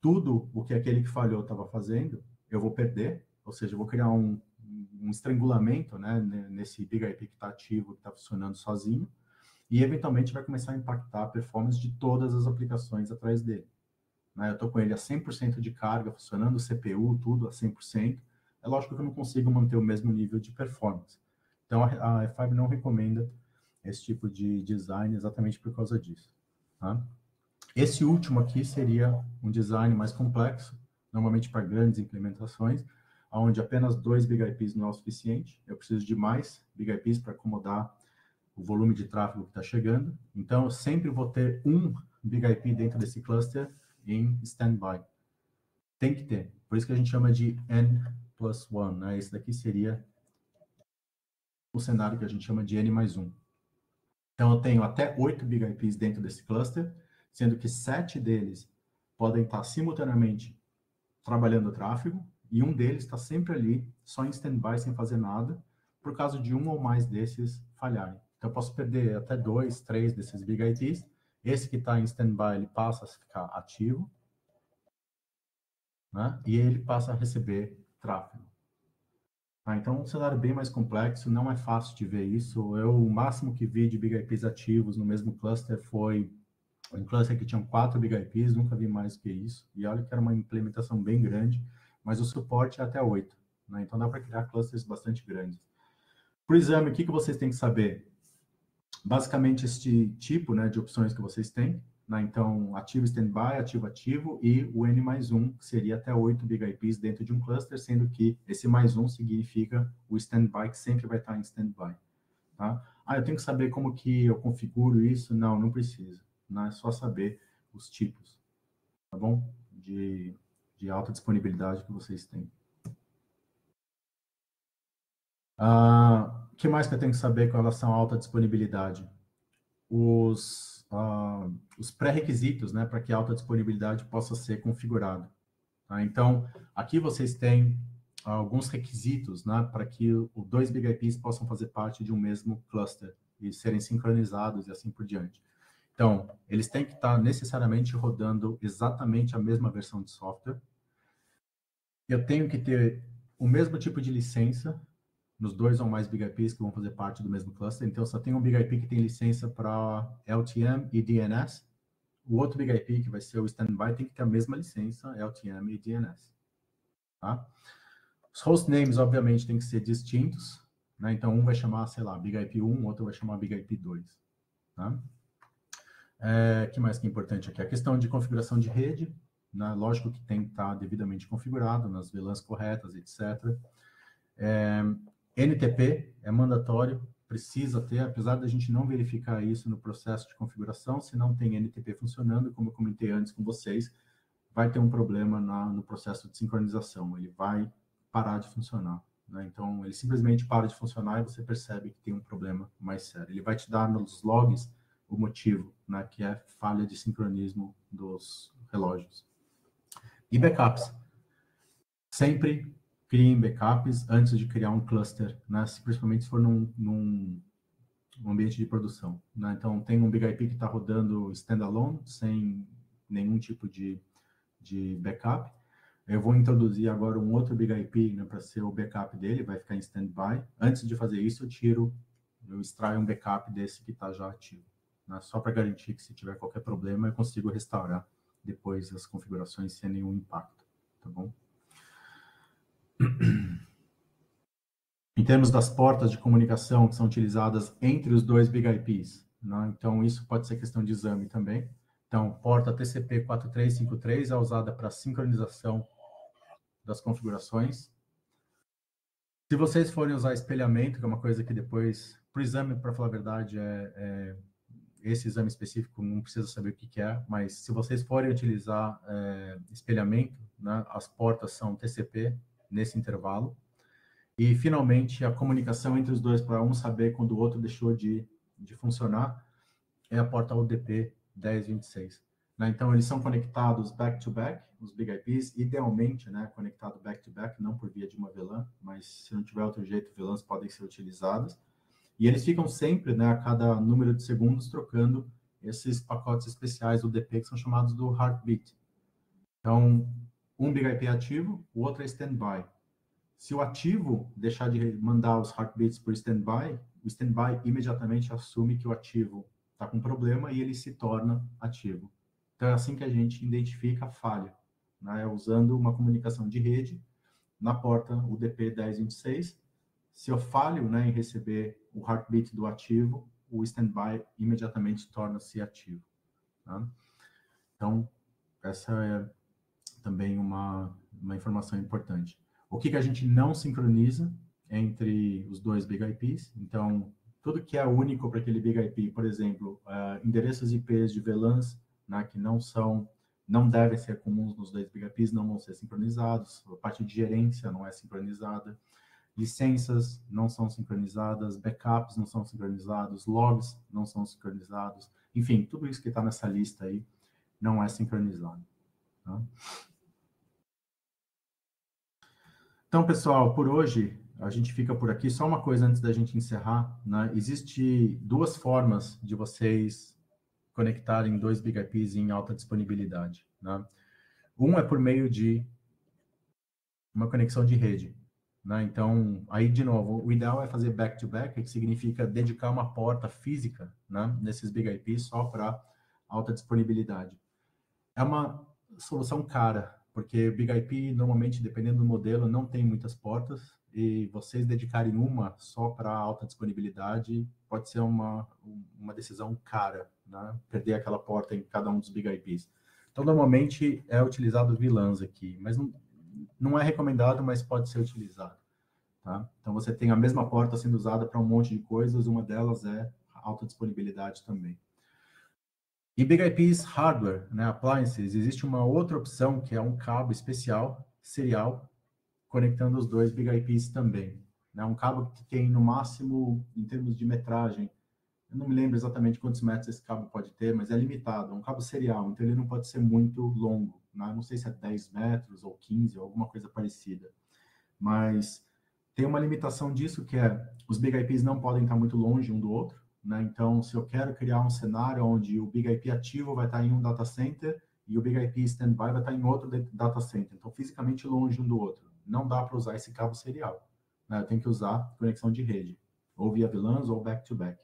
tudo o que aquele que falhou estava fazendo, eu vou perder, ou seja, eu vou criar um estrangulamento, né, nesse BIG-IP que está ativo, que está funcionando sozinho, e eventualmente vai começar a impactar a performance de todas as aplicações atrás dele. Né? Eu estou com ele a 100% de carga, funcionando o CPU, tudo a 100%, é lógico que eu não consigo manter o mesmo nível de performance. Então, a F5 não recomenda esse tipo de design exatamente por causa disso. Tá? Esse último aqui seria um design mais complexo, normalmente para grandes implementações, onde apenas 2 BIG-IPs não é o suficiente, eu preciso de mais BIG-IPs para acomodar o volume de tráfego que está chegando. Então, eu sempre vou ter um BIG-IP dentro desse cluster em standby. Tem que ter. Por isso que a gente chama de N+1. Né? Esse daqui seria o cenário que a gente chama de N+1. Então, eu tenho até 8 BIG-IPs dentro desse cluster, sendo que 7 deles podem estar simultaneamente trabalhando o tráfego, e um deles está sempre ali, só em standby, sem fazer nada, por causa de um ou mais desses falharem. Então, eu posso perder até 2, 3 desses BIG-IPs. Esse que está em standby, ele passa a ficar ativo, né? E ele passa a receber tráfego. Então, um cenário bem mais complexo, não é fácil de ver isso. O máximo que vi de BIG-IPs ativos no mesmo cluster foi um cluster que tinha 4 BIG-IPs, nunca vi mais que isso. E olha que era uma implementação bem grande, mas o suporte é até 8. Né? Então, dá para criar clusters bastante grandes. Para o exame, o que vocês têm que saber? Basicamente, este tipo, né, de opções que vocês têm. Né? Então, ativo standby, ativo e o N+1, que seria até 8 BIG-IPs dentro de um cluster, sendo que esse +1 significa o standby, que sempre vai estar em standby. Tá? Eu tenho que saber como que eu configuro isso? Não, não precisa. Não é só saber os tipos, tá bom? De alta disponibilidade que vocês têm. O que mais que eu tenho que saber com relação à alta disponibilidade? Os pré-requisitos, né, para que a alta disponibilidade possa ser configurada. Tá? Então, aqui vocês têm alguns requisitos, né, para que os 2 BIG-IPs possam fazer parte de um mesmo cluster e serem sincronizados e assim por diante. Então, eles têm que estar necessariamente rodando exatamente a mesma versão de software. Eu tenho que ter o mesmo tipo de licença nos 2 ou mais Big IPs que vão fazer parte do mesmo cluster. Então, só tem um Big IP que tem licença para LTM e DNS. O outro Big IP, que vai ser o Standby, tem que ter a mesma licença, LTM e DNS. Tá? Os hostnames, obviamente, tem que ser distintos. Né? Então, um vai chamar, sei lá, Big IP 1, outro vai chamar Big IP 2. Tá? Que mais que é importante aqui? A questão de configuração de rede. Né? Lógico que tem que estar devidamente configurado, nas VLANs corretas, etc. NTP é mandatório, precisa ter, apesar da gente não verificar isso no processo de configuração, se não tem NTP funcionando, como eu comentei antes com vocês, vai ter um problema no processo de sincronização, ele vai parar de funcionar. Né? Então, ele simplesmente para de funcionar e você percebe que tem um problema mais sério. Ele vai te dar nos logs o motivo, né, que é falha de sincronismo dos relógios. E backups. Sempre criem backups antes de criar um cluster, né? Principalmente se for num ambiente de produção. Né? Então, tem um Big IP que está rodando standalone, sem nenhum tipo de backup. Eu vou introduzir agora um outro Big IP, né, para ser o backup dele, vai ficar em standby. Antes de fazer isso, eu extraio um backup desse que está já ativo. Né? Só para garantir que se tiver qualquer problema, eu consigo restaurar depois as configurações sem nenhum impacto. Tá bom? Em termos das portas de comunicação que são utilizadas entre os 2 Big IPs, né? Então, isso pode ser questão de exame também. Então, porta TCP 4353 é usada para sincronização das configurações. Se vocês forem usar espelhamento, que é uma coisa que depois, para o exame, para falar a verdade, esse exame específico não precisa saber o que é, mas se vocês forem utilizar espelhamento, né, as portas são TCP nesse intervalo. E, finalmente, a comunicação entre os dois, para um saber quando o outro deixou de funcionar, é a porta UDP 1026. Né? Então, eles são conectados back-to-back, os Big IPs, idealmente, né, conectado back-to-back, não por via de uma VLAN, mas se não tiver outro jeito, VLANs podem ser utilizadas. E eles ficam sempre, né, a cada número de segundos, trocando esses pacotes especiais UDP, que são chamados do Heartbeat. Então, um Big IP é ativo, o outro é standby. Se o ativo deixar de mandar os heartbeats por standby, o standby imediatamente assume que o ativo está com problema e ele se torna ativo. Então, é assim que a gente identifica a falha, né? Usando uma comunicação de rede na porta UDP 1026. Se eu falho, né, em receber o heartbeat do ativo, o standby imediatamente torna-se ativo. Tá? Então, essa é também uma informação importante. O que a gente não sincroniza entre os 2 Big IPs? Então, tudo que é único para aquele Big IP, por exemplo, endereços IPs de VLANs, né, que não devem ser comuns nos 2 Big IPs, não vão ser sincronizados. A parte de gerência não é sincronizada. Licenças não são sincronizadas, backups não são sincronizados, logs não são sincronizados. Enfim, tudo isso que está nessa lista aí não é sincronizado. Tá? Então, pessoal, por hoje a gente fica por aqui. Só uma coisa antes da gente encerrar, né? Existe 2 formas de vocês conectarem 2 Big IPs em alta disponibilidade. Né? Um é por meio de uma conexão de rede. Né? Então, aí, de novo, o ideal é fazer back-to-back, que significa dedicar uma porta física, né, nesses Big IPs só para alta disponibilidade. É uma solução cara, porque Big IP, normalmente, dependendo do modelo, não tem muitas portas, e vocês dedicarem uma só para alta disponibilidade pode ser uma decisão cara, né? Perder aquela porta em cada um dos Big IPs. Então, normalmente, é utilizado VLANs aqui, mas não é recomendado, mas pode ser utilizado. Tá? Então, você tem a mesma porta sendo usada para um monte de coisas, uma delas é alta disponibilidade também. E Big IPs hardware, né, appliances, existe uma outra opção que é um cabo especial, serial, conectando os 2 Big IPs também. Né, um cabo que tem, no máximo, em termos de metragem, eu não me lembro exatamente quantos metros esse cabo pode ter, mas é limitado, é um cabo serial, então ele não pode ser muito longo. Né, não sei se é 10 metros ou 15, ou alguma coisa parecida. Mas tem uma limitação disso, que é os Big IPs não podem estar muito longe um do outro. Né? Então, se eu quero criar um cenário onde o Big IP ativo vai estar em um data center e o Big IP Standby vai estar em outro data center, então fisicamente longe um do outro. Não dá para usar esse cabo serial, né? Eu tenho que usar conexão de rede, ou via VLANs ou back-to-back.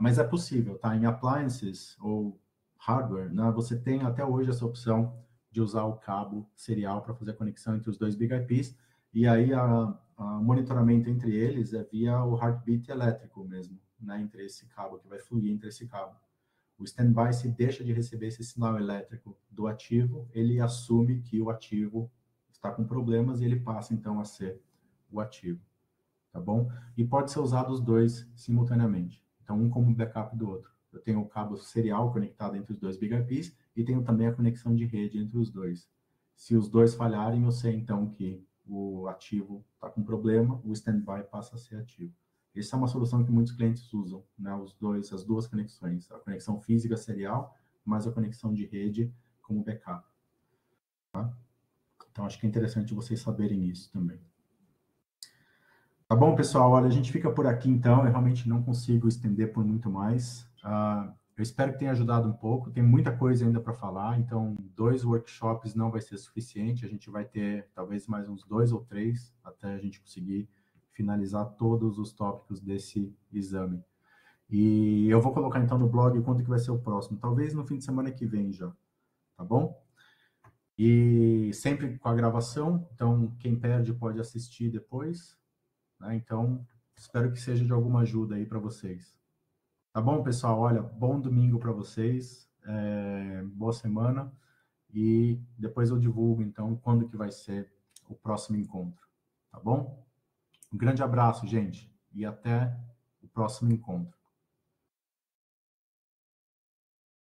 Mas é possível, tá? Em appliances ou hardware, né, você tem até hoje essa opção de usar o cabo serial para fazer a conexão entre os dois Big IPs, e aí o monitoramento entre eles é via o heartbeat elétrico mesmo, né, entre esse cabo, que vai fluir entre esse cabo. O standby, se deixa de receber esse sinal elétrico do ativo, ele assume que o ativo está com problemas e ele passa, então, a ser o ativo, tá bom? E pode ser usado os dois simultaneamente. Então, um como backup do outro. Eu tenho o cabo serial conectado entre os dois Big IPs e tenho também a conexão de rede entre os dois. Se os dois falharem, eu sei, então, que o ativo está com problema, o standby passa a ser ativo. Essa é uma solução que muitos clientes usam, né? As duas conexões, a conexão física serial, mais a conexão de rede como backup. Tá? Então, acho que é interessante vocês saberem isso também. Tá bom, pessoal? Olha, a gente fica por aqui, então. Eu realmente não consigo estender por muito mais. Eu espero que tenha ajudado um pouco. Tem muita coisa ainda para falar, então 2 workshops não vai ser suficiente. A gente vai ter talvez mais uns 2 ou 3 até a gente conseguir finalizar todos os tópicos desse exame. E eu vou colocar, então, no blog quando que vai ser o próximo. Talvez no fim de semana que vem já. Tá bom? E sempre com a gravação. Então, quem perde pode assistir depois. Né? Então, espero que seja de alguma ajuda aí para vocês. Tá bom, pessoal? Olha, bom domingo para vocês, boa semana, e depois eu divulgo, então, quando que vai ser o próximo encontro. Tá bom? Um grande abraço, gente, e até o próximo encontro.